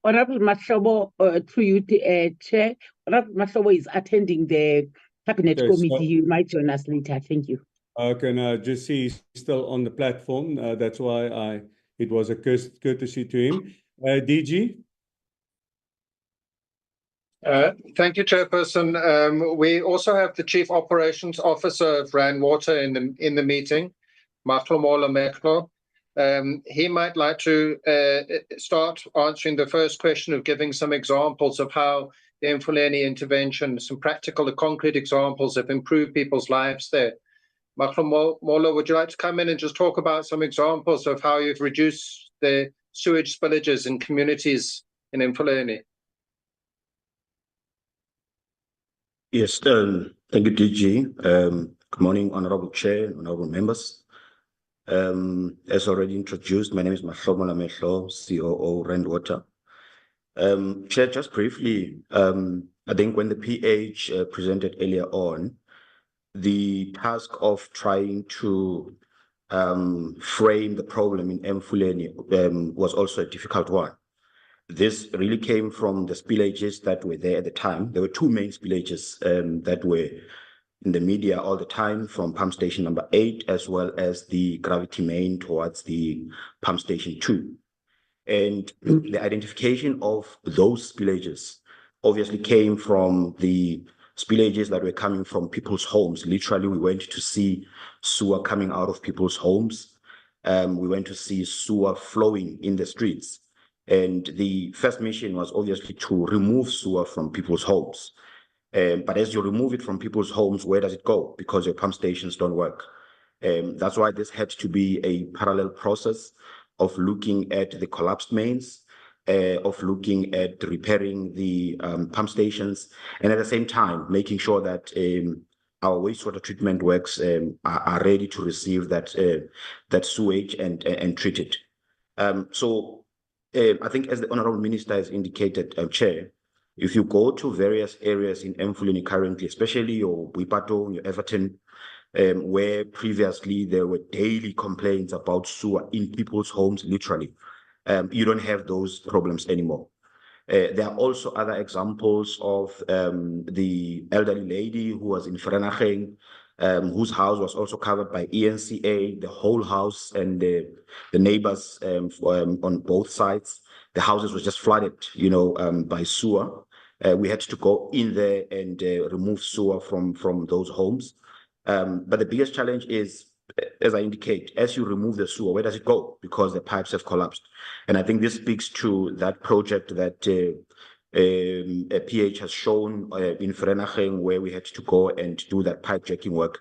Honorable Mahlobo, through you, Chair. Honorable Mahlobo is attending the Cabinet Committee. You might join us later. Thank you. Okay, now just see he's still on the platform. That's why it was a courtesy to him. DG? Thank you, Chairperson. We also have the Chief Operations Officer of Rand Water in the meeting, Mahlomola Meklo. He might like to start answering the first question of giving some examples of how the eMfuleni intervention, some practical and concrete examples have improved people's lives there. Mahlomola, would you like to come in and just talk about some examples of how you've reduced the sewage spillages in communities in eMfuleni? Yes, thank you, DG. Good morning, Honorable Chair, Honorable members. As already introduced, my name is Mahlomola Meklo, COO, Rand Water. Chair, just briefly, I think when the PH presented earlier on, the task of trying to frame the problem in eMfuleni was also a difficult one. This really came from the spillages that were there at the time. There were two main spillages that were in the media all the time, from pump station number 8, as well as the gravity main towards the pump station 2. And the identification of those spillages obviously came from the spillages that were coming from people's homes. Literally, we went to see sewer coming out of people's homes. We went to see sewer flowing in the streets. And the first mission was obviously to remove sewer from people's homes. But as you remove it from people's homes, where does it go? Because your pump stations don't work. That's why this had to be a parallel process of looking at the collapsed mains, of looking at repairing the pump stations, and at the same time making sure that our wastewater treatment works are ready to receive that sewage and treat it. I think, as the Honourable Minister has indicated, Chair, if you go to various areas in eMfuleni currently, especially your Boipatong, your Everton, where previously there were daily complaints about sewer in people's homes, literally, you don't have those problems anymore. There are also other examples of the elderly lady who was in Vereeniging, whose house was also covered by ENCA, the whole house and the neighbors on both sides. The houses were just flooded, by sewer. We had to go in there and remove sewer from those homes. But the biggest challenge is, as I indicate, as you remove the sewer, where does it go? Because the pipes have collapsed. And I think this speaks to that project that PH has shown in Vereeniging, where we had to go and do that pipe jacking work.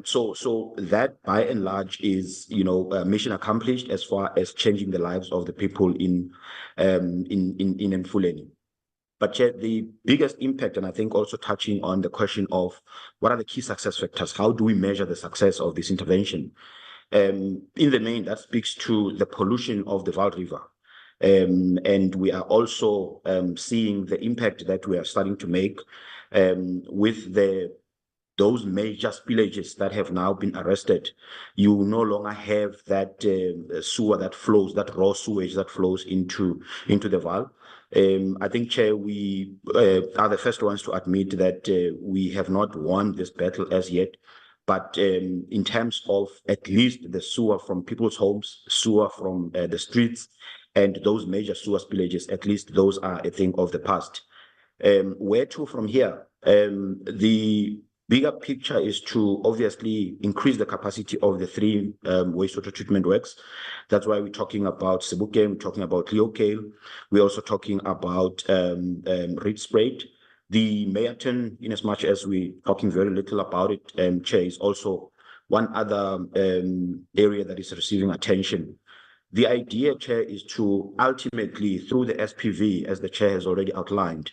So that, by and large, is mission accomplished as far as changing the lives of the people in eMfuleni. But yet the biggest impact, and I think also touching on the question of what are the key success factors, how do we measure the success of this intervention? In the main, that speaks to the pollution of the Vaal River. And we are also seeing the impact that we are starting to make with those major spillages that have now been arrested. You no longer have that sewer that flows, that raw sewage that flows into the Vaal. I think, Chair, we are the first ones to admit that we have not won this battle as yet. But in terms of at least the sewer from people's homes, sewer from the streets, and those major sewer spillages, at least those are a thing of the past. Where to from here? The bigger picture is to obviously increase the capacity of the 3 wastewater treatment works. That's why we're talking about Sedibeng, we're talking about Leokale, we're also talking about Rooiwal. The Metropolitan, in as much as we're talking very little about it, Chair, is also one other area that is receiving attention. The idea, Chair, is to ultimately, through the SPV, as the Chair has already outlined,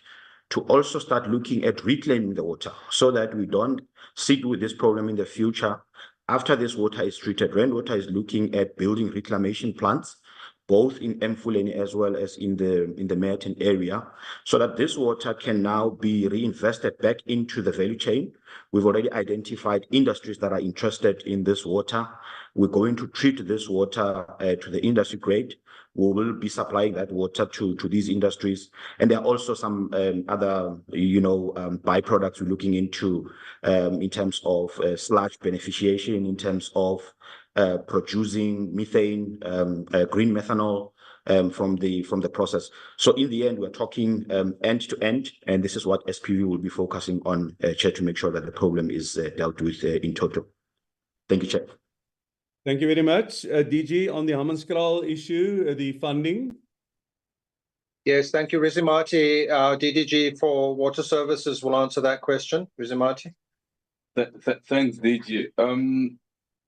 to also start looking at reclaiming the water so that we don't sit with this problem in the future. After this water is treated, Rainwater is looking at building reclamation plants, both in eMfuleni as well as in the Metropolitan area, so that this water can now be reinvested back into the value chain. We've already identified industries that are interested in this water. We're going to treat this water to the industry grade. We will be supplying that water to these industries. And there are also some other, byproducts we're looking into in terms of sludge beneficiation, in terms of producing methane, green methanol from the process. So in the end, we're talking end to end, and this is what SPV will be focusing on, Chair, to make sure that the problem is dealt with in total. Thank you, Chair. Thank you very much. DG, on the Hammanskraal issue, the funding. Yes, thank you, Rizimati. Our DDG for Water Services will answer that question. Rizimati. Thanks, DG.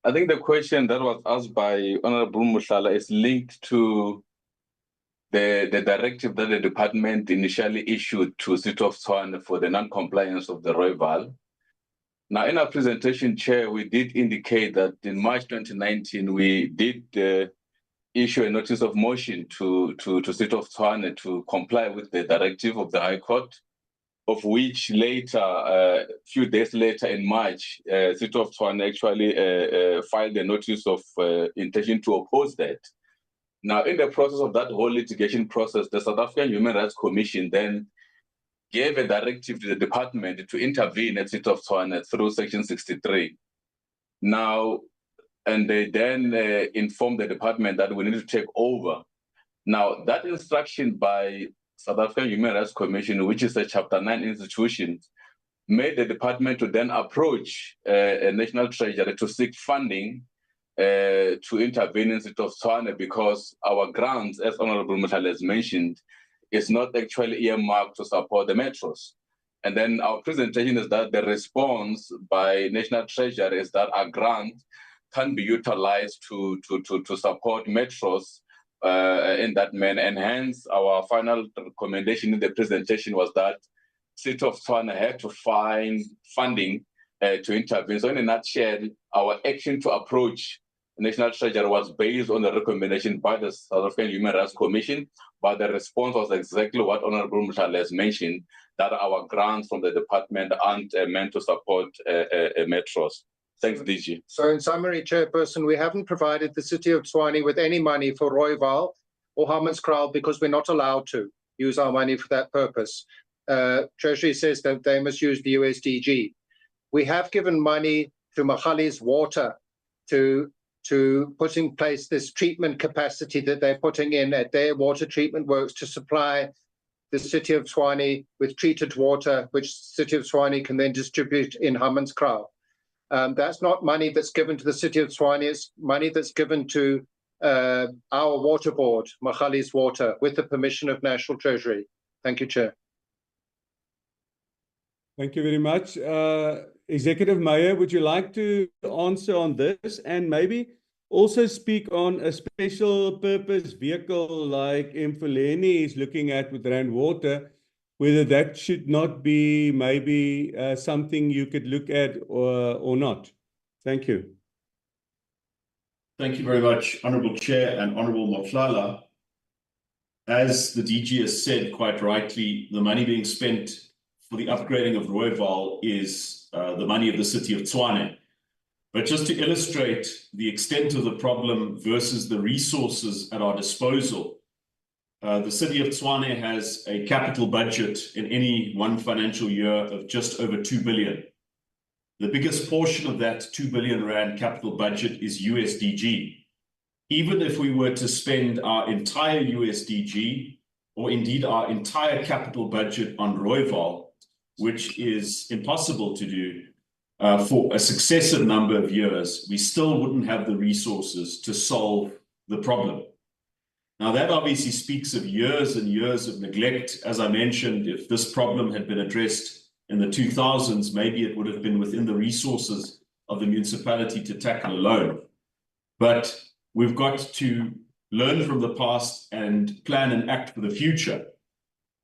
I think the question that was asked by Honorable Mushala is linked to the directive that the department initially issued to City of Tshwane for the non-compliance of the Rooiwal. Now, in our presentation, Chair, we did indicate that in March 2019, we did issue a notice of motion to City of Tshwane to comply with the directive of the High Court, of which later, a few days later in March, City of Tshwane actually filed a notice of intention to oppose that. Now, in the process of that whole litigation process, the South African Human Rights Commission then gave a directive to the department to intervene at City of Tshwane through Section 63. Now, and they then informed the department that we need to take over. Now, that instruction by South African Human Rights Commission, which is a Chapter 9 institution, made the department to then approach a National Treasury to seek funding to intervene in City of Tshwane, because our grants, as Honorable Mutal has mentioned, is not actually earmarked to support the metros. And then our presentation is that the response by National Treasury is that our grant can be utilized to support metros, in that manner. And hence, our final recommendation in the presentation was that City of Tshwane had to find funding to intervene. So in a nutshell, our action to approach the National Treasury was based on the recommendation by the South African Human Rights Commission, but the response was exactly what Honorable Muhlala has mentioned, that our grants from the department aren't meant to support metros. Thanks, DG. So in summary, Chairperson, we haven't provided the City of Tshwane with any money for Rooiwal or Hammanskraal because we're not allowed to use our money for that purpose. Treasury says that they must use the USDG. We have given money to Magali's Water to put in place this treatment capacity that they're putting in at their water treatment works to supply the City of Tshwane with treated water, which City of Tshwane can then distribute in Hammanskraal. That's not money that's given to the City of Tshwane, it's money that's given to our water board, Magali's Water, with the permission of National Treasury. Thank you, Chair. Thank you very much. Executive Mayor, would you like to answer on this and maybe also speak on a special purpose vehicle like eMfuleni is looking at with Rand Water, whether that should not be maybe something you could look at or not? Thank you. Thank you very much, Honourable Chair and Honourable Muhlala. As the DG has said quite rightly, the money being spent for the upgrading of Rooiwal is the money of the City of Tshwane. But just to illustrate the extent of the problem versus the resources at our disposal, the City of Tshwane has a capital budget in any one financial year of just over 2 billion. The biggest portion of that 2 billion rand capital budget is USDG. Even if we were to spend our entire USDG, or indeed our entire capital budget on Rooiwal, which is impossible to do for a successive number of years, we still wouldn't have the resources to solve the problem. Now, that obviously speaks of years and years of neglect. As I mentioned, if this problem had been addressed in the 2000s, maybe it would have been within the resources of the municipality to tackle alone. But we've got to learn from the past and plan and act for the future.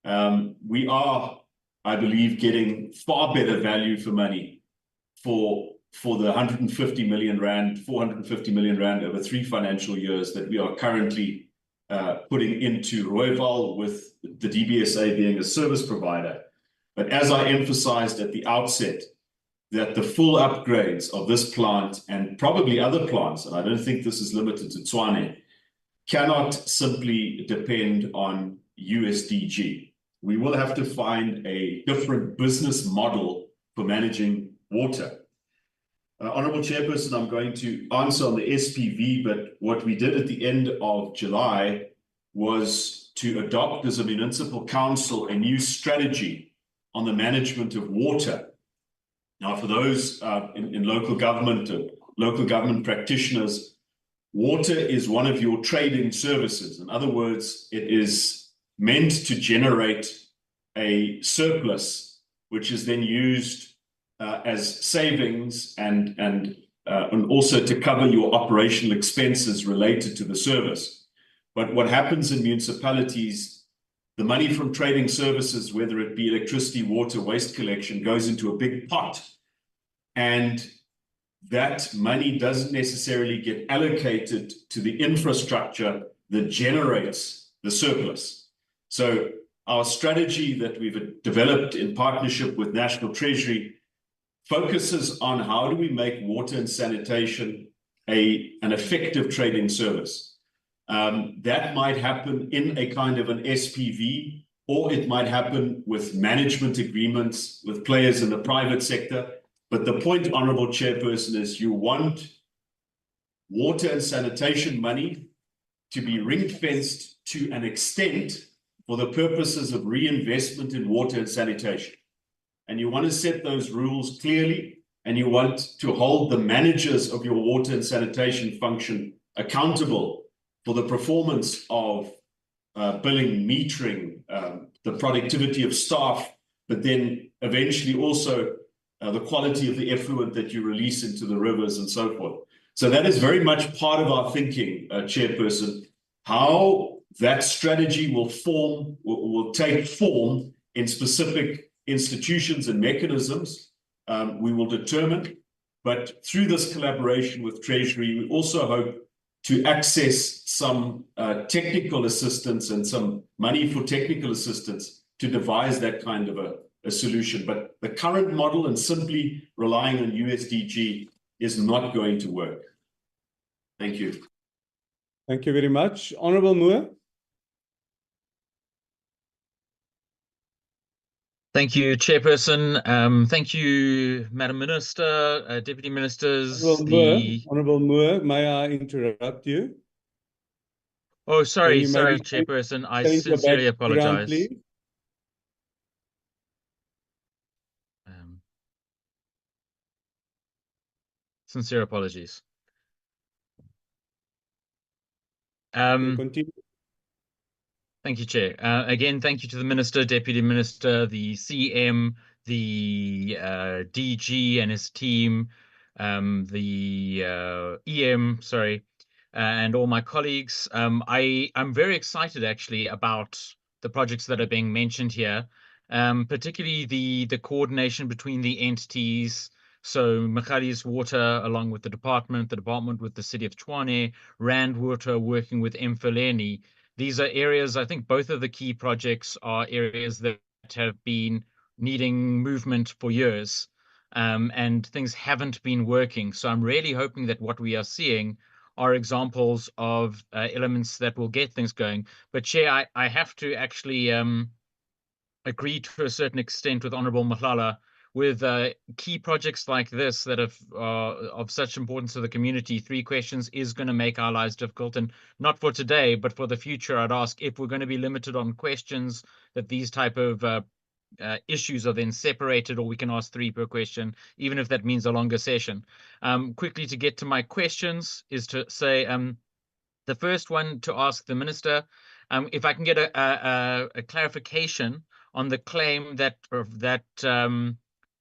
We are, I believe, getting far better value for money for the 150 million rand, 450 million rand over 3 financial years that we are currently putting into Rooiwal, with the DBSA being a service provider. But as I emphasized at the outset, that the full upgrades of this plant and probably other plants, and I don't think this is limited to Tshwane, cannot simply depend on USDG. We will have to find a different business model for managing water. Honourable Chairperson, I'm going to answer on the SPV, but what we did at the end of July was to adopt as a municipal council a new strategy on the management of water. Now, for those in local government practitioners, water is one of your trading services. In other words, it is meant to generate a surplus, which is then used as savings and also to cover your operational expenses related to the service. But what happens in municipalities, the money from trading services, whether it be electricity, water, waste collection, goes into a big pot. And that money doesn't necessarily get allocated to the infrastructure that generates the surplus. So our strategy that we've developed in partnership with National Treasury focuses on how do we make water and sanitation an effective trading service. That might happen in a kind of an SPV, or it might happen with management agreements with players in the private sector. But the point, Honourable Chairperson, is you want water and sanitation money to be ring-fenced to an extent for the purposes of reinvestment in water and sanitation. And you want to set those rules clearly, and you want to hold the managers of your water and sanitation function accountable for the performance of billing, metering, the productivity of staff, but then eventually also the quality of the effluent that you release into the rivers and so forth. So that is very much part of our thinking, Chairperson, How that strategy will take form in specific institutions and mechanisms, we will determine. But through this collaboration with Treasury, we also hope to access some technical assistance and some money for technical assistance to devise that kind of a solution. But the current model and simply relying on USDG is not going to work. Thank you. Thank you very much. Honorable Moore. Thank you, Chairperson. Thank you, Madam Minister, Deputy Ministers. Honorable Moore, may I interrupt you? Oh, sorry, you sorry, maybe Chairperson. I change your sincerely background, apologize. please? Sincere apologies. Continue. Thank you, Chair. Again, thank you to the Minister, Deputy Minister, the CM, the DG and his team, the EM, sorry, and all my colleagues. I'm very excited actually about the projects that are being mentioned here, particularly the coordination between the entities. So Machali's Water, along with the department with the city of Tshwane, Rand Water working with eMfuleni. These are areas, I think both of the key projects are areas that have been needing movement for years, and things haven't been working. So I'm really hoping that what we are seeing are examples of elements that will get things going. But Chair, I have to actually agree to a certain extent with Honourable Mahlala with key projects like this that have of such importance to the community. 3 questions is going to make our lives difficult, and not for today, but for the future. I'd ask if we're going to be limited on questions, that these type of issues are then separated, or we can ask 3 per question, even if that means a longer session. Quickly to get to my questions is to say, the first one to ask the Minister, if I can get a clarification on the claim that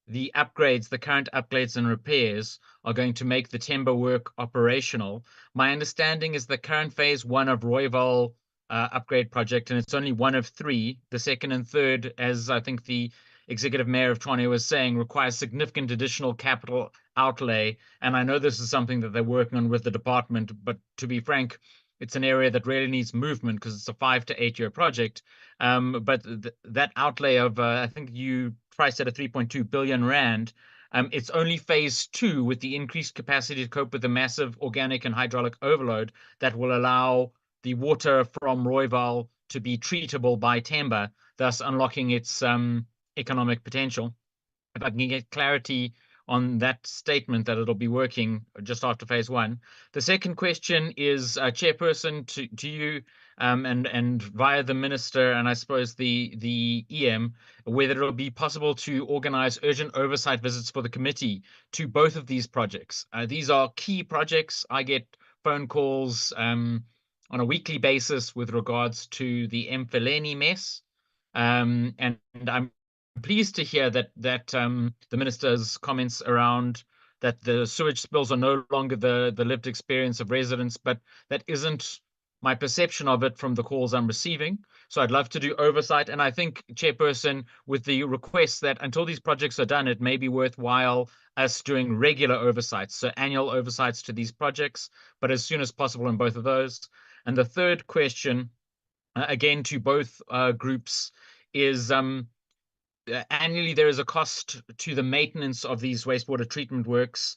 the upgrades, the current upgrades and repairs are going to make the Temba work operational. My understanding is the current phase 1 of Rooiwal upgrade project, and it's only 1 of 3. The second and third, as I think the Executive Mayor of Tshwane was saying, requires significant additional capital outlay. And I know this is something that they're working on with the department, but to be frank, it's an area that really needs movement because it's a 5 to 8 year project. But that outlay of, I think you priced at a 3.2 billion rand, it's only phase 2 with the increased capacity to cope with the massive organic and hydraulic overload that will allow the water from Rooiwal to be treatable by Temba, thus unlocking its economic potential. If I can get clarity on that statement that it'll be working just after phase 1. The second question is, Chairperson, to you and via the Minister and I suppose the EM, whether it'll be possible to organize urgent oversight visits for the committee to both of these projects. These are key projects. I get phone calls on a weekly basis with regards to the eMfuleni mess, and I'm pleased to hear that the Minister's comments around that the sewage spills are no longer the lived experience of residents, but that isn't my perception of it from the calls I'm receiving. So I'd love to do oversight. And I think, Chairperson, with the request that until these projects are done, it may be worthwhile us doing regular oversights, so annual oversights to these projects, but as soon as possible in both of those. And the third question, again, to both groups is, annually, there is a cost to the maintenance of these wastewater treatment works,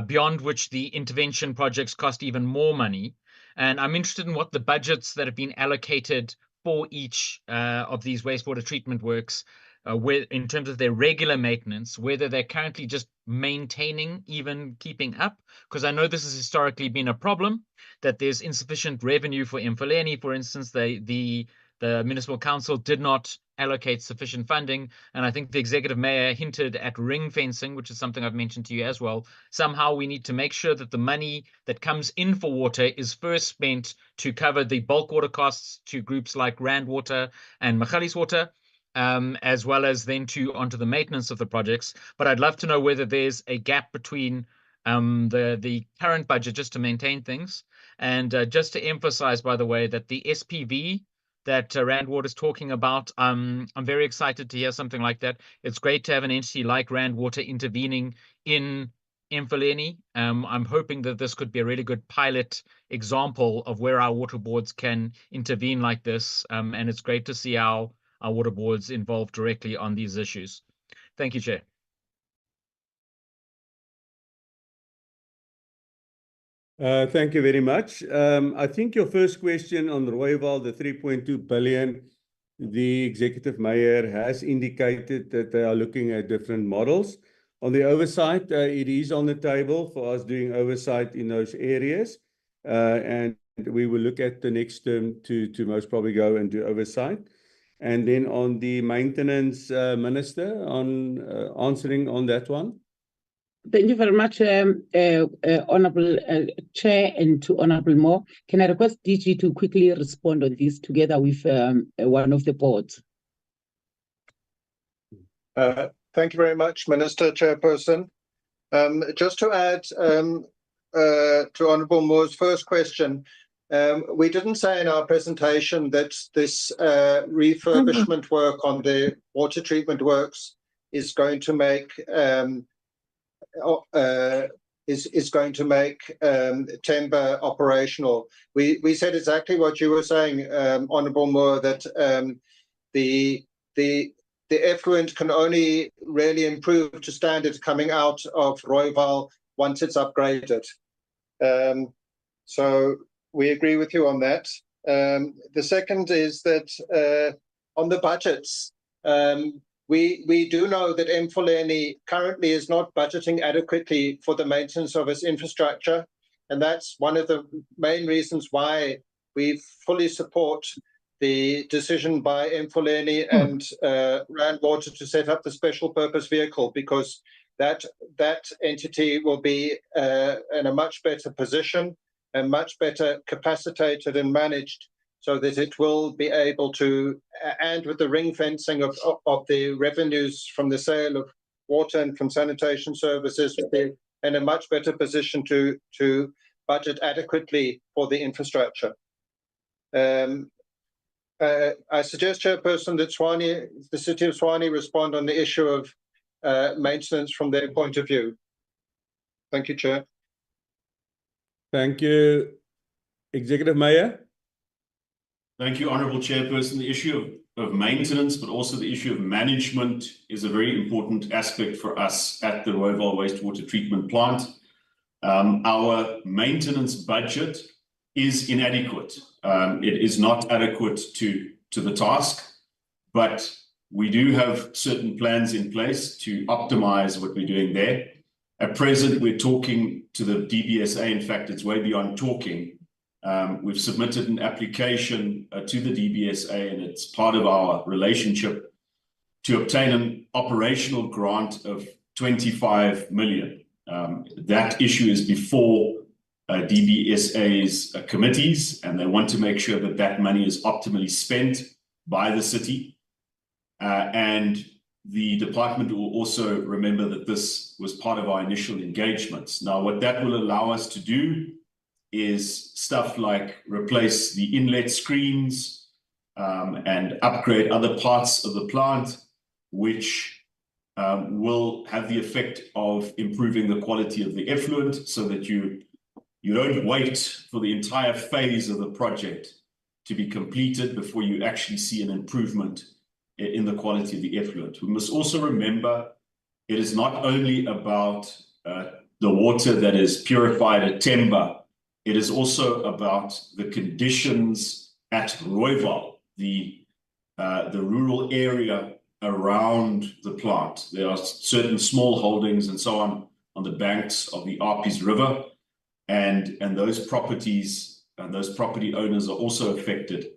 beyond which the intervention projects cost even more money. And I'm interested in what the budgets that have been allocated for each of these wastewater treatment works, in terms of their regular maintenance, whether they're currently just maintaining, even keeping up, because I know this has historically been a problem, that there's insufficient revenue for eMfuleni. For instance, the Municipal Council did not allocate sufficient funding, and I think the Executive Mayor hinted at ring fencing, which is something I've mentioned to you as well. Somehow we need to make sure that the money that comes in for water is first spent to cover the bulk water costs to groups like Rand Water and Machali's Water, as well as then onto the maintenance of the projects. But I'd love to know whether there's a gap between the current budget just to maintain things And just to emphasize, by the way, that the SPV that Rand Water is talking about, I'm very excited to hear something like that. It's great to have an entity like Rand Water intervening in eMfuleni. I'm hoping that this could be a really good pilot example of where our water boards can intervene like this. And it's great to see our water boards involved directly on these issues. Thank you, Chair. Thank you very much. I think your first question on Rooiwal, the 3.2 billion, the executive mayor has indicated that they are looking at different models. On the oversight, it is on the table for us doing oversight in those areas. And we will look at the next term to most probably go and do oversight. And then on the maintenance, Minister, on answering on that one. Thank you very much, Honourable Chair, and to Honourable Moore. Can I request DG to quickly respond on this together with one of the boards? Thank you very much, Minister, Chairperson. Just to add to Honourable Moore's first question, we didn't say in our presentation that this refurbishment work on the water treatment works is going to make Temba operational. We said exactly what you were saying, Honourable Moore, that the effluent can only really improve to standards coming out of Rooiwal once it's upgraded. So we agree with you on that. The second is that on the budgets, we do know that eMfuleni currently is not budgeting adequately for the maintenance of its infrastructure, and that's one of the main reasons why we fully support the decision by eMfuleni and Rand Water to set up the special purpose vehicle, because that entity will be in a much better position and much better capacitated and managed, so that it will be able to, and with the ring fencing of the revenues from the sale of water and from sanitation services, will be in a much better position to budget adequately for the infrastructure. I suggest, Chairperson, that the City of Tshwane respond on the issue of maintenance from their point of view. Thank you, Chair. Thank you, Executive Mayor. Thank you, Honourable Chairperson. The issue of maintenance, but also the issue of management, is a very important aspect for us at the Rooiwal Wastewater Treatment Plant. Our maintenance budget is inadequate. It is not adequate to the task, but we do have certain plans in place to optimize what we're doing there. At present, we're talking to the DBSA. In fact, it's way beyond talking. We've submitted an application to the DBSA, and it's part of our relationship to obtain an operational grant of 25 million. That issue is before DBSA's committees, and they want to make sure that that money is optimally spent by the city. And the department will also remember that this was part of our initial engagements. Now, what that will allow us to do is stuff like replace the inlet screens and upgrade other parts of the plant, which will have the effect of improving the quality of the effluent, so that you don't wait for the entire phase of the project to be completed before you actually see an improvement in the quality of the effluent. We must also remember it is not only about the water that is purified at Temba, it is also about the conditions at Rooiwal, the rural area around the plant. There are certain small holdings and so on the banks of the Arpies River, and those properties and those property owners are also affected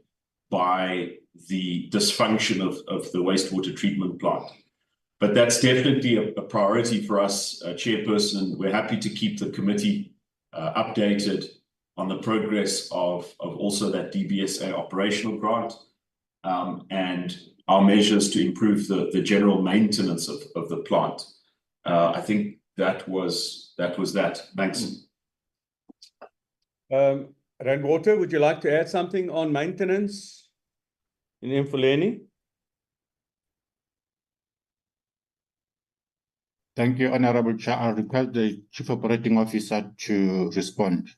by the dysfunction of the wastewater treatment plant. But that's definitely a priority for us, Chairperson. We're happy to keep the committee updated on the progress of also that DBSA operational grant and our measures to improve the general maintenance of the plant. I think that was that. Thanks. Water, would you like to add something on maintenance in eMfuleni? Thank you, Honorable Chair. I request the Chief Operating Officer to respond.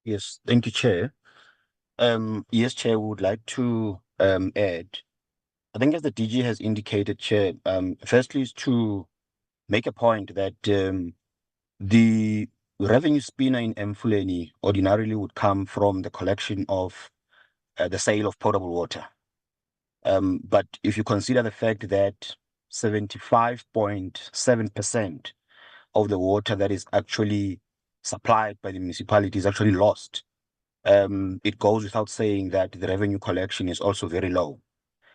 Yes, thank you, Chair. Yes, Chair, we would like to add, I think as the DG has indicated, Chair, firstly is to make a point that the revenue spinner in eMfuleni ordinarily would come from the collection of the sale of potable water. But if you consider the fact that 75.7% of the water that is actually supplied by the municipality is actually lost, it goes without saying that the revenue collection is also very low.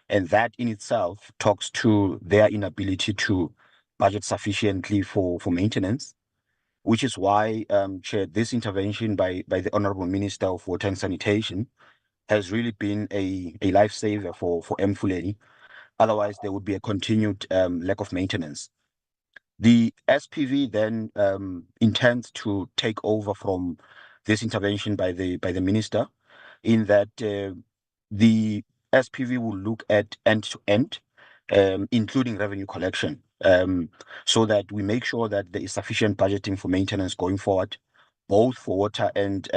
And that in itself talks to their inability to budget sufficiently for maintenance, which is why, Chair, this intervention by the Honorable Minister of Water and Sanitation has really been a lifesaver for eMfuleni. Otherwise, there would be a continued lack of maintenance. The SPV then intends to take over from this intervention by the minister, in that the SPV will look at end-to-end, including revenue collection, so that we make sure that there is sufficient budgeting for maintenance going forward, both for water and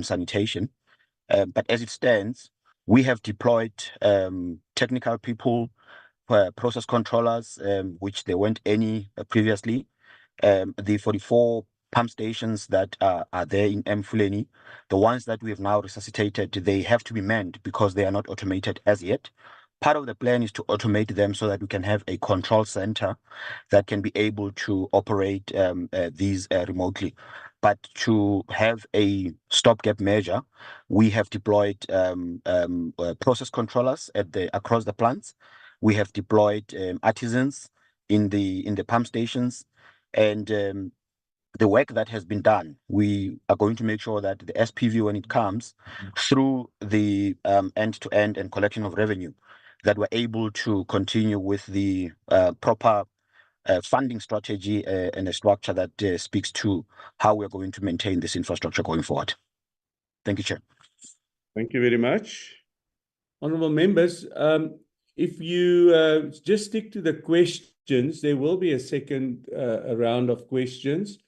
sanitation. But as it stands, we have deployed technical people, process controllers, which there weren't any previously. The 44 pump stations that are there in eMfuleni, the ones that we have now resuscitated, they have to be manned because they are not automated as yet. Part of the plan is to automate them so that we can have a control center that can be able to operate these remotely. But to have a stopgap measure, we have deployed process controllers across the plants. We have deployed artisans in the pump stations, and the work that has been done, we are going to make sure that the SPV, when it comes through the end-to-end and collection of revenue, that we're able to continue with the proper funding strategy and a structure that speaks to how we're going to maintain this infrastructure going forward. Thank you, Chair. Thank you very much. Honourable members, if you just stick to the questions, there will be a second round of questions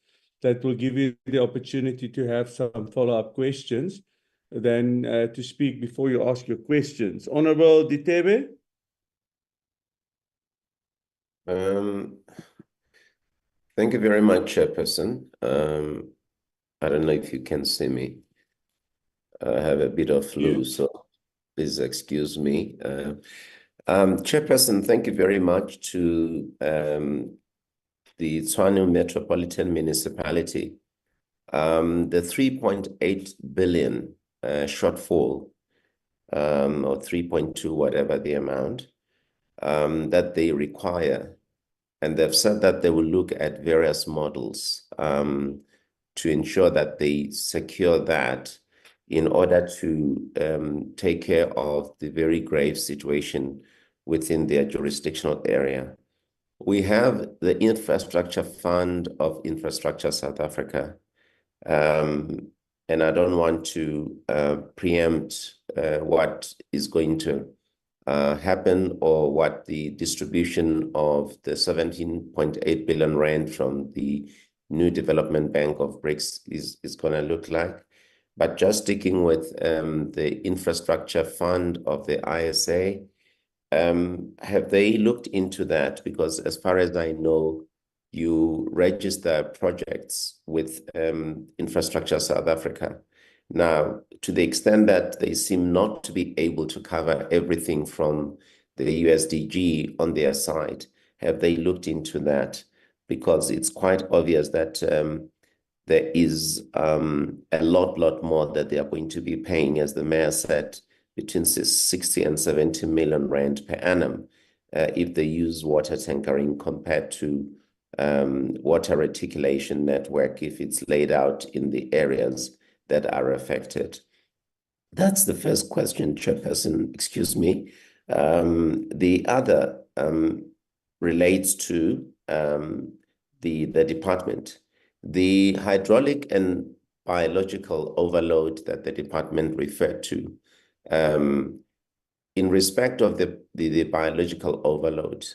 that will give you the opportunity to have some follow-up questions than to speak before you ask your questions. Honourable Ditebe? Thank you very much, Chairperson. I don't know if you can see me. I have a bit of flu, so please excuse me. Chairperson, thank you very much to the Tshwane Metropolitan Municipality. The 3.8 billion shortfall, or 3.2, whatever the amount, that they require. And they've said that they will look at various models to ensure that they secure that in order to take care of the very grave situation within their jurisdictional area. We have the Infrastructure Fund of Infrastructure South Africa, and I don't want to preempt what is going to happen or what the distribution of the 17.8 billion rand from the New Development Bank of BRICS is going to look like. But just sticking with the Infrastructure Fund of the ISA, have they looked into that? Because as far as I know, you register projects with Infrastructure South Africa. Now, to the extent that they seem not to be able to cover everything from the USDG on their side, have they looked into that? Because it's quite obvious that there is a lot more that they are going to be paying, as the mayor said, between 60 and 70 million rand per annum if they use water tankering compared to water reticulation network if it's laid out in the areas that are affected. That's the first question, Chairperson, excuse me. The other relates to the department. The hydraulic and biological overload that the department referred to, in respect of the biological overload,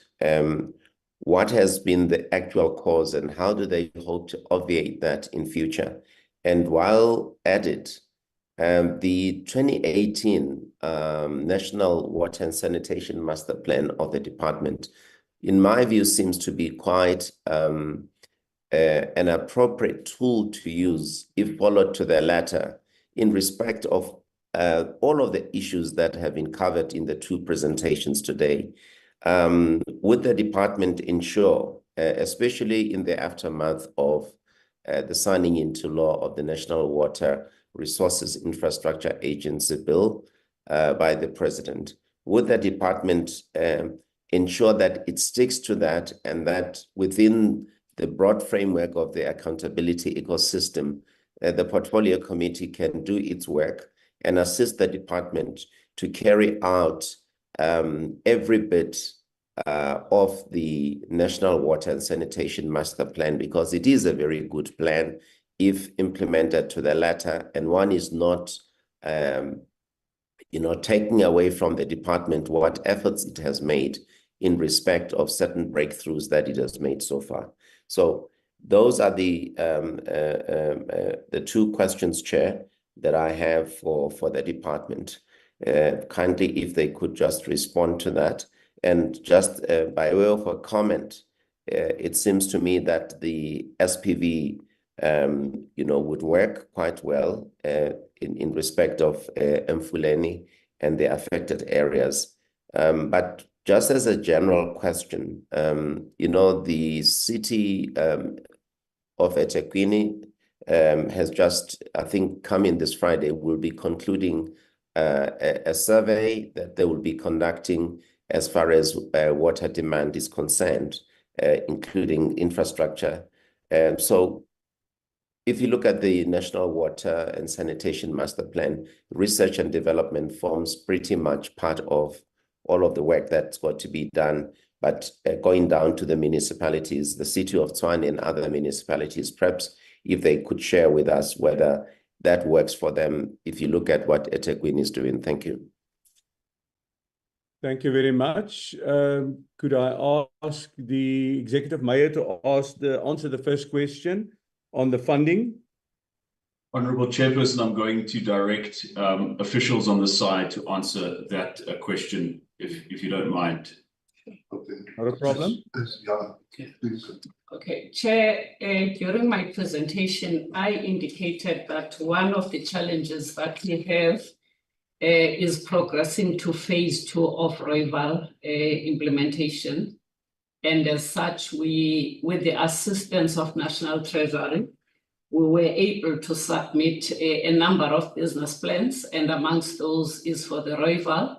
what has been the actual cause and how do they hope to obviate that in future? And while at it, the 2018 National Water and Sanitation Master Plan of the department, in my view, seems to be quite an appropriate tool to use if followed to the letter in respect of all of the issues that have been covered in the two presentations today. Would the department ensure, especially in the aftermath of the signing into law of the National Water Resources Infrastructure Agency Bill by the President, would the department ensure that it sticks to that and that within the broad framework of the accountability ecosystem, the portfolio committee can do its work and assist the department to carry out every bit of the National Water and Sanitation Master Plan, because it is a very good plan if implemented to the letter, and one is not taking away from the department what efforts it has made in respect of certain breakthroughs that it has made so far. So those are the two questions, Chair, that I have for the department. Kindly, if they could just respond to that. And just by way of a comment, it seems to me that the SPV, would work quite well in respect of eMfuleni and the affected areas. But just as a general question, the city of eThekwini has just, I think, come in this Friday, will be concluding a survey that they will be conducting as far as water demand is concerned, including infrastructure. So if you look at the National Water and Sanitation Master Plan, research and development forms pretty much part of all of the work that's got to be done. But going down to the municipalities, the city of Tshwane and other municipalities, perhaps if they could share with us whether that works for them, if you look at what eThekwini is doing. Thank you. Thank you very much. Could I ask the Executive Mayor to answer the first question on the funding? Honourable Chairperson, I'm going to direct officials on the side to answer that question, if you don't mind. Not a problem. Okay, Chair, during my presentation, I indicated that one of the challenges that we have is progressing to phase 2 of Rooiwal implementation. And as such, with the assistance of National Treasury, we were able to submit a number of business plans, and amongst those is for the Rooiwal.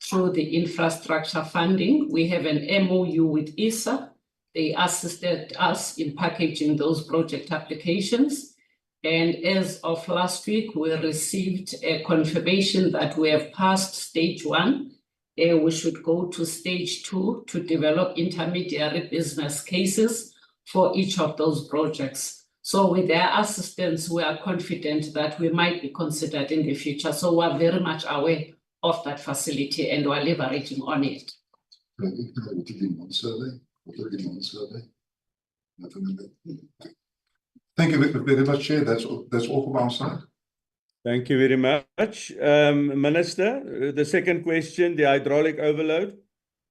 Through the infrastructure funding, we have an MOU with ISA. They assisted us in packaging those project applications. And as of last week, we received a confirmation that we have passed stage 1. We should go to stage 2 to develop intermediary business cases for each of those projects. So with their assistance, we are confident that we might be considered in the future. So we're very much aware of that facility and we're leveraging on it. Thank you very much, Chair. That's all from our side. Thank you very much. Minister, the second question, the hydraulic overload,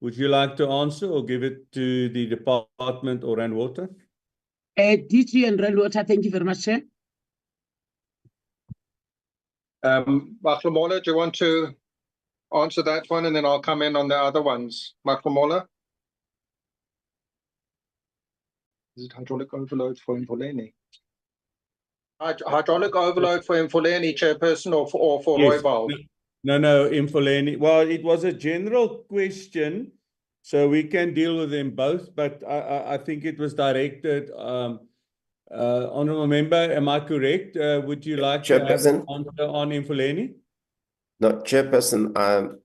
would you like to answer or give it to the department or Water? DG and Water, thank you very much, Chair. Mahlomola, do you want to answer that one and then I'll come in on the other ones? Mahlomola? Is it hydraulic overload for eMfuleni? Hydraulic overload for eMfuleni, Chairperson, or for Yes. Rooiwal? No, eMfuleni. Well, it was a general question, so we can deal with them both, but I think it was directed, Honourable Member, am I correct? Would you like to have an answer on eMfuleni? No, Chairperson,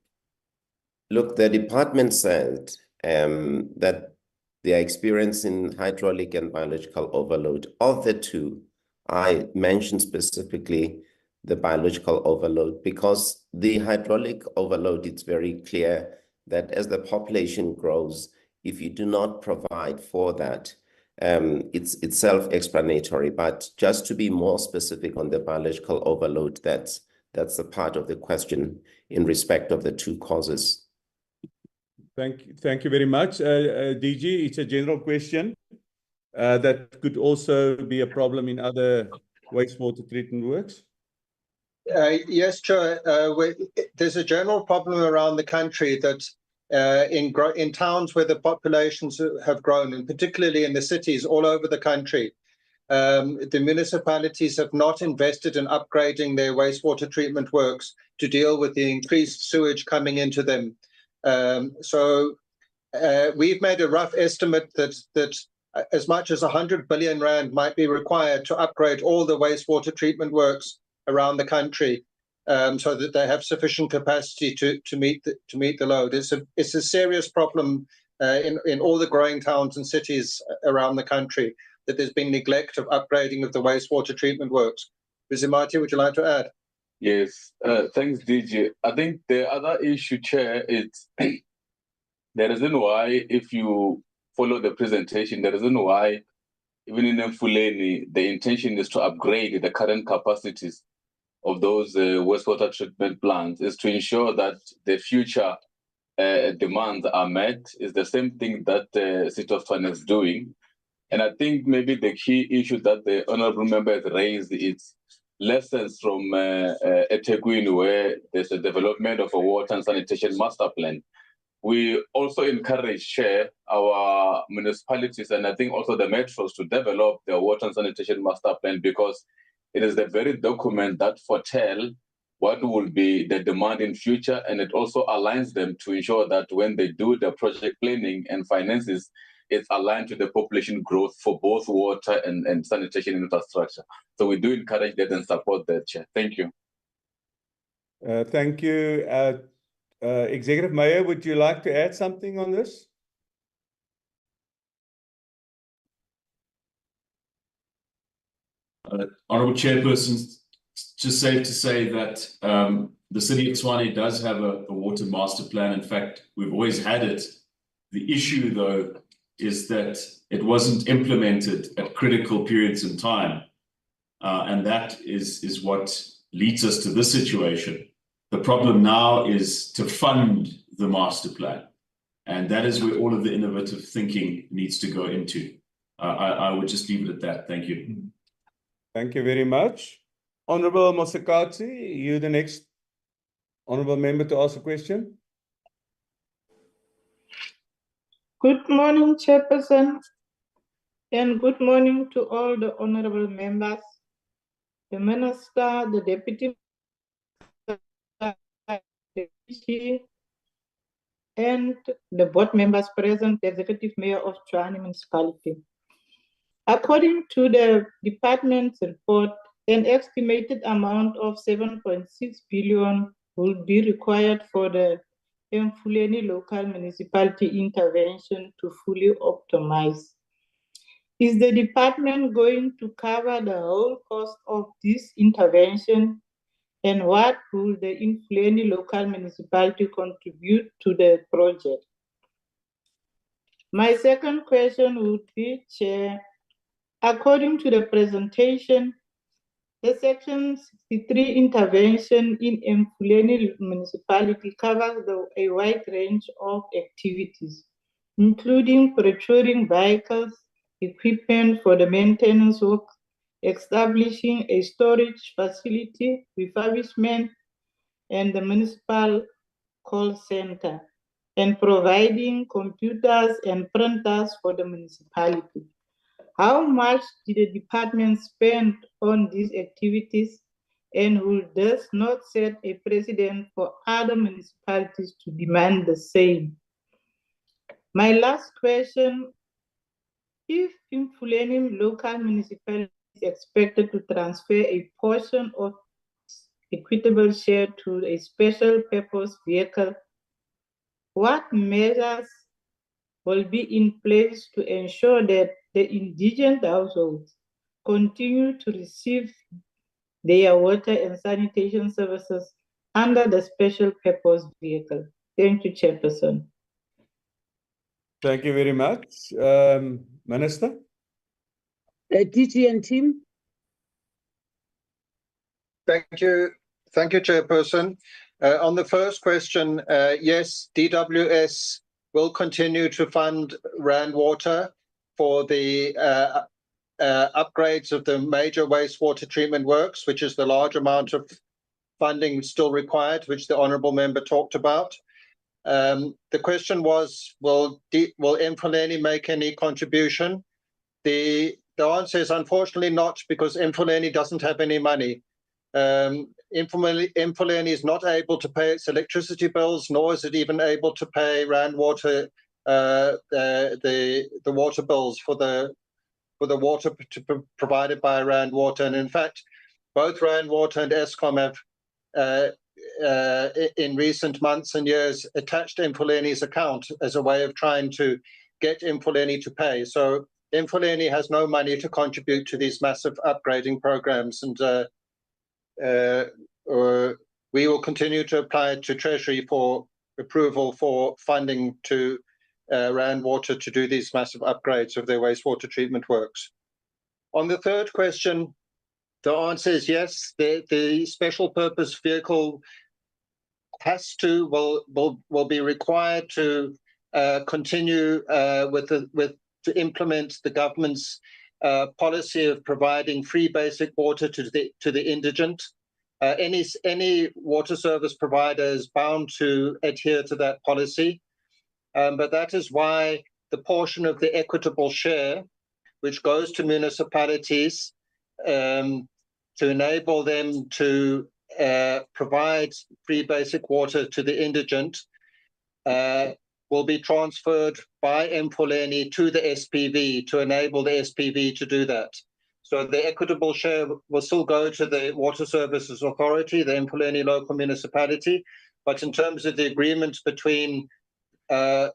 look, the department said that They are experiencing hydraulic and biological overload. Of the two, I mentioned specifically the biological overload because the hydraulic overload, it's very clear that as the population grows, if you do not provide for that, it's self-explanatory. But just to be more specific on the biological overload, that's a part of the question in respect of the two causes. Thank you very much. DG, it's a general question that could also be a problem in other wastewater treatment works. Yes, Chair. There's a general problem around the country that in towns where the populations have grown, and particularly in the cities all over the country, the municipalities have not invested in upgrading their wastewater treatment works to deal with the increased sewage coming into them. So we've made a rough estimate that as much as 100 billion rand might be required to upgrade all the wastewater treatment works around the country, so that they have sufficient capacity to meet the load. It's a serious problem in all the growing towns and cities around the country, that there's been neglect of upgrading of the wastewater treatment works. Vizimati, would you like to add? Yes, thanks, DG. I think the other issue, Chair, is the reason why, if you follow the presentation, the reason why even in eMfuleni, the intention is to upgrade the current capacities of those wastewater treatment plants is to ensure that the future demands are met. Is the same thing that the City of Tshwane is doing. And I think maybe the key issue that the honorable member has raised is lessons from eThekwini, where there's a development of a water and sanitation master plan. We also encourage, Chair, our municipalities and I think also the metros to develop their water and sanitation master plan, because it is the very document that foretell what will be the demand in future, and it also aligns them to ensure that when they do the project planning and finances, it's aligned to the population growth for both water and sanitation infrastructure. So we do encourage that and support that, Chair. Thank you. Thank you. Executive Mayor, would you like to add something on this? Honourable Chairperson, it's just safe to say that the City of Tshwane does have a water master plan. In fact, we've always had it. The issue, though, is that it wasn't implemented at critical periods in time. And that is what leads us to this situation. The problem now is to fund the master plan. And that is where all of the innovative thinking needs to go into. I would just leave it at that. Thank you. Thank you very much. Honourable Mosekati, you the next honourable member to ask a question. Good morning, Chairperson, and good morning to all the honourable members, the Minister, the Deputy and the board members present, the Executive Mayor of Tshwane Municipality. According to the department's report, an estimated amount of 7.6 billion will be required for the eMfuleni local municipality intervention to fully optimize. Is the department going to cover the whole cost of this intervention? And what will the eMfuleni local municipality contribute to the project? My second question would be, Chair, according to the presentation, the Section 63 intervention in eMfuleni municipality covers a wide range of activities, including procuring vehicles, equipment for the maintenance work, establishing a storage facility, refurbishment, and the municipal call center, and providing computers and printers for the municipality. How much did the department spend on these activities, and will this not set a precedent for other municipalities to demand the same? My last question, if eMfuleni local municipality is expected to transfer a portion of equitable share to a special purpose vehicle, what measures will be in place to ensure that the indigent households continue to receive their water and sanitation services under the special purpose vehicle. Thank you, Chairperson. Thank you very much. Minister? DG and team. Thank you, Chairperson. On the first question, yes, DWS will continue to fund Rand Water for the upgrades of the major wastewater treatment works, which is the large amount of funding still required, which the honourable member talked about. The question was, will eMfuleni make any contribution? The answer is unfortunately not, because eMfuleni doesn't have any money. eMfuleni is not able to pay its electricity bills, nor is it even able to pay Rand Water the water bills for the water provided by Rand Water. And in fact, both Rand Water and Eskom have in recent months and years attached eMfuleni's account as a way of trying to get eMfuleni to pay. So eMfuleni has no money to contribute to these massive upgrading programs, and we will continue to apply to Treasury for approval for funding to Rand Water to do these massive upgrades of their wastewater treatment works. On the third question, the answer is yes. The special purpose vehicle will be required to continue to implement the government's policy of providing free basic water to the indigent. Any water service provider is bound to adhere to that policy, but that is why the portion of the equitable share, which goes to municipalities to enable them to provide free basic water to the indigent, will be transferred by eMfuleni to the SPV to enable the SPV to do that. So the equitable share will still go to the Water Services Authority, the eMfuleni local municipality, but in terms of the agreement between eMfuleni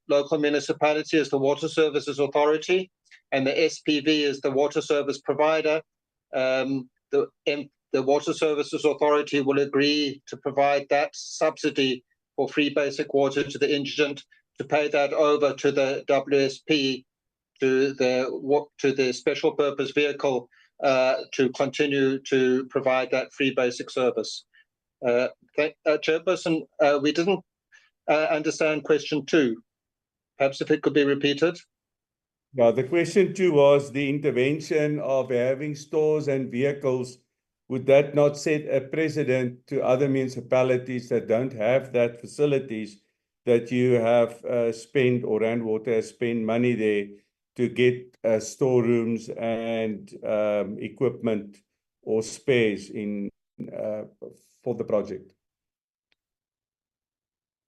local municipality as the Water Services Authority and the SPV as the water service provider, the Water Services Authority will agree to provide that subsidy for free basic water to the indigent, to pay that over to the WSP, to the special purpose vehicle, to continue to provide that free basic service. Chairperson, we didn't understand question 2. Perhaps if it could be repeated. Yeah, the question 2 was the intervention of having stores and vehicles. Would that not set a precedent to other municipalities that don't have that facilities, that you have spent, or Rand Water has spent money there to get storerooms and equipment or space for the project?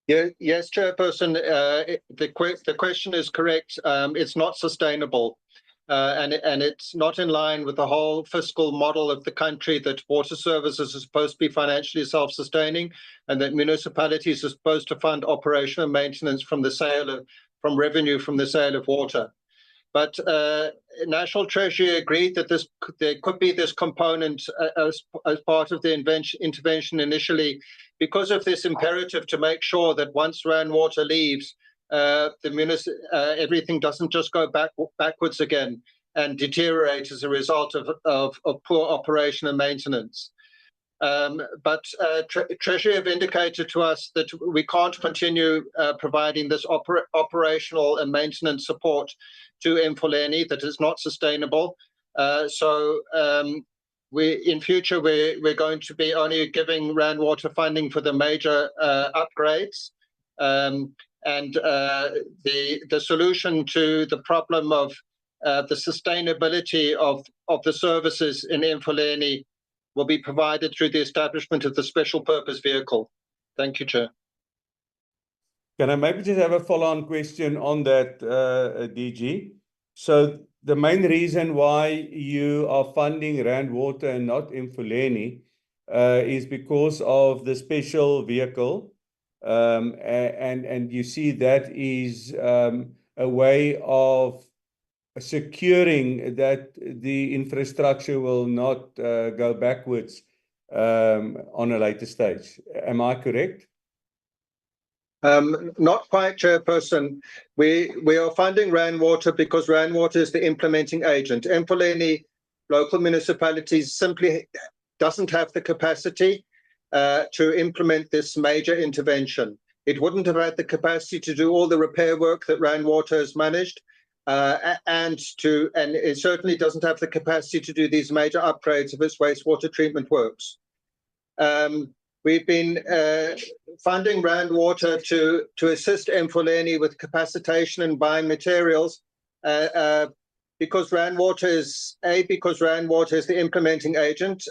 Yeah, yes, Chairperson, the question is correct. It's not sustainable, and it's not in line with the whole fiscal model of the country, that water services are supposed to be financially self-sustaining, and that municipalities are supposed to fund operation and maintenance from revenue from the sale of water. But National Treasury agreed that there could be this component as part of the intervention initially, because of this imperative to make sure that once Rand Water leaves, everything doesn't just go backwards again and deteriorate as a result of poor operation and maintenance. But Treasury have indicated to us that we can't continue providing this operational and maintenance support to eMfuleni, that is not sustainable. So in future, we're going to be only giving Rand Water funding for the major upgrades. And the solution to the problem of the sustainability of the services in eMfuleni will be provided through the establishment of the special purpose vehicle. Thank you, Chair. Can I maybe just have a follow-on question on that, DG? So the main reason why you are funding Rand Water and not eMfuleni is because of the special vehicle and you see that is a way of securing that the infrastructure will not go backwards on a later stage. Am I correct? Not quite, Chairperson. We are funding Water because Water is the implementing agent. eMfuleni local municipalities simply doesn't have the capacity to implement this major intervention. It wouldn't have had the capacity to do all the repair work that Water has managed, and it certainly doesn't have the capacity to do these major upgrades of its wastewater treatment works. We've been funding Water to assist eMfuleni with capacitation and buying materials because Water is the implementing agent,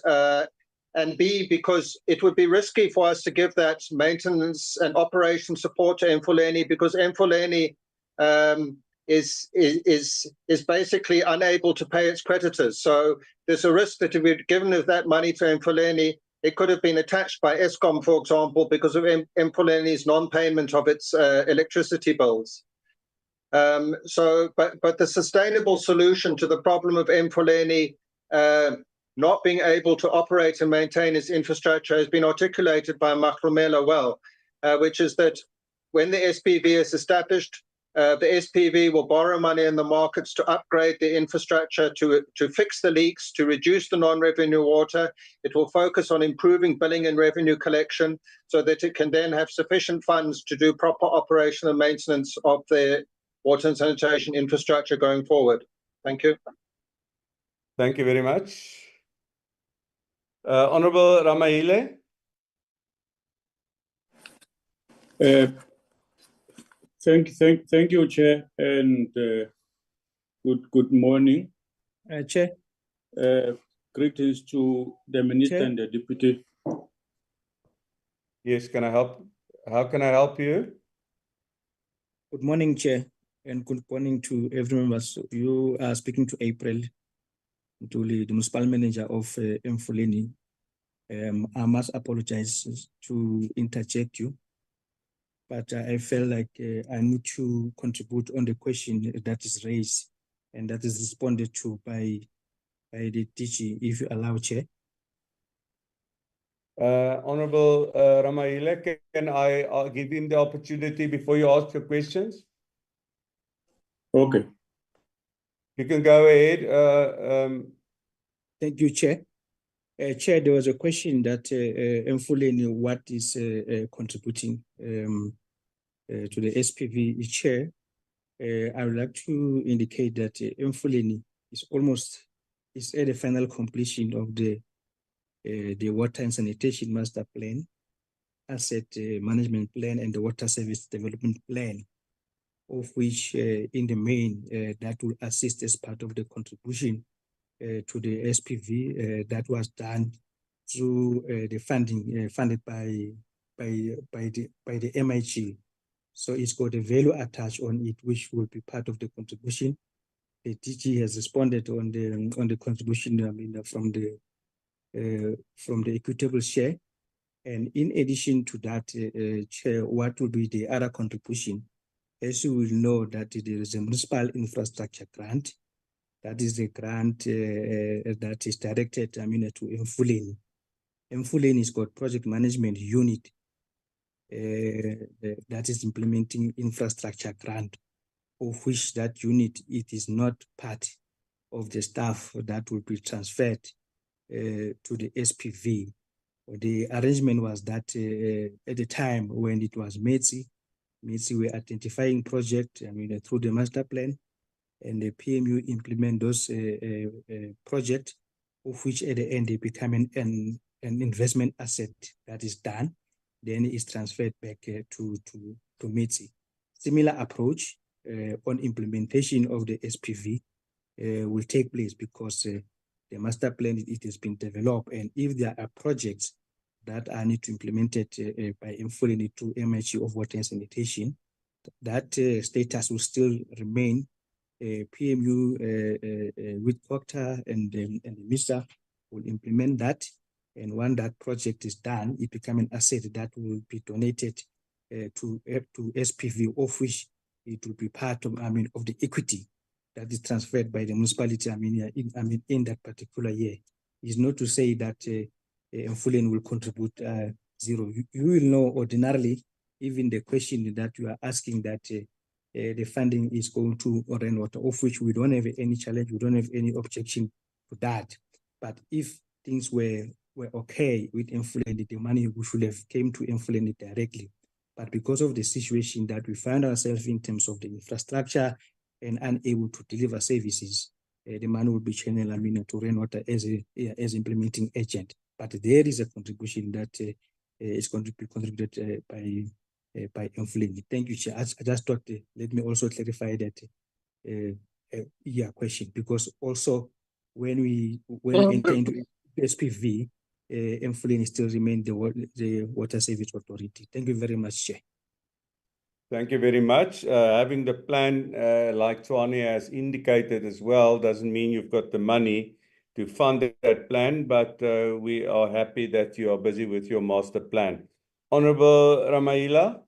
and B, because it would be risky for us to give that maintenance and operation support to eMfuleni because eMfuleni is basically unable to pay its creditors. So there's a risk that if we'd given that money to eMfuleni, it could have been attached by Eskom, for example, because of eMfuleni's non-payment of its electricity bills. But the sustainable solution to the problem of eMfuleni not being able to operate and maintain its infrastructure has been articulated by Makrumela well, which is that when the SPV is established, the SPV will borrow money in the markets to upgrade the infrastructure, to fix the leaks, to reduce the non-revenue water. It will focus on improving billing and revenue collection so that it can then have sufficient funds to do proper operation and maintenance of the water and sanitation infrastructure going forward. Thank you. Thank you very much. Honorable Ramahile. Thank you, Chair, and good morning. Chair. Greetings to the Minister Chair. and the Deputy. Yes, can I help? How can I help you? Good morning, Chair, and good morning to everyone. You are speaking to April, to the Municipal Manager of eMfuleni. I must apologize to interject you, but I felt like I need to contribute on the question that is raised and that is responded to by the DG, if you allow, Chair. Honorable Ramahile, can I give him the opportunity before you ask your questions? Okay. You can go ahead. Thank you, Chair. Chair, there was a question that eMfuleni, what is contributing to the SPV Chair. I would like to indicate that eMfuleni is at the final completion of the water and sanitation master plan, asset management plan, and the water service development plan, of which in the main that will assist as part of the contribution to the SPV that was done through the funding funded by the MIG. So it's got a value attached on it, which will be part of the contribution. The DG has responded on the contribution, I mean, from the equitable share. And in addition to that, Chair, what will be the other contribution? As you will know, that there is a municipal infrastructure grant. That is the grant that is directed, I mean, to eMfuleni. eMfuleni has got project management unit that is implementing infrastructure grant, of which that unit, it is not part of the staff that will be transferred to the SPV. The arrangement was that at the time when it was METSI were identifying project, I mean, through the master plan, and the PMU implement those projects, of which at the end they become an investment asset that is done, then is transferred back to METSI. Similar approach on implementation of the SPV will take place because the master plan, it has been developed, and if there are projects that are need to implemented by eMfuleni to MIG of water and sanitation, that status will still remain. PMU with Proctor and the MISA will implement that, and when that project is done, it becomes an asset that will be donated to SPV, of which it will be part of, of the equity that is transferred by the municipality, in that particular year. It's not to say that eMfuleni will contribute zero. You will know ordinarily, even the question that you are asking, that the funding is going to rainwater, of which we don't have any challenge, we don't have any objection to that. But if things were okay with eMfuleni, the money we should have came to eMfuleni directly. But because of the situation that we find ourselves in terms of the infrastructure and unable to deliver services, the money will be channeled to rainwater as implementing agent. But there is a contribution that is going to be contributed by eMfuleni. Thank you, Chair. I just thought, let me also clarify that question, because also when we enter into SPV, eMfuleni still remain the Water Service Authority. Thank you very much, Chair. Thank you very much. Having the plan, like Tshwane has indicated as well, doesn't mean you've got the money to fund that plan, but we are happy that you are busy with your master plan. Honorable Ramaila.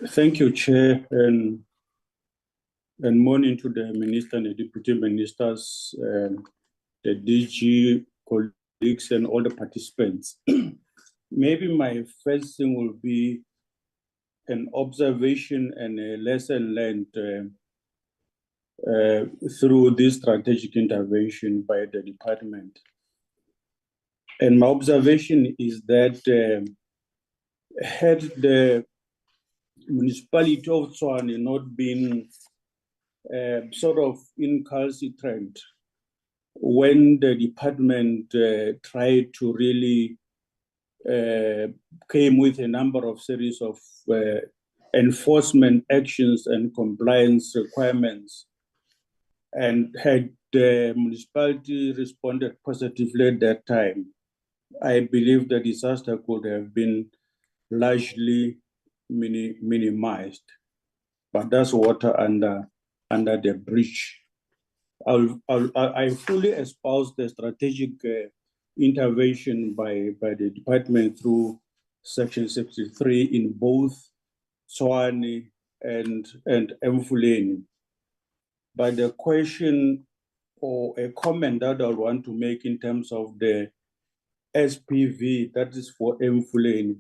Thank you, Chair, and morning to the Minister and the Deputy Ministers, the DG colleagues and all the participants. Maybe my first thing will be an observation and a lesson learned through this strategic intervention by the department. And my observation is that had the municipality of Tshwane not been sort of incalcitrant when the department tried to really came with a number of series of enforcement actions and compliance requirements, and had the municipality responded positively at that time, I believe the disaster could have been largely minimized. But that's water under the bridge. I fully espouse the strategic intervention by the department through Section 63 in both Tshwane and eMfuleni. But the question or a comment that I want to make in terms of the SPV, that is for eMfuleni,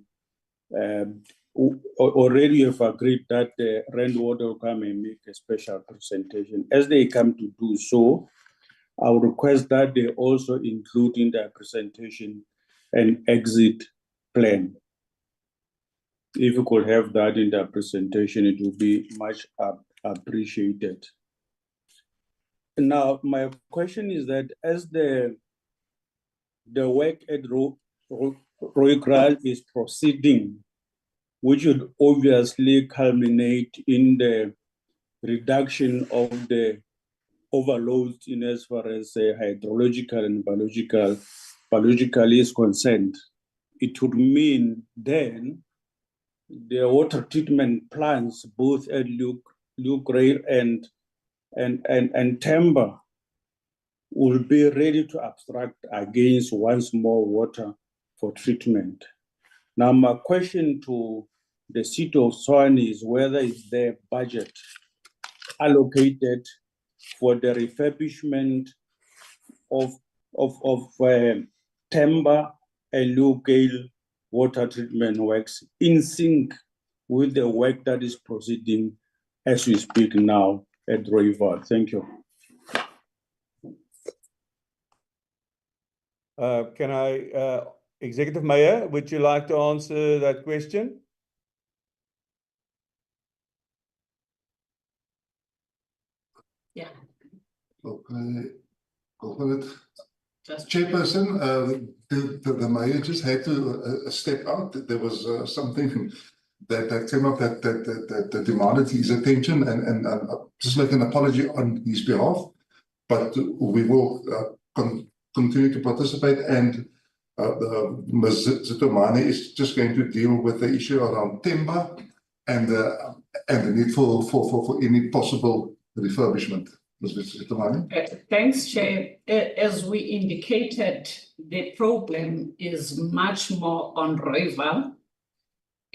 already have agreed that the rainwater will come and make a special presentation. As they come to do so, I would request that they also include in their presentation an exit plan. If you could have that in their presentation, it would be much appreciated. Now, my question is that as the work at Rooiwal is proceeding, which would obviously culminate in the reduction of the overloads in as far as hydrological and biological is concerned, it would mean then the water treatment plants, both at Rooiwal and Temba, will be ready to abstract against once more water for treatment. Now, my question to the city of Tshwane is whether is there budget allocated for the refurbishment of Temba and Rooiwal water treatment works in sync with the work that is proceeding as we speak now at Rooiwal. Thank you. Can I, Executive Mayor, would you like to answer that question? Yeah. Okay. Go for it. Chairperson, the mayor just had to step out. There was something that came up that demanded his attention, and just make an apology on his behalf. But we will continue to participate, and Ms. Zitomane is just going to deal with the issue around Temba and the need for any possible refurbishment. Ms. Zitomane. Thanks, Chair. As we indicated, the problem is much more on Rooiwal.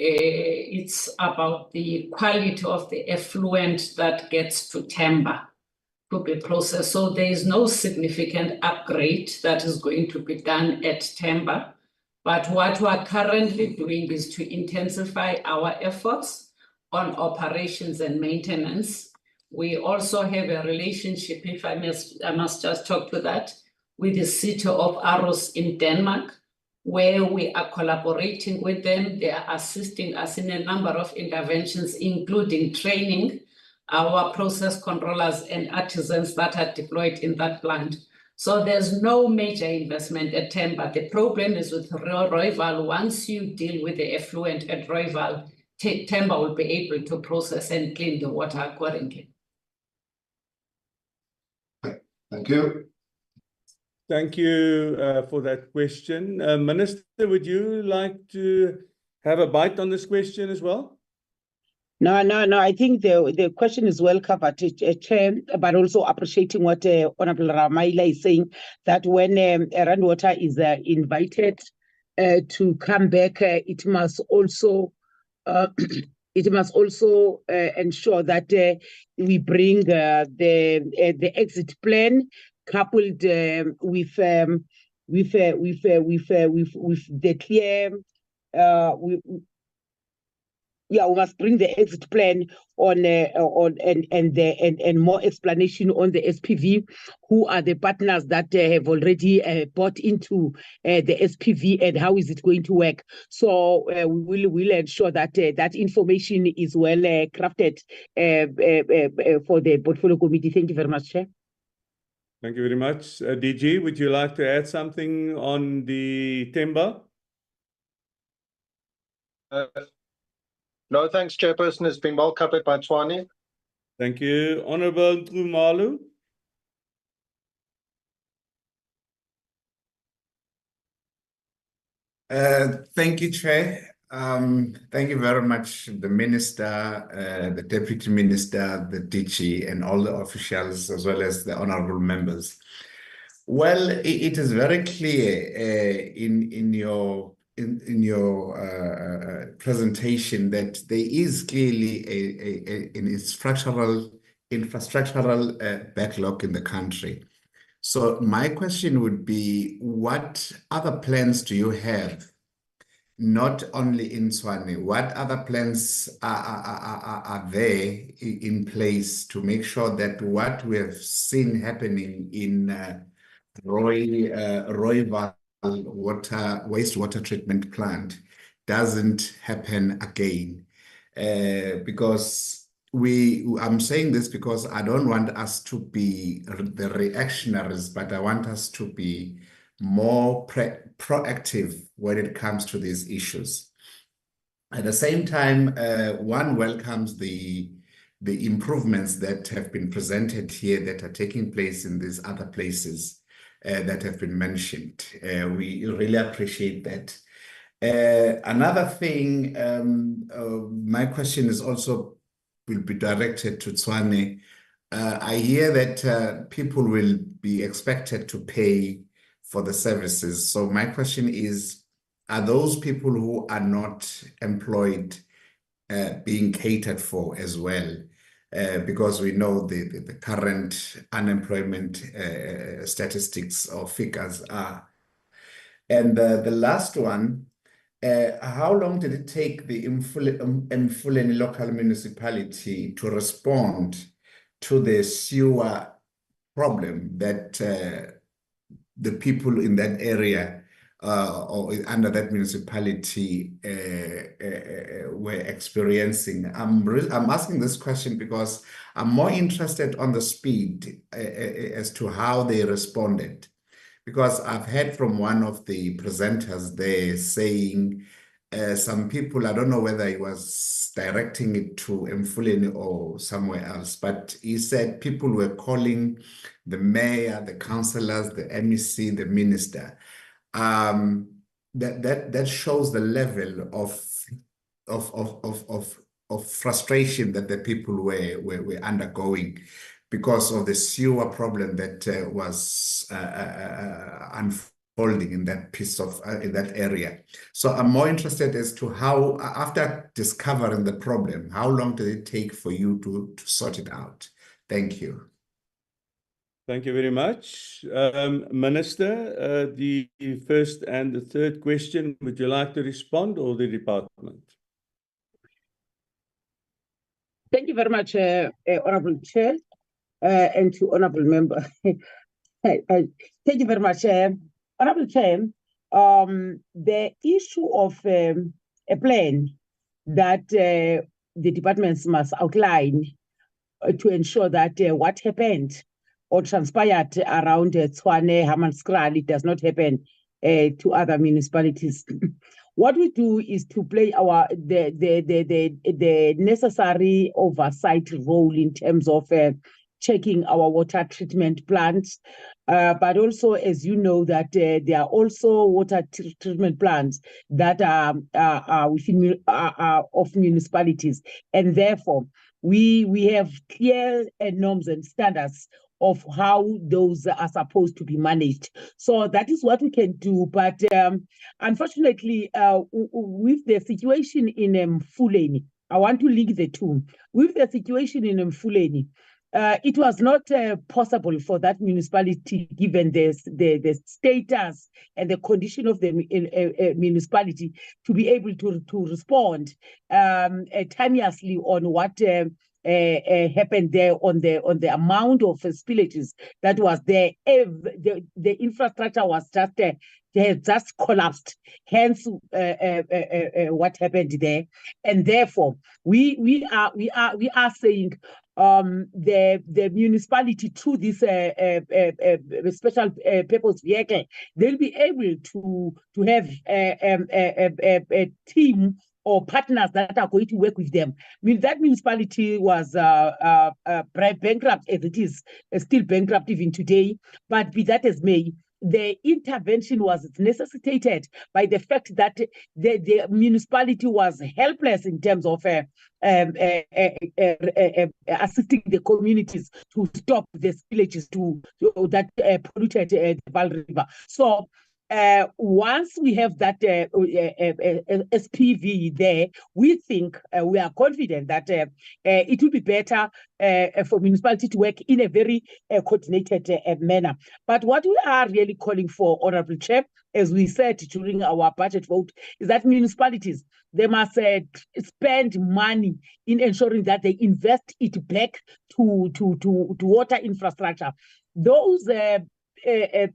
it's about the quality of the effluent that gets to Temba to be processed. So there is no significant upgrade that is going to be done at Temba. But what we are currently doing is to intensify our efforts on operations and maintenance. We also have a relationship, if I must just talk to that, with the city of Aarhus in Denmark, where we are collaborating with them. They are assisting us in a number of interventions, including training our process controllers and artisans that are deployed in that plant. So there's no major investment at Temba. The problem is with Rooiwal. Once you deal with the effluent at Rooiwal, Temba will be able to process and clean the water accordingly. Thank you. Thank you for that question. Minister, would you like to have a bite on this question as well? No. I think the question is well covered, Chair, but also appreciating what Honorable Ramaila is saying, that when Randwater is invited to come back, it must also ensure that we bring the exit plan coupled with the clear. We must bring the exit plan on and more explanation on the SPV, who are the partners that have already bought into the SPV and how is it going to work. So we will ensure that that information is well crafted for the portfolio committee. Thank you very much, Chair. Thank you very much. DG, would you like to add something on the Temba? No, thanks, Chairperson. It's been well covered by Tshwane. Thank you. Honorable Nxumalo. Thank you, Chair. Thank you very much, the Minister, the Deputy Minister, the DG, and all the officials, as well as the honorable members. Well, it is very clear in your presentation that there is clearly a infrastructural backlog in the country. So my question would be, what other plans do you have, not only in Tshwane, what other plans are there in place to make sure that what we have seen happening in Rooiwal wastewater treatment plant doesn't happen again? Because I'm saying this because I don't want us to be the reactionaries, but I want us to be more proactive when it comes to these issues. At the same time, one welcomes the improvements that have been presented here that are taking place in these other places that have been mentioned. We really appreciate that. Another thing, my question is also will be directed to Tshwane. I hear that people will be expected to pay for the services. So my question is, are those people who are not employed being catered for as well? Because we know the current unemployment statistics or figures are. And the last one, how long did it take the eMfuleni local municipality to respond to the sewer problem that the people in that area or under that municipality were experiencing? I'm asking this question because I'm more interested on the speed as to how they responded. Because I've heard from one of the presenters there saying some people, I don't know whether he was directing it to eMfuleni or somewhere else, but he said people were calling the mayor, the councillors, the MEC, the minister. That shows the level of frustration that the people were undergoing because of the sewer problem that was holding in that piece of in that area. So I'm more interested as to how, after discovering the problem, how long did it take for you to sort it out? Thank you. Thank you very much. Minister, the first and the third question, would you like to respond, or the department? Thank you very much, Honorable Chair, and to Honorable Member. Thank you very much. Honorable Chair, the issue of a plan that the departments must outline to ensure that what happened or transpired around Tshwane, Hammanskraal, it does not happen to other municipalities. What we do is to play the necessary oversight role in terms of checking our water treatment plants, but also, as you know, that there are also water treatment plants that are within of municipalities, and therefore we have clear norms and standards of how those are supposed to be managed. So that is what we can do. But unfortunately, with the situation in eMfuleni, I want to link the two. With the situation in eMfuleni, it was not possible for that municipality, given the status and the condition of the municipality, to be able to respond timeously on what happened there, on the amount of spillages that was there. The infrastructure was just collapsed. Hence, what happened there, and therefore we are saying the municipality, through this special purpose vehicle, they'll be able to have a team or partners that are going to work with them. I mean, that municipality was bankrupt, as it is still bankrupt even today, but be that as may, the intervention was necessitated by the fact that the municipality was helpless in terms of assisting the communities to stop the spillages that polluted the Vaal River. So once we have that SPV there, we think, we are confident that it will be better for municipality to work in a very coordinated manner. But what we are really calling for, Honorable Chair, as we said during our budget vote, is that municipalities, they must spend money in ensuring that they invest it back to water infrastructure. Those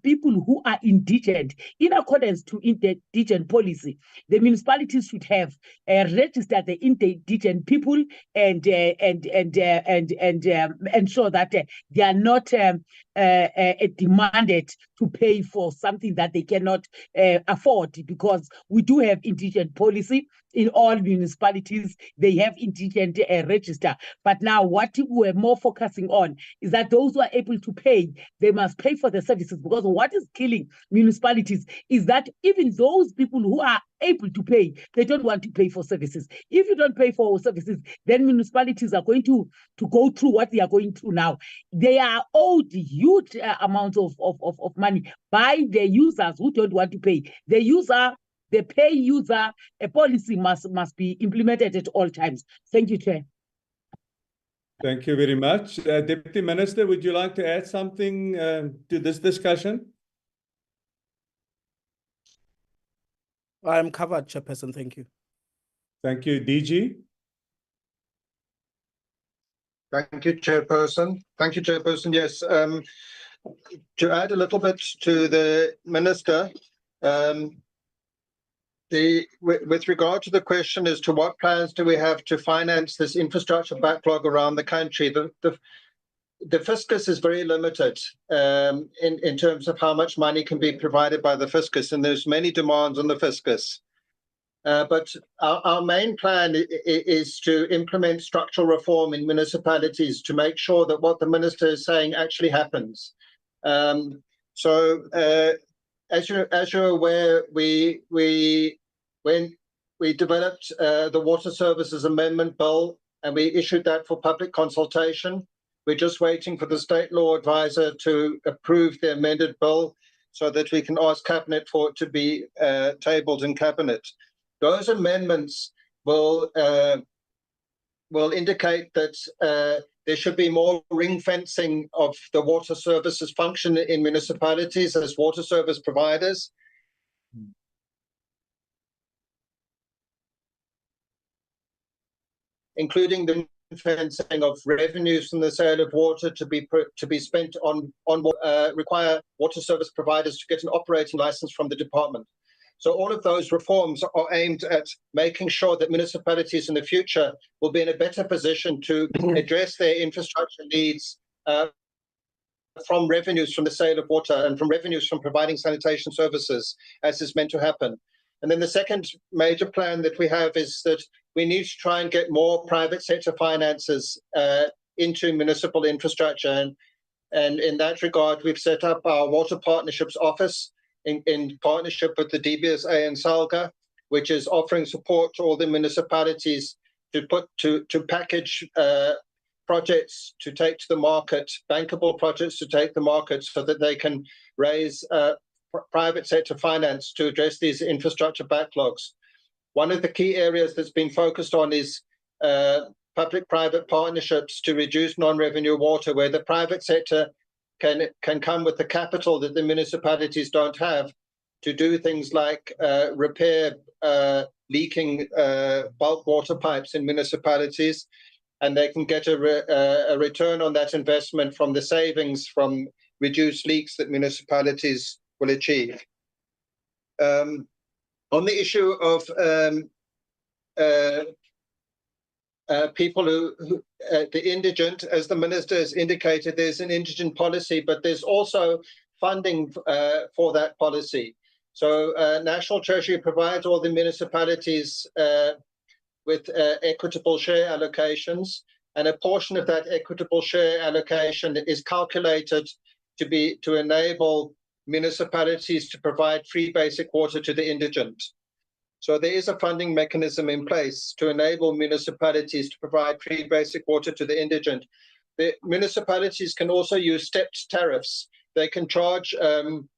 people who are indigent, in accordance to indigent policy, the municipalities should have registered the indigent people and ensure that they are not demanded to pay for something that they cannot afford, because we do have indigent policy in all municipalities. They have indigent register. But now what we're more focusing on is that those who are able to pay, they must pay for the services, because what is killing municipalities is that even those people who are able to pay, they don't want to pay for services. If you don't pay for services, then municipalities are going to go through what they are going through now. They are owed huge amounts of money by the users who don't want to pay. The pay user policy must be implemented at all times. Thank you, Chair. Thank you very much. Deputy Minister, would you like to add something to this discussion? I am covered, Chairperson. Thank you. Thank you. DG? Thank you, Chairperson. Thank you, Chairperson. Yes, to add a little bit to the Minister, with regard to the question as to what plans do we have to finance this infrastructure backlog around the country, the fiscus is very limited in terms of how much money can be provided by the fiscus, and there's many demands on the fiscus. But our main plan is to implement structural reform in municipalities to make sure that what the Minister is saying actually happens. As you're aware, when we developed the Water Services Amendment Bill and we issued that for public consultation, we're just waiting for the State Law Advisor to approve the amended bill so that we can ask Cabinet for it to be tabled in Cabinet. Those amendments will indicate that there should be more ring fencing of the water services function in municipalities as water service providers. Including the fencing of revenues from the sale of water to be spent on require water service providers to get an operating license from the department. So all of those reforms are aimed at making sure that municipalities in the future will be in a better position to address their infrastructure needs from revenues from the sale of water and from revenues from providing sanitation services, as is meant to happen. And then the second major plan that we have is that we need to try and get more private sector finances into municipal infrastructure. And in that regard, we've set up our Water Partnerships Office in partnership with the DBSA and SALGA, which is offering support to all the municipalities to package projects to take to the market, bankable projects to take the market, so that they can raise private sector finance to address these infrastructure backlogs. One of the key areas that's been focused on is public-private partnerships to reduce non-revenue water, where the private sector can come with the capital that the municipalities don't have to do things like repair leaking bulk water pipes in municipalities, and they can get a return on that investment from the savings from reduced leaks that municipalities will achieve. On the issue of people who the indigent, as the Minister has indicated, there's an indigent policy, but there's also funding for that policy. So National Treasury provides all the municipalities with equitable share allocations, and a portion of that equitable share allocation is calculated to enable municipalities to provide free basic water to the indigent. So there is a funding mechanism in place to enable municipalities to provide free basic water to the indigent. The municipalities can also use stepped tariffs. They can charge to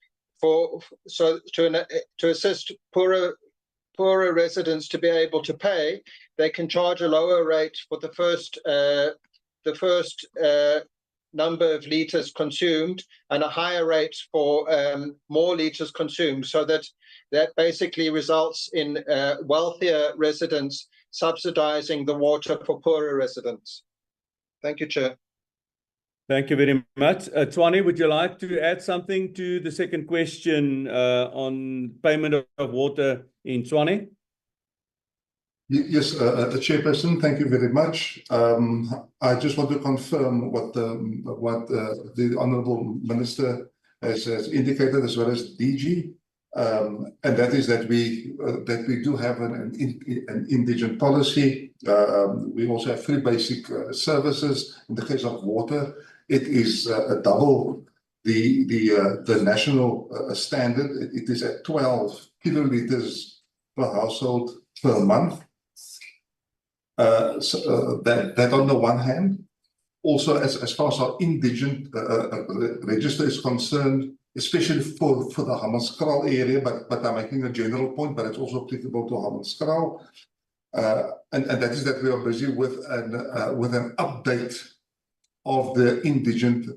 assist poorer residents to be able to pay. They can charge a lower rate for the first number of litres consumed, and a higher rate for more litres consumed, so that basically results in wealthier residents subsidising the water for poorer residents. Thank you, Chair. Thank you very much. Tshwane, would you like to add something to the second question on payment of water in Tshwane? Yes, the Chairperson, thank you very much. I just want to confirm what the Honourable Minister has indicated, as well as DG, and that is that we do have an indigent policy. We also have free basic services. In the case of water, it is double the national standard. It is at 12 kilolitres per household per month. So that on the one hand. Also, as far as our indigent register is concerned, especially for the Hammanskraal area, but I'm making a general point, but it's also applicable to Hammanskraal, and that is that we are busy with an update of the indigent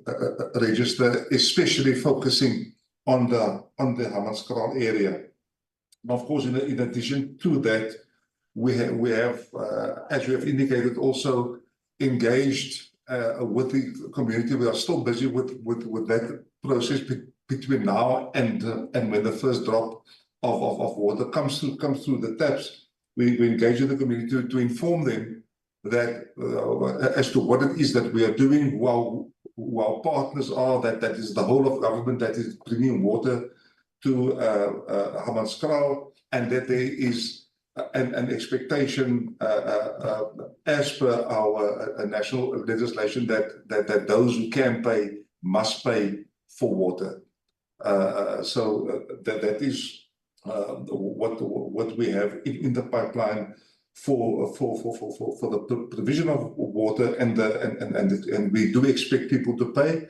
register, especially focusing on the Hammanskraal area. Of course, in addition to that, we have, as we have indicated, also engaged with the community. We are still busy with that process between now and when the first drop of water comes through the taps. We engage with the community to inform them that as to what it is that we are doing, who our partners are, that is the whole of government that is bringing water to Hammanskraal, and that there is an expectation as per our national legislation that those who can pay must pay for water. So that is what we have in the pipeline for the provision of water, and we do expect people to pay.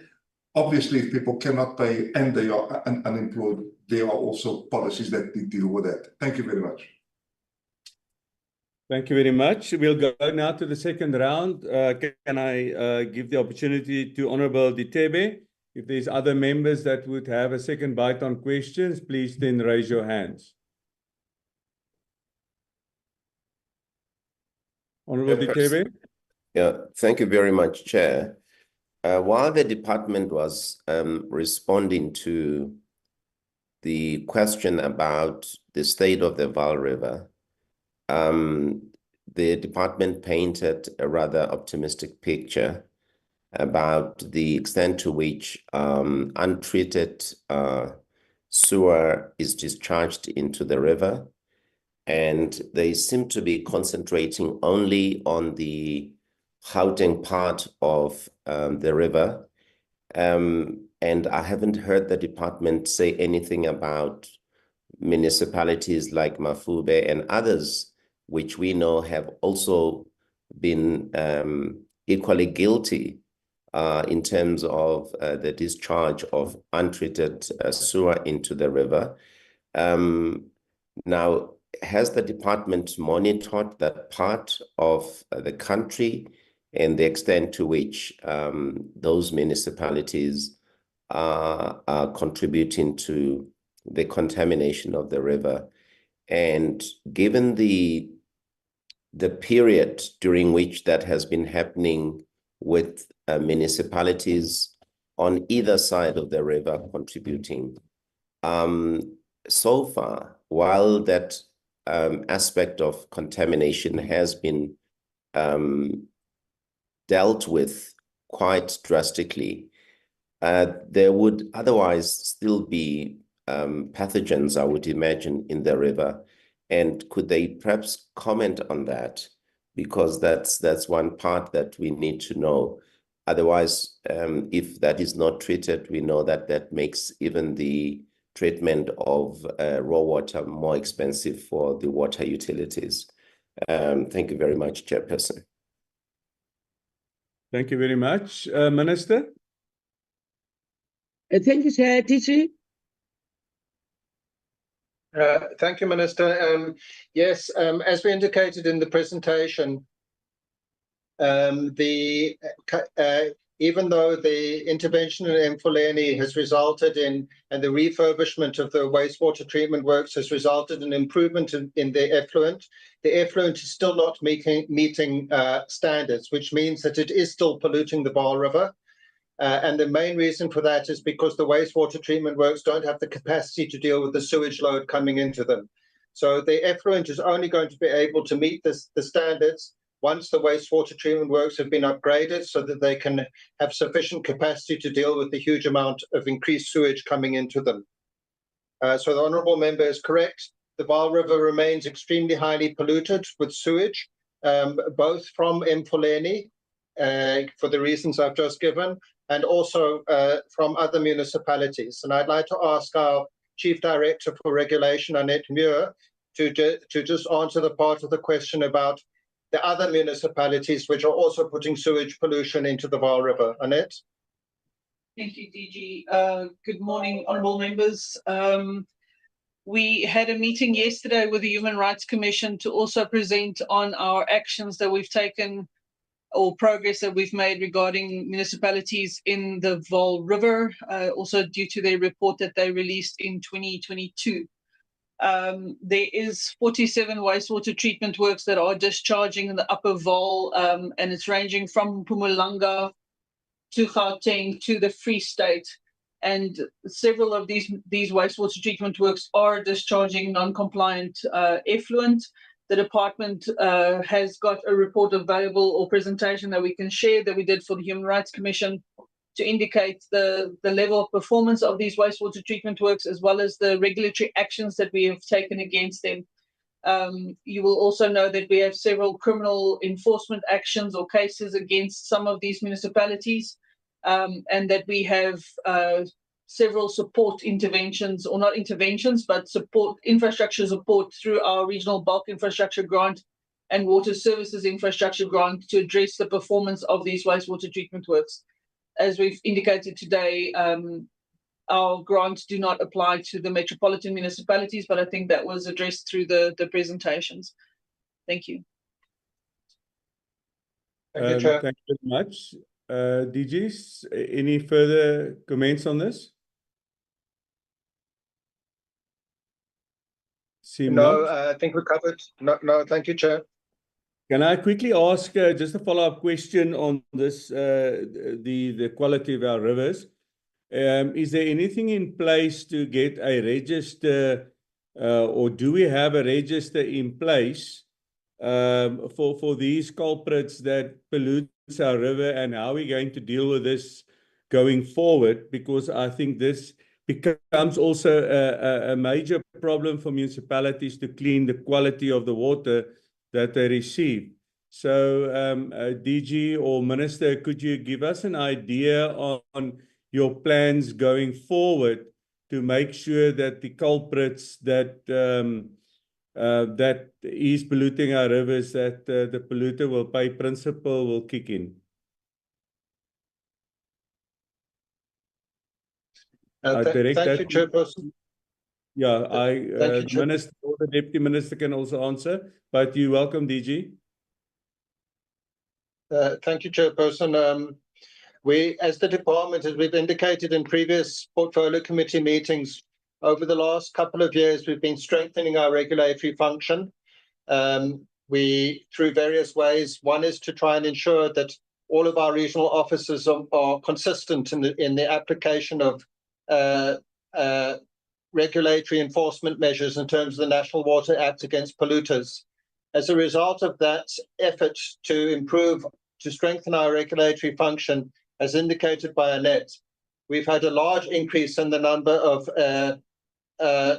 Obviously, if people cannot pay and they are unemployed, there are also policies that deal with that. Thank you very much. Thank you very much. We'll go now to the second round. Can I give the opportunity to Honorable Ditebe? If there's other members that would have a second bite on questions, please then raise your hands. Honorable Ditebe? Yeah, thank you very much, Chair. While the department was responding to the question about the state of the Vaal River, the department painted a rather optimistic picture about the extent to which untreated sewer is discharged into the river. And they seem to be concentrating only on the Gauteng part of the river. And I haven't heard the department say anything about municipalities like Mafube and others, which we know have also been equally guilty in terms of the discharge of untreated sewer into the river. Now, has the department monitored that part of the country and the extent to which those municipalities are contributing to the contamination of the river? And given the period during which that has been happening with municipalities on either side of the river contributing, so far, while that aspect of contamination has been dealt with quite drastically, there would otherwise still be pathogens, I would imagine, in the river. And could they perhaps comment on that? Because that's one part that we need to know. Otherwise, if that is not treated, we know that that makes even the treatment of raw water more expensive for the water utilities. Thank you very much, Chairperson. Thank you very much. Minister? Thank you, Chair. DG? Thank you, Minister. Yes, as we indicated in the presentation, even though the intervention in eMfuleni has resulted in, and the refurbishment of the wastewater treatment works has resulted in improvement in the effluent is still not meeting standards, which means that it is still polluting the Vaal River. And the main reason for that is because the wastewater treatment works don't have the capacity to deal with the sewage load coming into them. So the effluent is only going to be able to meet the standards once the wastewater treatment works have been upgraded so that they can have sufficient capacity to deal with the huge amount of increased sewage coming into them. So the Honourable Member is correct. The Vaal River remains extremely highly polluted with sewage, both from eMfuleni, for the reasons I've just given, and also from other municipalities. And I'd like to ask our Chief Director for Regulation, Annette Muir, to just answer the part of the question about the other municipalities which are also putting sewage pollution into the Vaal River. Annette? Thank you, DG. Good morning, honourable members. We had a meeting yesterday with the Human Rights Commission to also present on our actions that we've taken or progress that we've made regarding municipalities in the Vaal River, also due to their report that they released in 2022. There is 47 wastewater treatment works that are discharging in the Upper Vaal, and it's ranging from Mpumalanga to Gauteng to the Free State. And several of these wastewater treatment works are discharging non-compliant effluent. The department has got a report available or presentation that we can share that we did for the Human Rights Commission to indicate the level of performance of these wastewater treatment works, as well as the regulatory actions that we have taken against them. You will also know that we have several criminal enforcement actions or cases against some of these municipalities, and that we have several support interventions, or not interventions, but support, infrastructure support through our regional bulk infrastructure grant and water services infrastructure grant to address the performance of these wastewater treatment works. as we've indicated today, our grants do not apply to the metropolitan municipalities, but I think that was addressed through the presentations. Thank you. Thank you, Chair. Thank you very much. DGs, any further comments on this? No, I think we covered. No, thank you, Chair. Can I quickly ask just a follow-up question on this, the quality of our rivers? Is there anything in place to get a register, or do we have a register in place for these culprits that pollute our river, and how are we going to deal with this going forward? Because I think this becomes also a major problem for municipalities to clean the quality of the water that they receive. So, DG or Minister, could you give us an idea on your plans going forward to make sure that the culprits that that is polluting our rivers, that the polluter will pay principle will kick in? Thank you, Chairperson. Yeah, Thank you, Minister or the Deputy Minister can also answer, but you're welcome, DG. Thank you, Chairperson. We, as the department, as we've indicated in previous portfolio committee meetings, over the last couple of years, we've been strengthening our regulatory function. We, through various ways, one is to try and ensure that all of our regional officers are consistent in the application of regulatory enforcement measures in terms of the National Water Act against polluters. As a result of that effort to strengthen our regulatory function, as indicated by Annette, we've had a large increase in the number of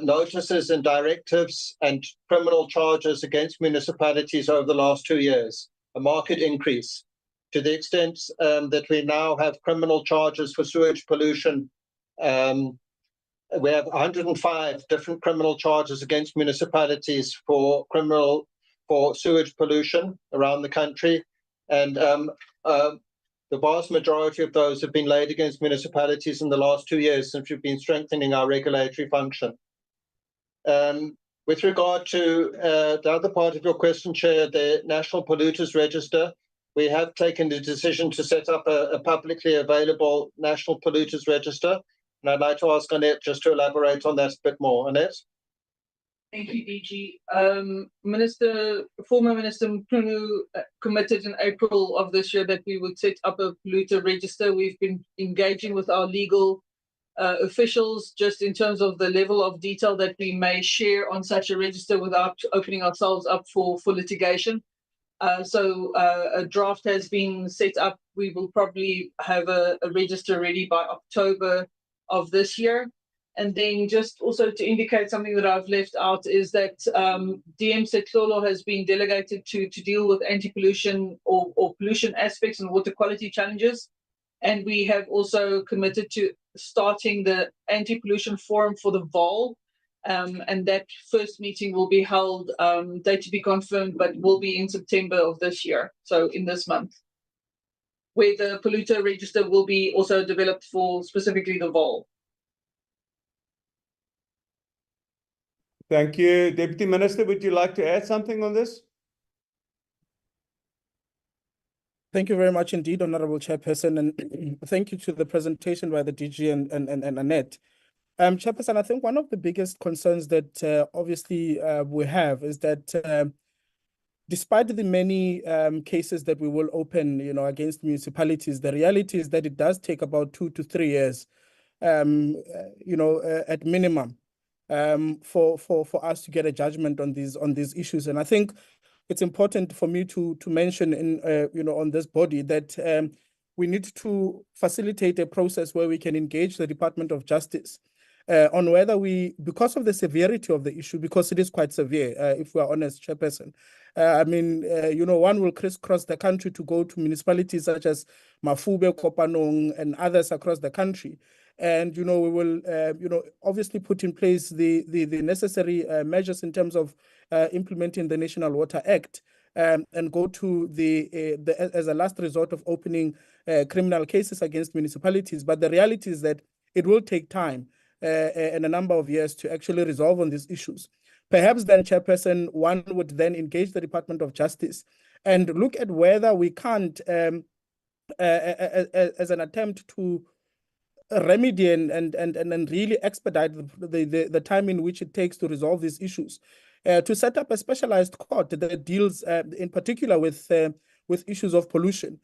notices and directives and criminal charges against municipalities over the last 2 years, a marked increase, to the extent that we now have criminal charges for sewage pollution. We have 105 different criminal charges against municipalities for sewage pollution around the country, and the vast majority of those have been laid against municipalities in the last 2 years since we've been strengthening our regulatory function. With regard to the other part of your question, Chair, the National Polluters Register, we have taken the decision to set up a publicly available National Polluters Register, and I'd like to ask Annette just to elaborate on that a bit more. Annette? Thank you, DG. Former Minister Mkhunu committed in April of this year that we would set up a polluter register. We've been engaging with our legal officials just in terms of the level of detail that we may share on such a register without opening ourselves up for litigation. So a draft has been set up. We will probably have a register ready by October of this year. And then just also to indicate something that I've left out is that DM Setlolo has been delegated to deal with anti-pollution or pollution aspects and water quality challenges. And we have also committed to starting the anti-pollution forum for the Vaal. And that first meeting will be held, date to be confirmed, but will be in September of this year, so in this month, where the polluter register will be also developed for specifically the Vaal. Thank you. Deputy Minister, would you like to add something on this? Thank you very much indeed, Honorable Chairperson, and thank you to the presentation by the DG and Annette. Chairperson, I think one of the biggest concerns that obviously we have is that despite the many cases that we will open, against municipalities, the reality is that it does take about 2 to 3 years, at minimum, for us to get a judgment on these issues. And I think it's important for me to mention on this body that we need to facilitate a process where we can engage the Department of Justice on whether because of the severity of the issue, because it is quite severe, if we are honest, Chairperson. One will crisscross the country to go to municipalities such as Mafube, Kopanong, and others across the country. And, we will, obviously put in place the necessary measures in terms of implementing the National Water Act. and go to as a last resort of opening criminal cases against municipalities. But the reality is that it will take time and a number of years to actually resolve on these issues. Perhaps then, Chairperson, one would then engage the Department of Justice and look at whether we can't, as an attempt to remedy and really expedite the time in which it takes to resolve these issues, to set up a specialized court that deals in particular with issues of pollution.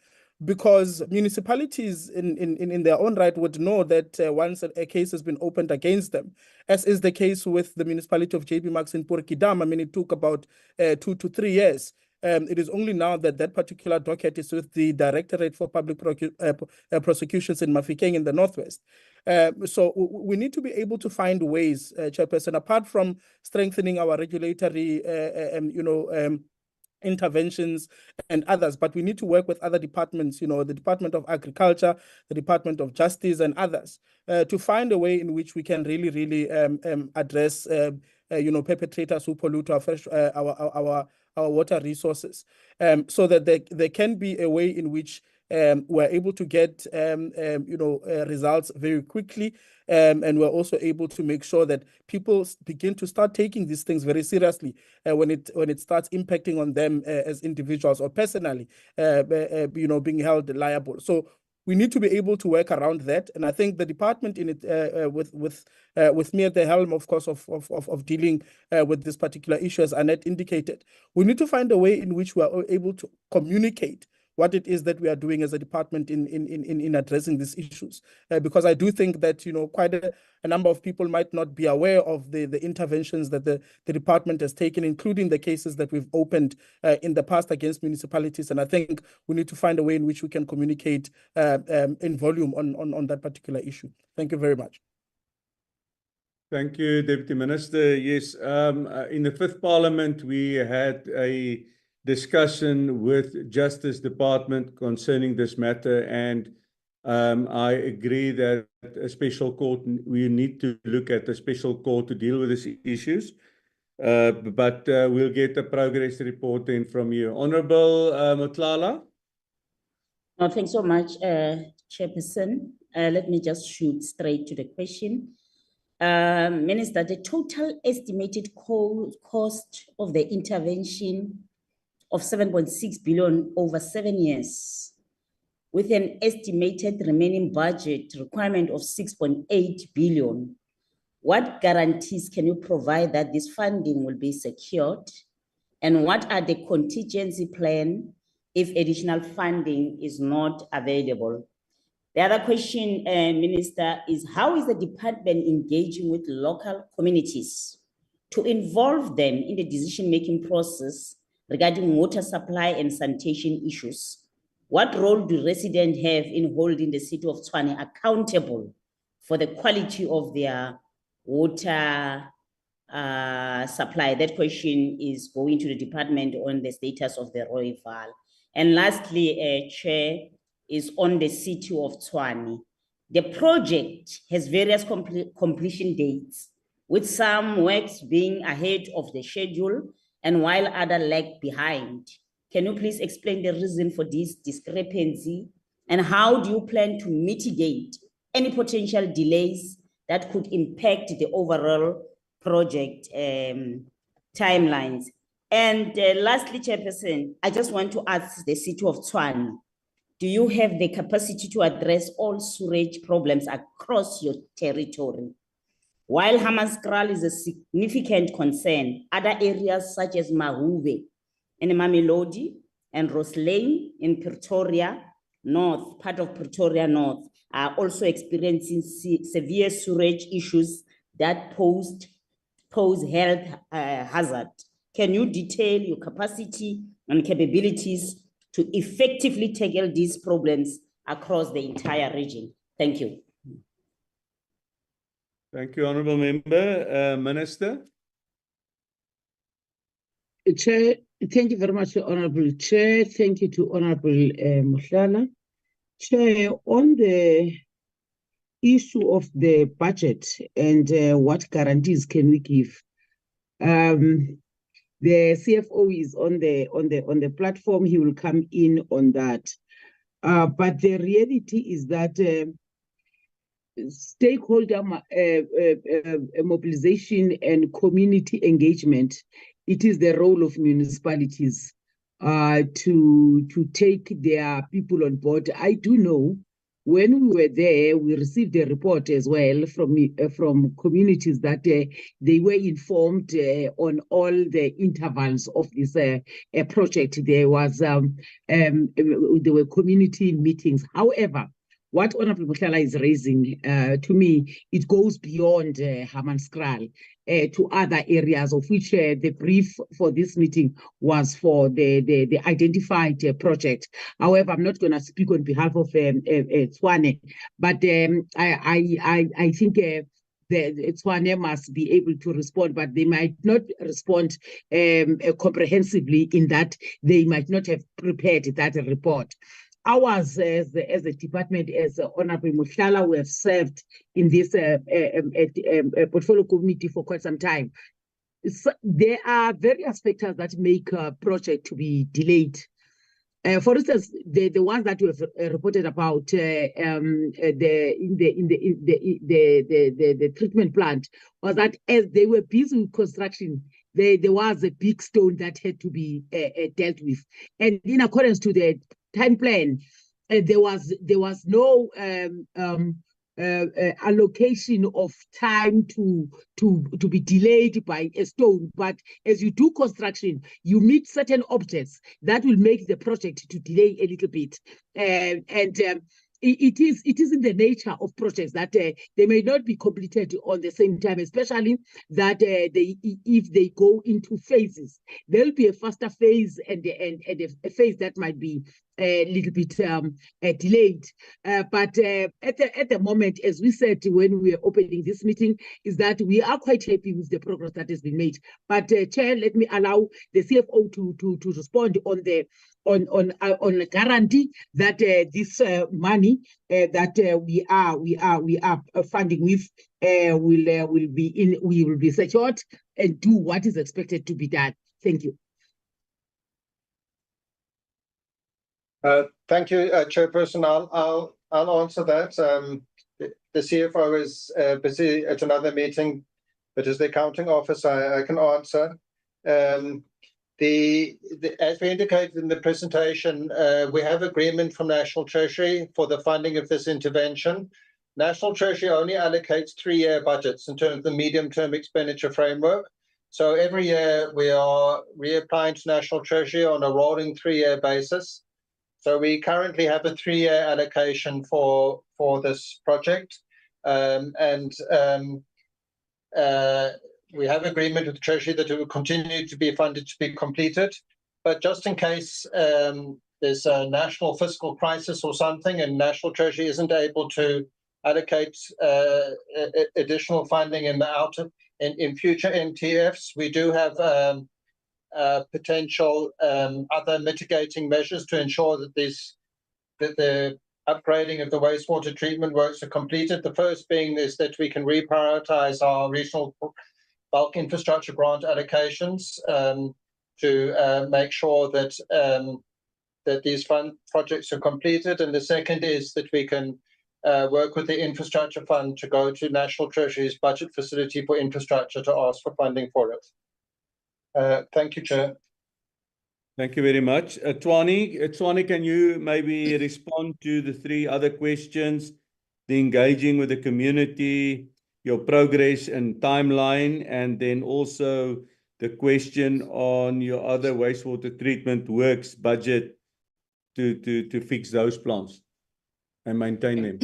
Because municipalities in their own right would know that once a case has been opened against them, as is the case with the municipality of JB Max in Porkidam, I mean, it took about 2 to 3 years. It is only now that particular docket is with the Directorate for Public Prosecutions in Mafikeng in the Northwest. So we need to be able to find ways, Chairperson, apart from strengthening our regulatory, interventions and others, but we need to work with other departments, the Department of Agriculture, the Department of Justice and others, to find a way in which we can really address perpetrators who pollute our water resources, so that there can be a way in which we're able to get results very quickly, and we're also able to make sure that people begin to start taking these things very seriously when it starts impacting on them as individuals or personally, being held liable. So we need to be able to work around that, and I think the department in it, with me at the helm, of course, of dealing with this particular issue, as Annette indicated, we need to find a way in which we are able to communicate what it is that we are doing as a department in addressing these issues. Because I do think that, quite a number of people might not be aware of the interventions that the department has taken, including the cases that we've opened in the past against municipalities. And I think we need to find a way in which we can communicate in volume on that particular issue. Thank you very much. Thank you, Deputy Minister. Yes, in the 5th Parliament, we had a discussion with Justice Department concerning this matter, and I agree that a special court, we need to look at a special court to deal with these issues, but we'll get a progress report in from you. Honourable Motlala. No, thanks so much, Chairperson. Let me just shoot straight to the question. Minister, the total estimated cost of the intervention of 7.6 billion over 7 years, with an estimated remaining budget requirement of 6.8 billion. What guarantees can you provide that this funding will be secured? And what are the contingency plan if additional funding is not available? The other question, Minister, is how is the department engaging with local communities to involve them in the decision-making process regarding water supply and sanitation issues? What role do residents have in holding the city of Tshwane accountable for the quality of their water supply? That question is going to the department on the status of the Rooiwal. And lastly, Chair, is on the city of Tshwane. The project has various completion dates, with some works being ahead of the schedule and while other lag behind. Can you please explain the reason for this discrepancy, and how do you plan to mitigate any potential delays that could impact the overall project timelines? And lastly, Chairperson, I just want to ask the city of Tshwane, do you have the capacity to address all sewage problems across your territory? While Hammanskraal is a significant concern, other areas such as Mahuve and Mamelodi and Roslane in Pretoria North, part of Pretoria North, are also experiencing severe sewage issues that pose health hazard. Can you detail your capacity and capabilities to effectively tackle these problems across the entire region? Thank you. Thank you, Honourable Member. Minister. Chair, thank you very much, Honourable Chair. Thank you to Honourable Motlala. Chair, on the issue of the budget and what guarantees can we give? The CFO is on the platform. He will come in on that. But the reality is that stakeholder mobilization and community engagement, it is the role of municipalities to take their people on board. I do know when we were there, we received a report as well from communities that they were informed on all the intervals of this project. There were community meetings. However, what Honorable Mohlala is raising, to me, it goes beyond Hammanskraal to other areas, of which the brief for this meeting was for the identified project. However, I'm not going to speak on behalf of Tshwane, but I think the Tshwane must be able to respond, but they might not respond comprehensively in that they might not have prepared that report. Ours as a department, as Honorable Mohlala, we have served in this portfolio committee for quite some time. So there are various factors that make a project to be delayed. For instance, the ones that you have reported about the treatment plant was that as they were busy with construction, there was a big stone that had to be dealt with, and in accordance to the time plan, there was no allocation of time to be delayed by a stone. But as you do construction, you meet certain objects that will make the project to delay a little bit, it is in the nature of projects that they may not be completed on the same time, especially that if they go into phases, there will be a faster phase and a phase that might be a little bit delayed. But at the moment, as we said when we were opening this meeting, is that we are quite happy with the progress that has been made. But Chair, let me allow the CFO to respond on the on guarantee that this money that we are funding with will be secured and do what is expected to be done. Thank you. Thank you, Chairperson. I'll answer that. The CFO is busy at another meeting, but as the accounting officer, I can answer. As we indicated in the presentation, we have agreement from National Treasury for the funding of this intervention. National Treasury only allocates 3-year budgets in terms of the medium-term expenditure framework. So every year we are reapplying to National Treasury on a rolling 3-year basis. So we currently have a 3-year allocation for this project, we have agreement with the Treasury that it will continue to be funded to be completed. But just in case there's a national fiscal crisis or something and National Treasury isn't able to allocate additional funding in future NTFs, we do have potential other mitigating measures to ensure that the upgrading of the wastewater treatment works are completed. The first being is that we can reprioritize our regional bulk infrastructure grant allocations to make sure that that these projects are completed. And the second is that we can work with the infrastructure fund to go to National Treasury's budget facility for infrastructure to ask for funding for it. Thank you, Chair. Thank you very much. Tshwane, can you maybe respond to the 3 other questions, the engaging with the community, your progress and timeline, and then also the question on your other wastewater treatment works budget to fix those plants and maintain them?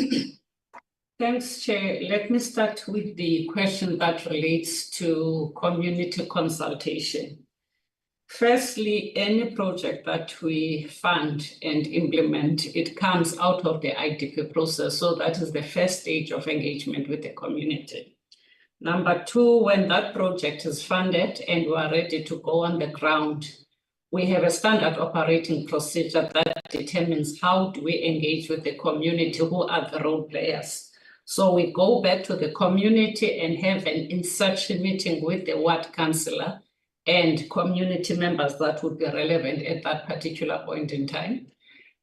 Thanks, Chair. Let me start with the question that relates to community consultation. Firstly, any project that we fund and implement, it comes out of the IDP process. So that is the first stage of engagement with the community. Number 2, when that project is funded and we are ready to go on the ground, we have a standard operating procedure that determines how do we engage with the community, who are the role players. So we go back to the community and have an insertion meeting with the ward councillor and community members that would be relevant at that particular point in time.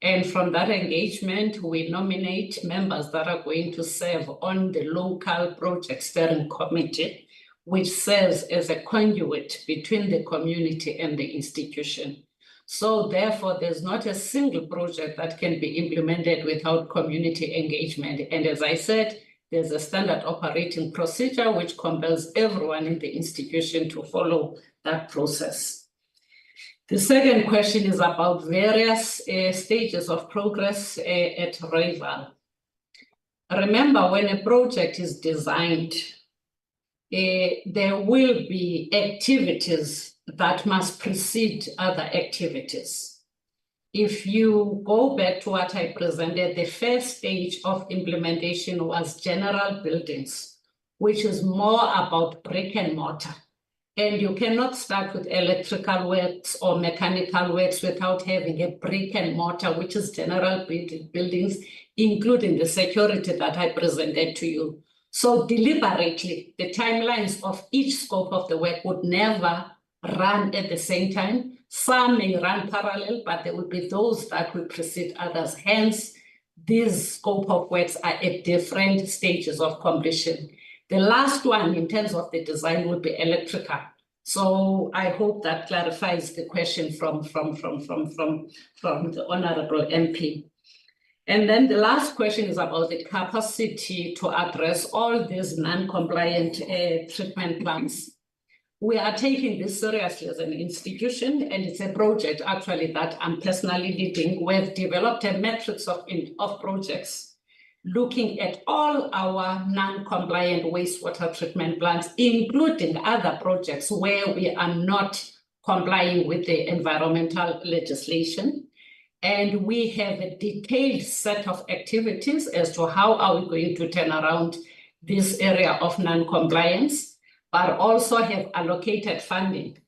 And from that engagement, we nominate members that are going to serve on the local project steering committee, which serves as a conduit between the community and the institution. So therefore, there's not a single project that can be implemented without community engagement. And as I said, there's a standard operating procedure which compels everyone in the institution to follow that process. The second question is about various stages of progress at Rooiwal. Remember, when a project is designed, there will be activities that must precede other activities. If you go back to what I presented, the first stage of implementation was general buildings, which is more about brick and mortar. And you cannot start with electrical works or mechanical works without having a brick and mortar, which is general buildings, including the security that I presented to you. So deliberately, the timelines of each scope of the work would never run at the same time. Some may run parallel, but there will be those that will precede others. Hence, these scope of works are at different stages of completion. The last one in terms of the design will be electrical. So I hope that clarifies the question from the Honorable MP. And then the last question is about the capacity to address all these non-compliant treatment plants. We are taking this seriously as an institution, and it's a project actually that I'm personally leading. We've developed a matrix of projects looking at all our non-compliant wastewater treatment plants, including other projects where we are not complying with the environmental legislation. And we have a detailed set of activities as to how are we going to turn around this area of non-compliance, but also have allocated funding.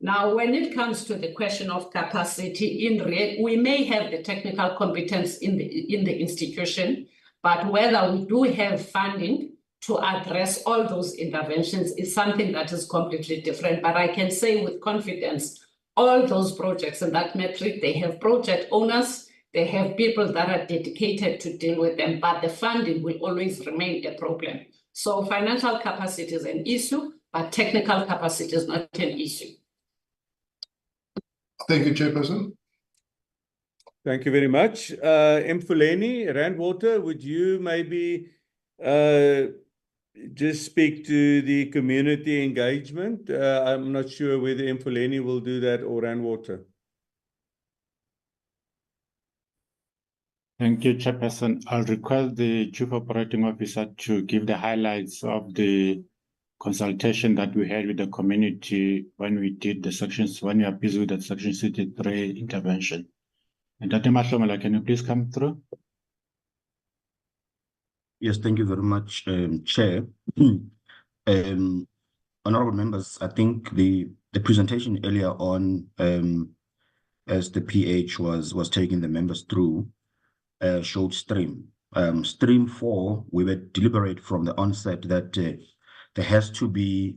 Now, when it comes to the question of capacity, we may have the technical competence in the institution, but whether we do have funding to address all those interventions is something that is completely different. But I can say with confidence, all those projects in that metric, they have project owners, they have people that are dedicated to deal with them, but the funding will always remain a problem. So financial capacity is an issue, but technical capacity is not an issue. Thank you, Chairperson. Thank you very much. eMfuleni, Randwater, would you maybe just speak to the community engagement? I'm not sure whether eMfuleni will do that or Randwater. Thank you, Chairperson. I'll request the Chief Operating Officer to give the highlights of the consultation that we had with the community when we did the sections, when we are busy with the Section 63 intervention. And Dr. Mahlomela, can you please come through? Yes, thank you very much, Chair. Honorable members, I think the presentation earlier on, as the PH was taking the members through, showed stream. Stream 4, we were deliberate from the onset that there has to be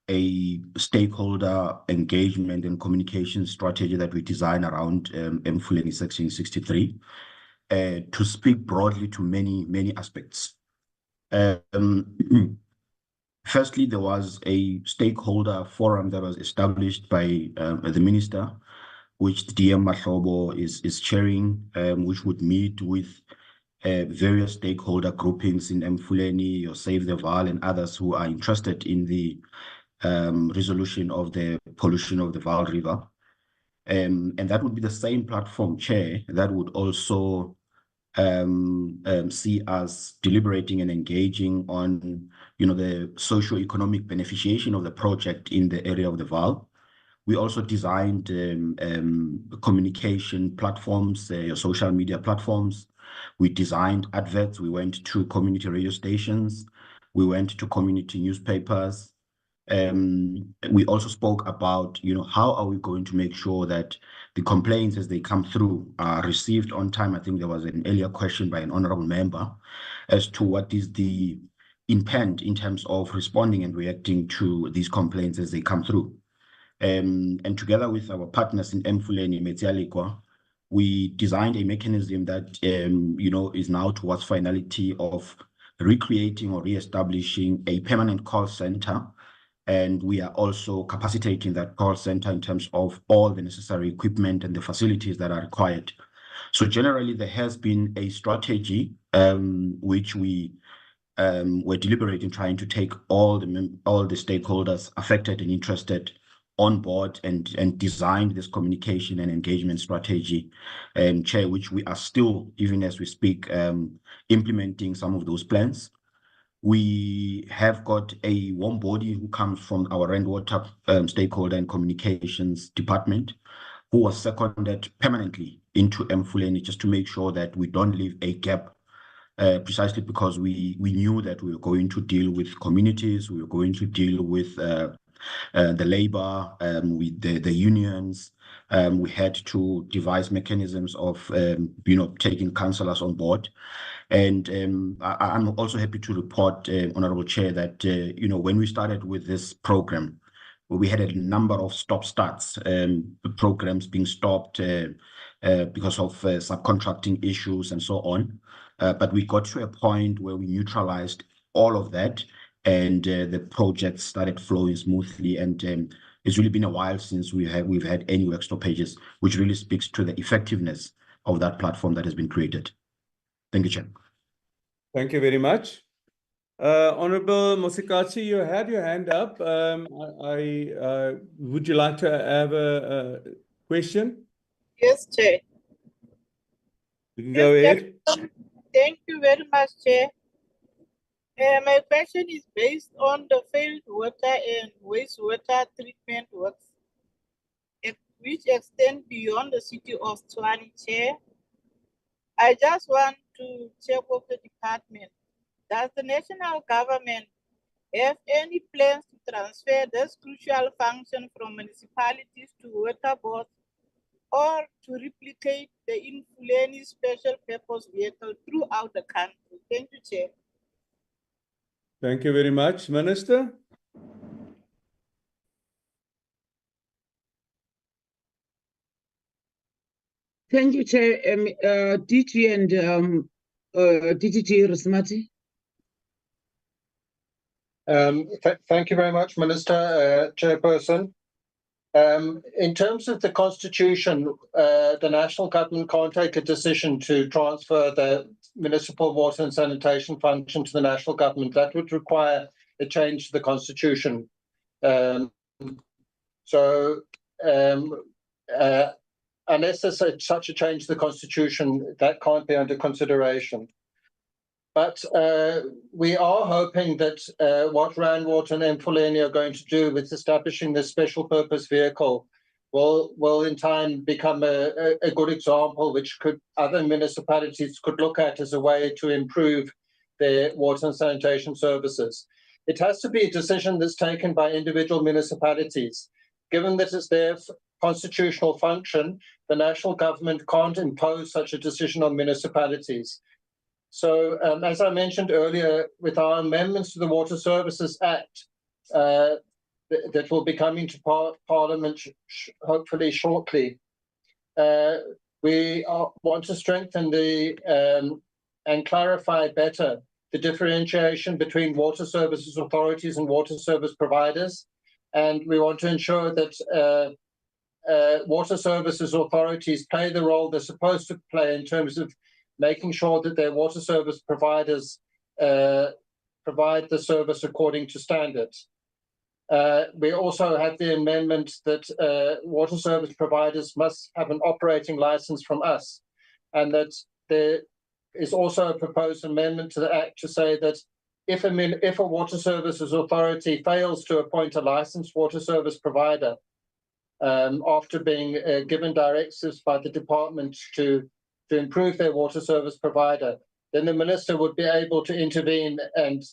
a stakeholder engagement and communication strategy that we design around eMfuleni Section 63 to speak broadly to many aspects. Firstly, there was a stakeholder forum that was established by the Minister, which DM Mahlobo is chairing, which would meet with various stakeholder groupings in eMfuleni, or Save the Vaal, and others who are interested in the resolution of the pollution of the Vaal River. And that would be the same platform, Chair, that would also see us deliberating and engaging on, the socio-economic beneficiation of the project in the area of the Vaal. We also designed communication platforms, social media platforms. We designed adverts. We went to community radio stations. We went to community newspapers. We also spoke about, how are we going to make sure that the complaints as they come through are received on time. I think there was an earlier question by an honorable member as to what is the intent in terms of responding and reacting to these complaints as they come through. And together with our partners in eMfuleni, Metsi, we designed a mechanism that, is now towards finality of recreating or re-establishing a permanent call center. And we are also capacitating that call center in terms of all the necessary equipment and the facilities that are required. So generally, there has been a strategy which we were deliberating, trying to take all the stakeholders affected and interested on board and design this communication and engagement strategy, Chair, which we are still, even as we speak, implementing some of those plans. We have got a warm body who comes from our Rainwater stakeholder and communications department, who was seconded permanently into eMfuleni just to make sure that we don't leave a gap, precisely because we knew that we were going to deal with communities, we were going to deal with the labor, with the unions. We had to devise mechanisms of, taking councillors on board. And I'm also happy to report, Honorable Chair, that, when we started with this program, we had a number of stop-starts, programs being stopped because of subcontracting issues and so on. But we got to a point where we neutralized all of that, and the project started flowing smoothly. And it's really been a while since we've had any work stoppages, which really speaks to the effectiveness of that platform that has been created. Thank you, Chair. Thank you very much. Honorable Mosikatsi, you had your hand up. Would you like to have a question? Yes, Chair. You can go ahead. Thank you very much, Chair. My question is based on the failed water and wastewater treatment works, which extend beyond the city of Tshwane, Chair. I just want to check with the department. Does the national government have any plans to transfer this crucial function from municipalities to water boards, or to replicate the eMfuleni special purpose vehicle throughout the country? Thank you, Chair. Thank you very much, Minister. Thank you, Chair. DG and DGG Rusmati. Thank you very much, Minister, Chairperson. In terms of the Constitution, the national government can't take a decision to transfer the municipal water and sanitation function to the national government. That would require a change to the Constitution. Unless there's such a change to the Constitution, that can't be under consideration. But we are hoping that what Rainwater and eMfuleni are going to do with establishing this special purpose vehicle will in time become a good example, which other municipalities could look at as a way to improve their water and sanitation services. It has to be a decision that's taken by individual municipalities. Given that it's their constitutional function, the national government can't impose such a decision on municipalities. So, as I mentioned earlier, with our amendments to the Water Services Act that will be coming to Parliament hopefully shortly, we want to strengthen and clarify better the differentiation between water services authorities and water service providers. And we want to ensure that water services authorities play the role they're supposed to play in terms of making sure that their water service providers provide the service according to standards. We also have the amendment that water service providers must have an operating license from us, and that there is also a proposed amendment to the Act to say that if a water services authority fails to appoint a licensed water service provider after being given directives by the department to improve their water service provider, then the minister would be able to intervene and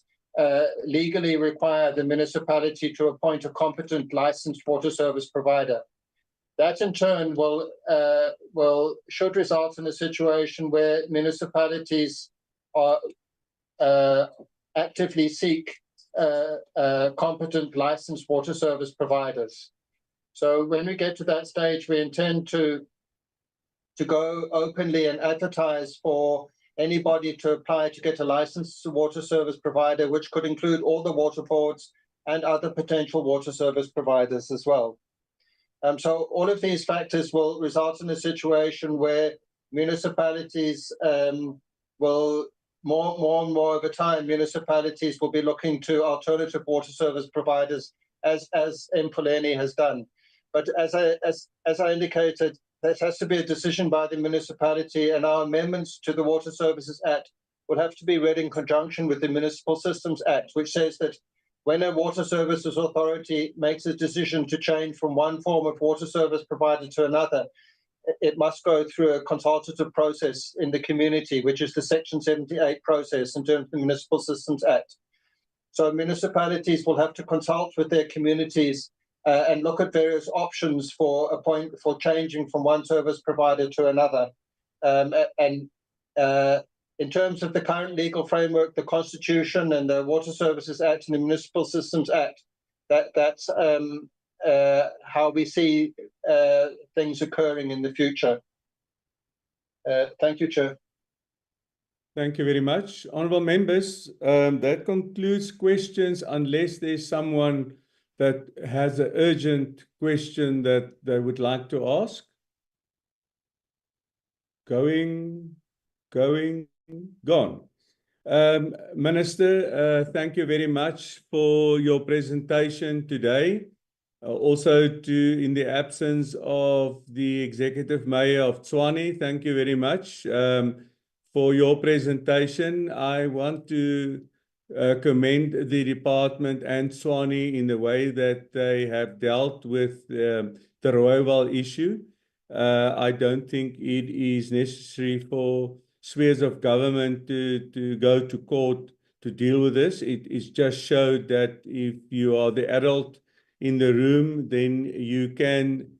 legally require the municipality to appoint a competent licensed water service provider. That in turn should result in a situation where municipalities are actively seek competent licensed water service providers. So when we get to that stage, we intend to go openly and advertise for anybody to apply to get a licensed water service provider, which could include all the water boards and other potential water service providers as well. So all of these factors will result in a situation where municipalities will more and more over time, municipalities will be looking to alternative water service providers as eMfuleni has done. But as I indicated, there has to be a decision by the municipality, and our amendments to the Water Services Act will have to be read in conjunction with the Municipal Systems Act, which says that when a water services authority makes a decision to change from one form of water service provider to another, it must go through a consultative process in the community, which is the Section 78 process in terms of the Municipal Systems Act. So municipalities will have to consult with their communities and look at various options for changing from one service provider to another. In terms of the current legal framework, the Constitution and the Water Services Act and the Municipal Systems Act, that's how we see things occurring in the future. Thank you, Chair. Thank you very much. Honourable members, that concludes questions unless there's someone that has an urgent question that they would like to ask. Gone. Minister, thank you very much for your presentation today. Also in the absence of the Executive Mayor of Tshwane, thank you very much for your presentation. I want to commend the department and Tshwane in the way that they have dealt with the Rooiwal issue. I don't think it is necessary for spheres of government to go to court to deal with this. It is just showed that if you are the adult in the room, then you can,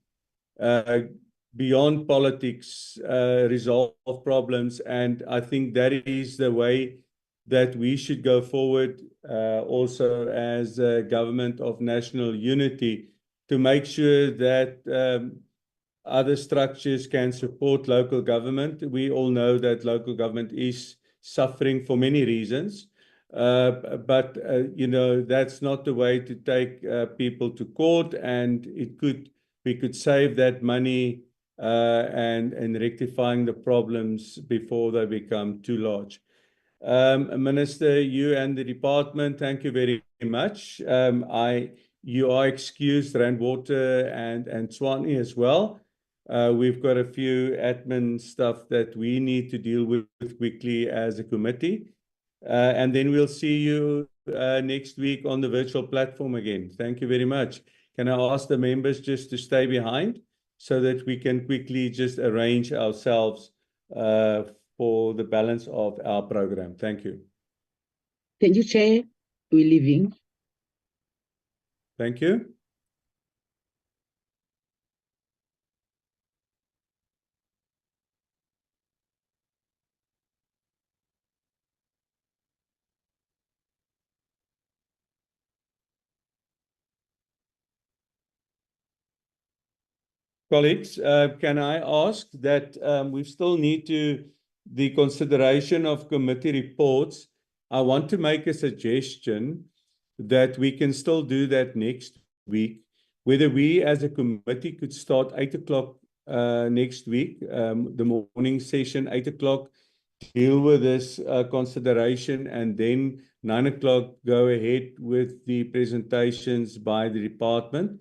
beyond politics, resolve problems. And I think that is the way that we should go forward also as a government of national unity, to make sure that other structures can support local government. We all know that local government is suffering for many reasons, but you know, that's not the way to take people to court, and we could save that money and rectifying the problems before they become too large. Minister, you and the department, thank you very much. You are excused, Randwater and Tshwane as well. We've got a few admin stuff that we need to deal with quickly as a committee. And then we'll see you next week on the virtual platform again. Thank you very much. Can I ask the members just to stay behind so that we can quickly just arrange ourselves for the balance of our program? Thank you. Thank you, Chair. We're leaving. Thank you. Colleagues, can I ask that we still need the consideration of committee reports. I want to make a suggestion that we can still do that next week, whether we as a committee could start 8 o'clock next week, the morning session, 8 o'clock, deal with this consideration, and then 9 o'clock go ahead with the presentations by the department.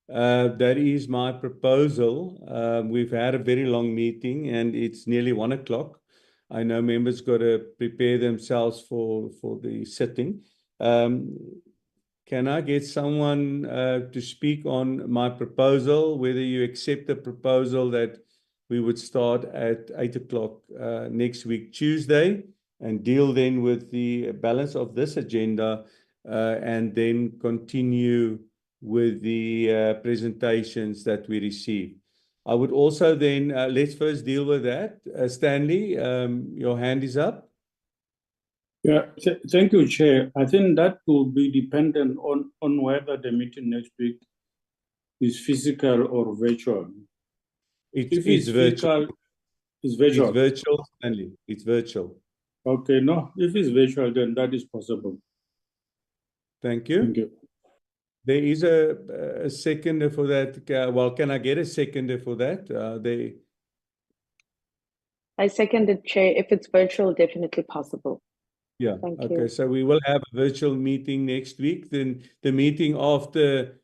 That is my proposal. We've had a very long meeting and it's nearly 1 o'clock. I know members got to prepare themselves for the sitting. Can I get someone to speak on my proposal, whether you accept the proposal that we would start at 8 o'clock next week, Tuesday, and deal then with the balance of this agenda and then continue with the presentations that we receive. I would also then, let's first deal with that. Stanley, your hand is up. Yeah, thank you, Chair. I think that will be dependent on whether the meeting next week is physical or virtual? If It's it's virtual. physical, it's virtual. It's virtual only. It's virtual. Okay, no, if it's virtual, then that is possible. Thank you. Thank you. There is a seconder for that. Well, can I get a seconder for that? I seconded, Chair. If it's virtual, definitely possible. Yeah. Thank Okay. you. So we will have a virtual meeting next week. Then the meeting after,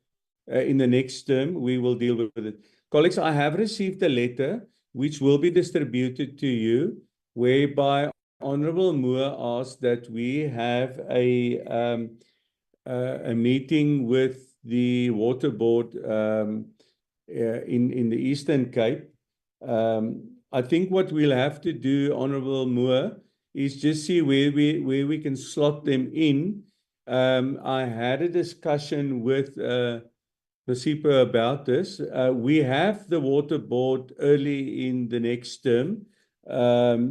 in the next term, we will deal with it. Colleagues, I have received a letter which will be distributed to you, whereby Honorable Moore asked that we have a meeting with the Water Board in the Eastern Cape. I think what we'll have to do, Honorable Moore, is just see where we can slot them in. I had a discussion with Municipal about this. We have the Water Board early in the next term.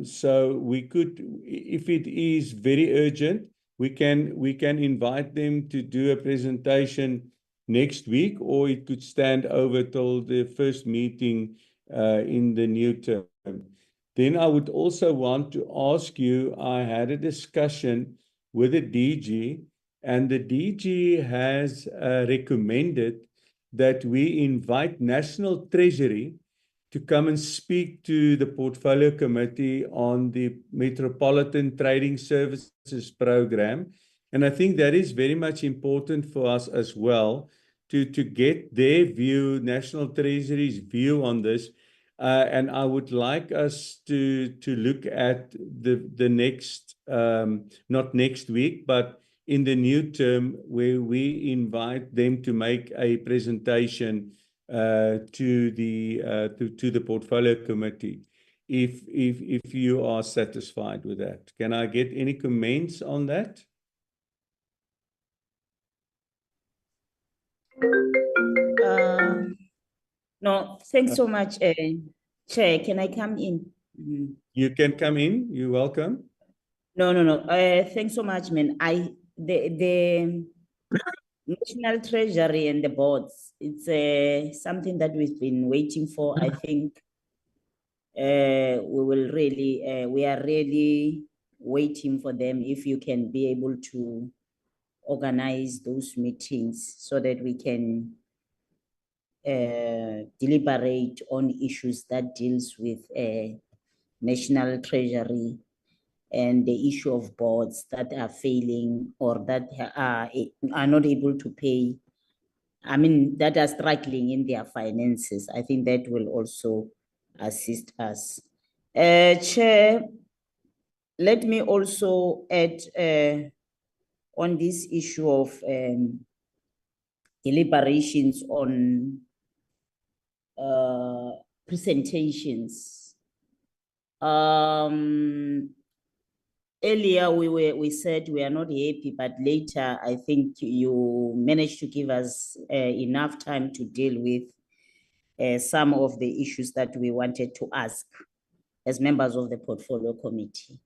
So we could, if it is very urgent, we can invite them to do a presentation next week, or it could stand over till the first meeting in the new term. Then I would also want to ask you, I had a discussion with the DG, and the DG has recommended that we invite National Treasury to come and speak to the Portfolio Committee on the Metropolitan Trading Services Program. And I think that is very much important for us as well, to get their view, National Treasury's view on this. And I would like us to look at the next, not next week, but in the new term, where we invite them to make a presentation to the Portfolio Committee, if you are satisfied with that. Can I get any comments on that? No, thanks so much, Chair. Can I come in? You can come in. You're welcome. No. Thanks so much, man. The National Treasury and the boards, it's something that we've been waiting for. I think we are really waiting for them. If you can be able to organize those meetings so that we can deliberate on issues that deals with National Treasury and the issue of boards that are failing or that are not able to pay, that are struggling in their finances. I think that will also assist us. Chair, let me also add on this issue of deliberations on presentations. Earlier we said we are not happy, but later I think you managed to give us enough time to deal with some of the issues that we wanted to ask as members of the Portfolio Committee.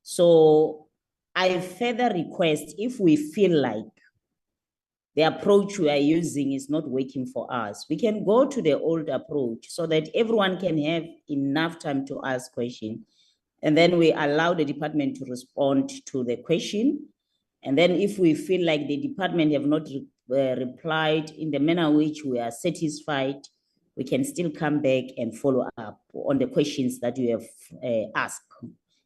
So I further request, if we feel like the approach we are using is not working for us, we can go to the old approach so that everyone can have enough time to ask questions. And then we allow the department to respond to the question. And then if we feel like the department have not replied in the manner in which we are satisfied, we can still come back and follow up on the questions that you have asked.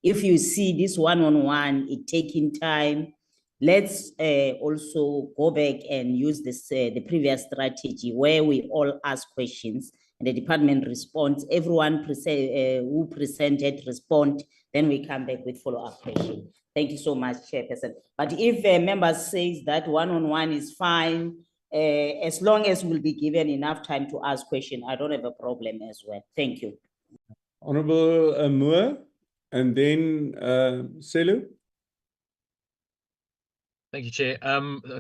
If you see this one-on-one, it taking time, let's also go back and use this the previous strategy where we all ask questions and the department responds. Everyone who presented respond, then we come back with follow-up questions. Thank you so much, Chairperson. But if a member says that one-on-one is fine, as long as we'll be given enough time to ask questions, I don't have a problem as well. Thank you. Honorable Moore, and then Selu. Thank you, Chair.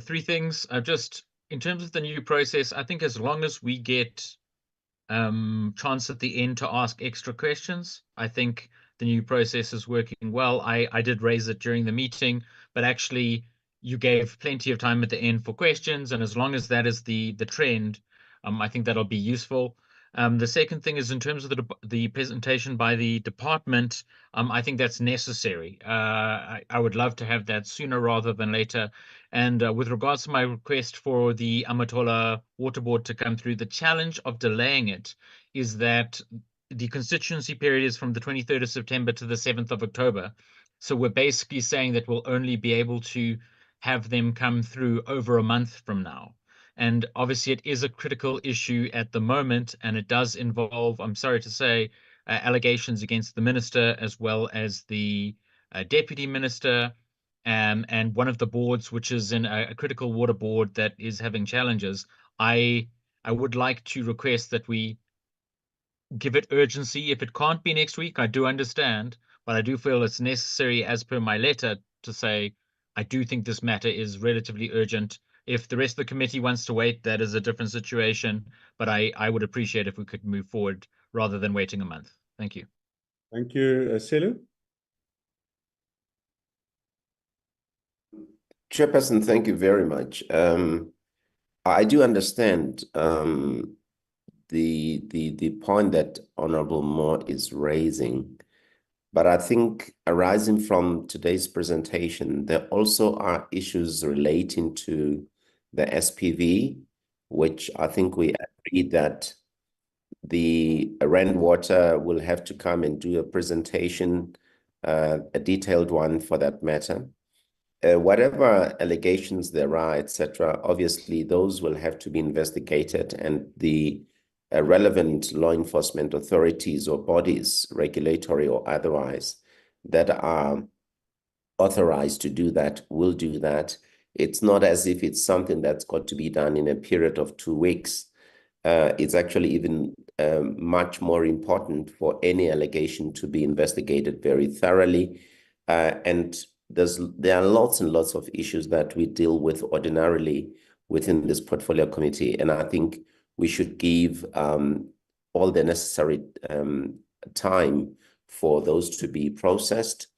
Three things. Just in terms of the new process, I think as long as we get chance at the end to ask extra questions, I think the new process is working well. I did raise it during the meeting, but actually you gave plenty of time at the end for questions, and as long as that is the trend, I think that'll be useful. The second thing is in terms of the presentation by the department, I think that's necessary. I would love to have that sooner rather than later. And with regards to my request for the Amatola Water Board to come through, the challenge of delaying it is that the constituency period is from the 23rd of September to the 7th of October. So we're basically saying that we'll only be able to have them come through over a month from now. And obviously it is a critical issue at the moment, and it does involve, I'm sorry to say, allegations against the minister as well as the deputy minister, and one of the boards, which is in a critical water board that is having challenges. I would like to request that we give it urgency. If it can't be next week, I do understand, but I do feel it's necessary as per my letter to say, I do think this matter is relatively urgent. If the rest of the committee wants to wait, that is a different situation, but I would appreciate if we could move forward rather than waiting a month. Thank you. Thank you, Selu. Chairperson, thank you very much. I do understand the point that Honorable Moore is raising, but I think arising from today's presentation, there also are issues relating to the SPV, which I think we agreed that the Water will have to come and do a presentation, a detailed one for that matter. Whatever allegations there are, etc., obviously those will have to be investigated, and the relevant law enforcement authorities or bodies, regulatory or otherwise, that are authorized to do that will do that. It's not as if it's something that's got to be done in a period of 2 weeks. It's actually even much more important for any allegation to be investigated very thoroughly. And there are lots and lots of issues that we deal with ordinarily within this portfolio committee. And I think we should give all the necessary time for those to be processed.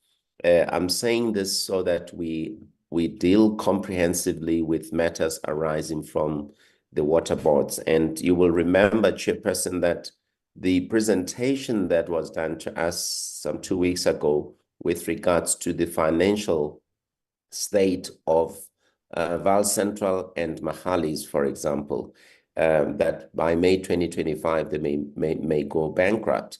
I'm saying this so that we deal comprehensively with matters arising from the water boards. And you will remember, Chairperson, that the presentation that was done to us some 2 weeks ago with regards to the financial state of Vaal Central and Mahalis, for example, that by May 2025, they may go bankrupt.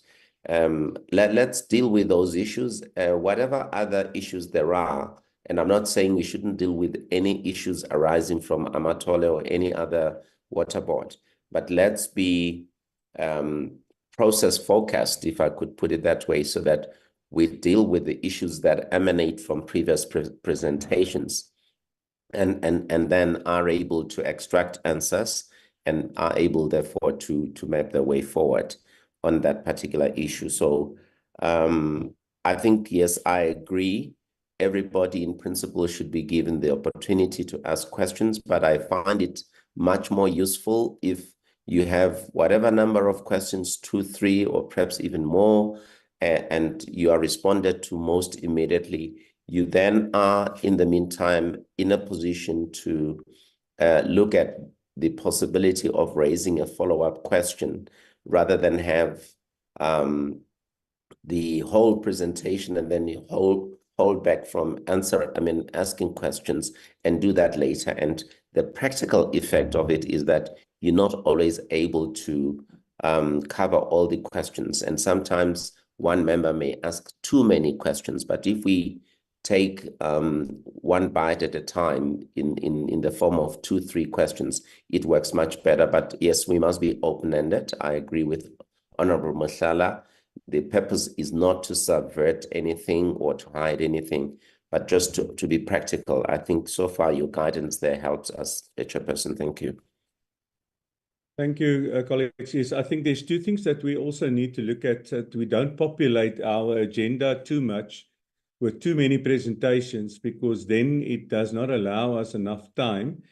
Let's deal with those issues, whatever other issues there are. And I'm not saying we shouldn't deal with any issues arising from Amatola or any other water board, but let's be process focused, if I could put it that way, so that we deal with the issues that emanate from previous presentations and then are able to extract answers and are able, therefore, to map their way forward on that particular issue. So I think, yes, I agree. Everybody in principle should be given the opportunity to ask questions, but I find it much more useful if you have whatever number of questions, 2, 3, or perhaps even more, and you are responded to most immediately. You then are, in the meantime, in a position to look at the possibility of raising a follow-up question rather than have the whole presentation and then you hold back from asking questions and do that later. And the practical effect of it is that you're not always able to cover all the questions. And sometimes one member may ask too many questions. But if we take one bite at a time in the form of 2, 3 questions, it works much better. But yes, we must be open-ended. I agree with Honorable Mohlala. The purpose is not to subvert anything or to hide anything, but just to be practical. I think so far your guidance there helps us, Chairperson. Thank you. Thank you, colleagues. Yes, I think there's 2 things that we also need to look at, that we don't populate our agenda too much with too many presentations, because then it does not allow us enough time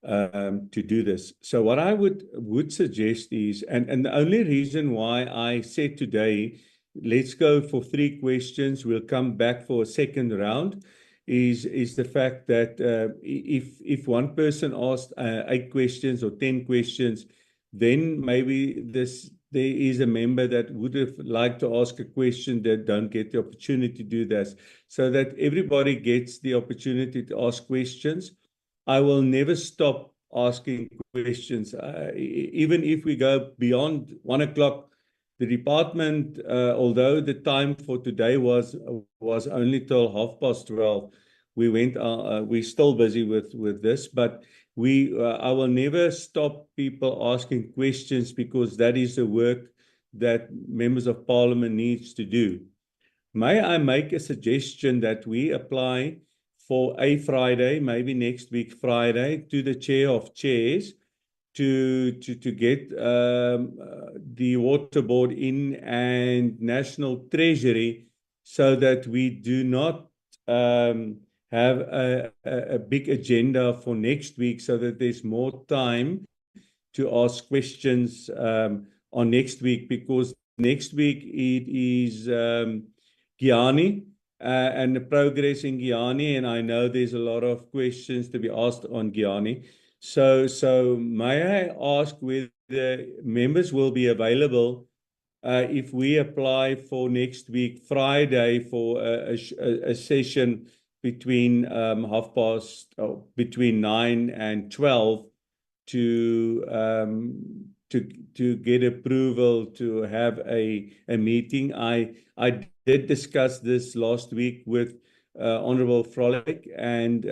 to do this. So what I would suggest is, and the only reason why I said today, let's go for 3 questions, we'll come back for a second round, is the fact that if one person asked 8 questions or 10 questions, then maybe there is a member that would have liked to ask a question that don't get the opportunity to do that, so that everybody gets the opportunity to ask questions. I will never stop asking questions. Even if we go beyond 1 o'clock, the department, although the time for today was only till 12:30, we're still busy with this, but I will never stop people asking questions, because that is the work that members of parliament needs to do. May I make a suggestion that we apply for a Friday, maybe next week Friday, to the chair of chairs to get the water board in and National Treasury, so that we do not have a big agenda for next week, so that there's more time to ask questions on next week, because next week it is Giyani and the progress in Giyani, and I know there's a lot of questions to be asked on Giyani. So may I ask whether members will be available if we apply for next week Friday for a session between between 9 and 12 to get approval to have a meeting. I did discuss this last week with Honorable Frolick, and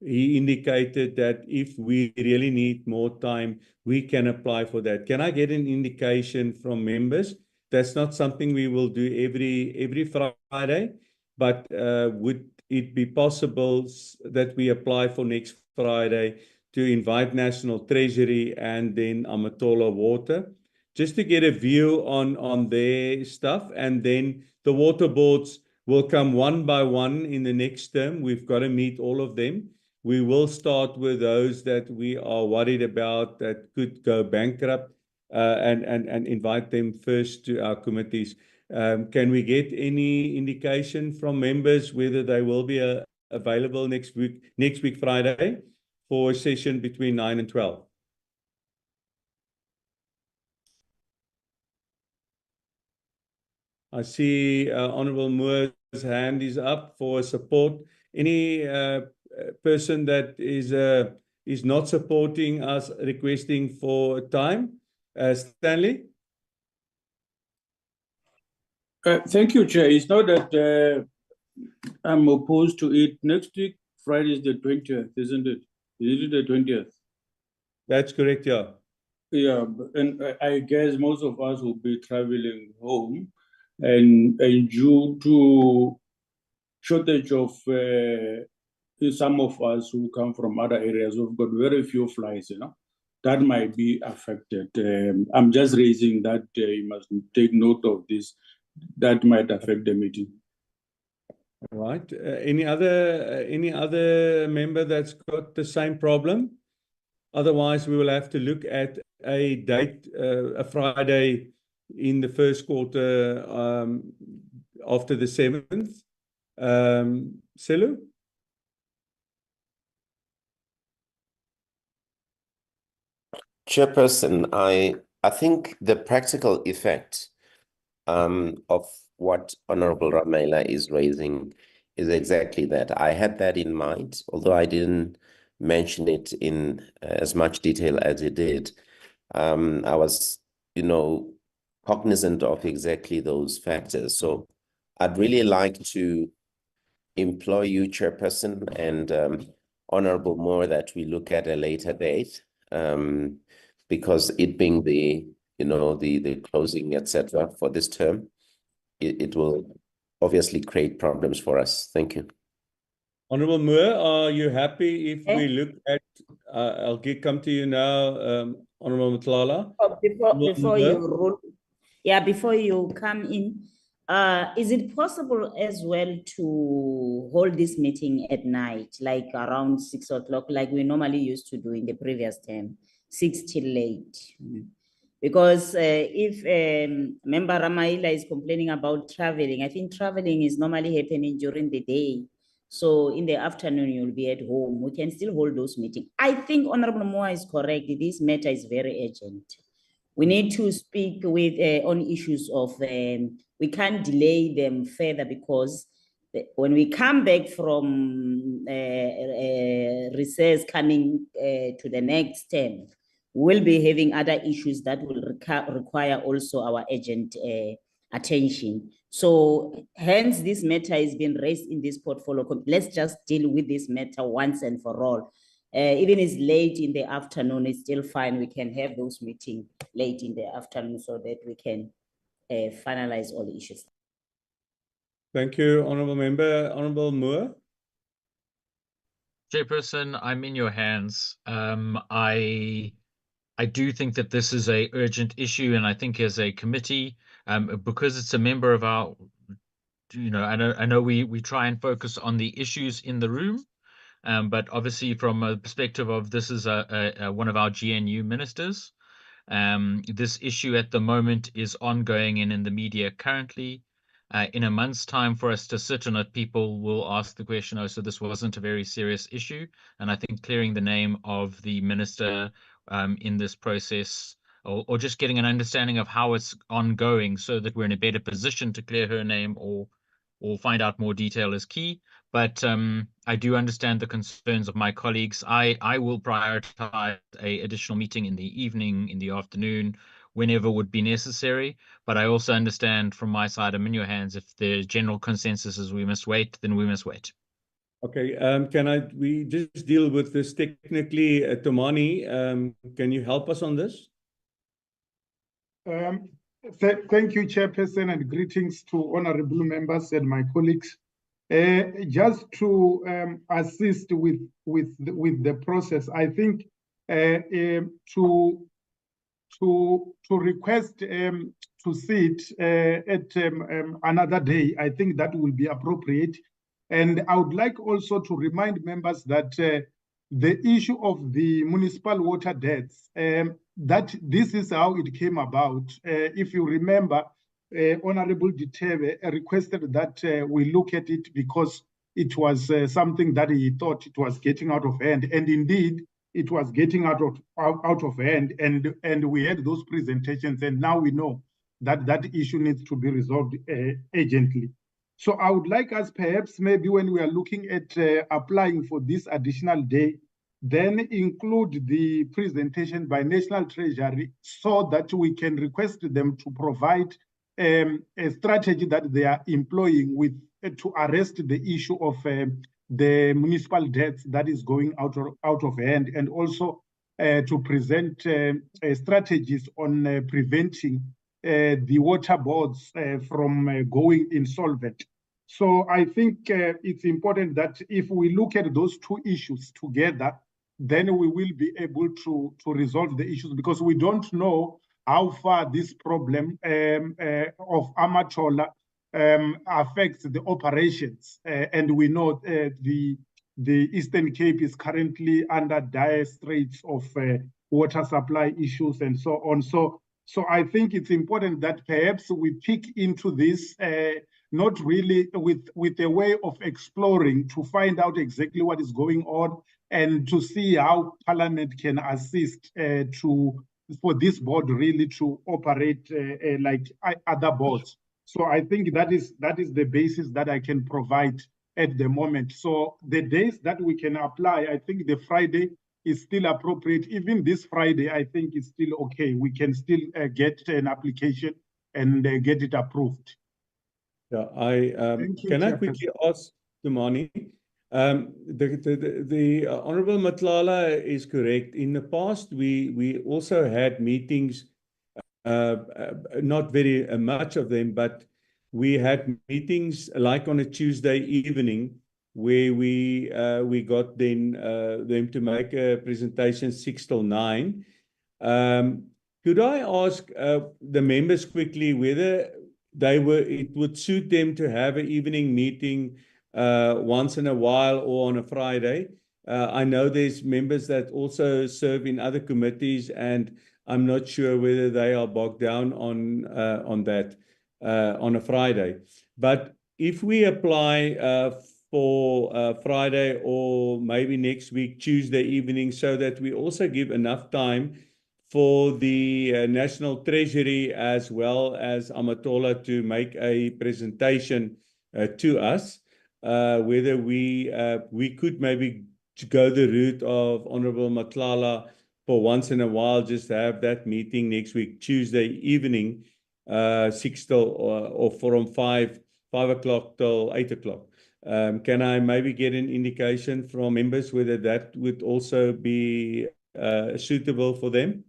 he indicated that if we really need more time, we can apply for that. Can I get an indication from members? That's not something we will do every Friday, but would it be possible that we apply for next Friday to invite National Treasury and then Amatola Water, just to get a view on their stuff, and then the water boards will come one by one in the next term. We've got to meet all of them. We will start with those that we are worried about that could go bankrupt, and invite them first to our committees. Can we get any indication from members whether they will be available next week Friday for a session between 9 and 12? I see Honorable Moore's hand is up for support. Any person that is not supporting us requesting for time? Stanley? Thank you, Chair. It's not that I'm opposed to it. Next week, Friday is the 20th, isn't it? Is it the 20th? That's correct, yeah. Yeah, and I guess most of us will be traveling home, and due to shortage of some of us who come from other areas, we've got very few flights, that might be affected. I'm just raising that you must take note of this. That might affect the meeting. All right. Any other member that's got the same problem? Otherwise, we will have to look at a date, a Friday in the first quarter after the 7th. Selu? Chairperson, I think the practical effect of what Honorable Ramaila is raising is exactly that. I had that in mind, although I didn't mention it in as much detail as he did. I was, cognizant of exactly those factors. So I'd really like to employ you, Chairperson, and Honorable Moore, that we look at a later date, because it being the closing, etc., for this term, it will obviously create problems for us. Thank you. Honorable Moore, are you happy if we look at, I'll come to you now, Honorable Mtlala. Before you come in, is it possible as well to hold this meeting at night, like around 6 o'clock, like we normally used to do in the previous term, 6 till late? Because if Member Ramaila is complaining about traveling, I think traveling is normally happening during the day. So in the afternoon, you'll be at home. We can still hold those meetings. I think Honorable Moa is correct. This matter is very urgent. We need to speak with on issues of, we can't delay them further because when we come back from recess coming to the next term, we'll be having other issues that will require also our urgent attention. So hence this matter has been raised in this portfolio. Let's just deal with this matter once and for all. Even it's late in the afternoon, it's still fine. We can have those meetings late in the afternoon so that we can finalize all the issues. Thank you, Honourable Member. Honourable Moore. Chairperson, I'm in your hands. I do think that this is a urgent issue, and I think as a committee, because it's a member of our, I know we try and focus on the issues in the room, but obviously from a perspective of this is one of our GNU ministers. This issue at the moment is ongoing and in the media currently. In a month's time for us to sit on it, people will ask the question, oh, so this wasn't a very serious issue. And I think clearing the name of the minister in this process, or just getting an understanding of how it's ongoing so that we're in a better position to clear her name or find out more detail is key. But I do understand the concerns of my colleagues. I will prioritize a additional meeting in the evening, in the afternoon, whenever would be necessary. But I also understand from my side, I'm in your hands. If the general consensus is we must wait, then we must wait. Okay, we just deal with this technically? Tomani, can you help us on this? Thank you, Chairperson, and greetings to honorable members and my colleagues. Just to assist with the process, I think to request to sit at another day, I think that will be appropriate. And I would like also to remind members that the issue of the municipal water debts, that this is how it came about. If you remember, Honorable Ditebe requested that we look at it because it was something that he thought it was getting out of hand, and indeed it was getting out of hand, and we had those presentations, and now we know that that issue needs to be resolved urgently. So I would like us perhaps maybe when we are looking at applying for this additional day, then include the presentation by National Treasury so that we can request them to provide a strategy that they are employing with to arrest the issue of the municipal debts that is going out of hand, and also to present strategies on preventing the water boards from going insolvent. So I think it's important that if we look at those two issues together, then we will be able to resolve the issues, because we don't know how far this problem of Amatola affects the operations. And we know the Eastern Cape is currently under dire straits of water supply issues and so on. So I think it's important that perhaps we pick into this, not really with a way of exploring to find out exactly what is going on and to see how Parliament can assist for this board really to operate like other boards. So I think that is the basis that I can provide at the moment. So the days that we can apply, I think the Friday is still appropriate. Even this Friday, I think it's still okay. We can still get an application and get it approved. Yeah, can I quickly ask Tumani? The Honourable Matlala is correct. In the past, we also had meetings, not very much of them, but we had meetings like on a Tuesday evening where we got them to make a presentation 6 till 9. Could I ask the members quickly whether it would suit them to have an evening meeting once in a while or on a Friday? I know there's members that also serve in other committees, and I'm not sure whether they are bogged down on that on a Friday. But if we apply for Friday or maybe next week, Tuesday evening, so that we also give enough time for the National Treasury as well as Amatola to make a presentation to us, whether we could maybe go the route of Honorable Matlala for once in a while, just have that meeting next week, Tuesday evening, 6 till or from 5 o'clock till 8 o'clock. Can I maybe get an indication from members whether that would also be suitable for them?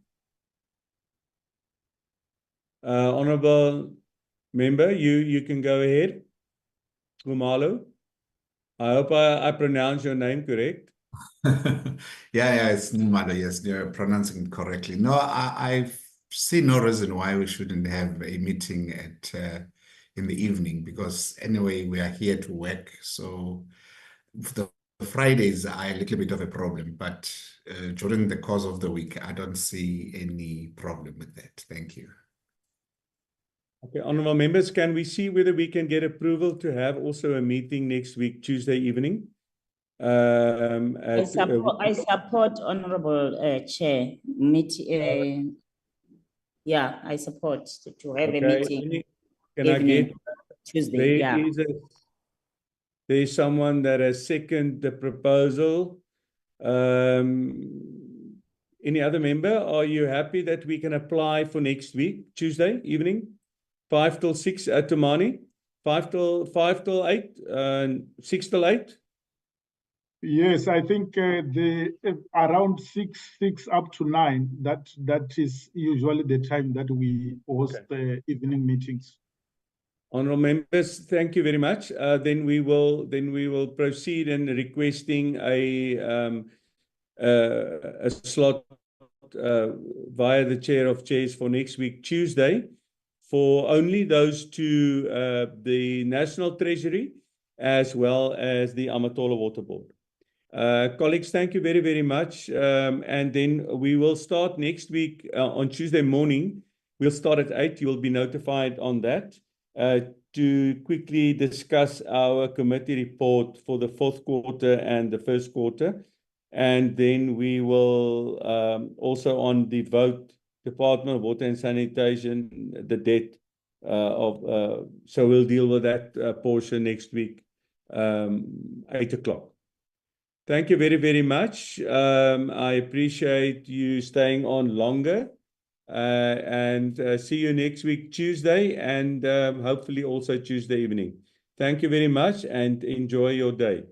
Honorable member, you can go ahead. Umalo. I hope I pronounce your name correct. Yeah, it's Numalo. Yes, you're pronouncing it correctly. No, I see no reason why we shouldn't have a meeting at in the evening, because anyway we are here to work. So the Fridays are a little bit of a problem, but during the course of the week, I don't see any problem with that. Thank you. Okay, honorable members, can we see whether we can get approval to have also a meeting next week, Tuesday evening? I support Honorable Chair. Yeah, I support to have a meeting. Can I get Tuesday? There's someone that has seconded the proposal. Any other member? Are you happy that we can apply for next week, Tuesday evening, 5 till 6 at Tumani, 5 till 8, 6 till 8? Yes, I think the around 6 up to 9. That is usually the time that we host the evening meetings. Honorable members, thank you very much. Then we will proceed in requesting a slot via the chair of chairs for next week, Tuesday, for only those to the National Treasury as well as the Amatola Water Board. Colleagues, thank you very, very much. And then we will start next week on Tuesday morning. We'll start at 8. You will be notified on that to quickly discuss our committee report for the 4th quarter and the 1st quarter. And then we will also on the vote, Department of Water and Sanitation, the debt so we'll deal with that portion next week, 8 o'clock. Thank you very, very much. I appreciate you staying on longer, and see you next week, Tuesday, and hopefully also Tuesday evening. Thank you very much and enjoy your day.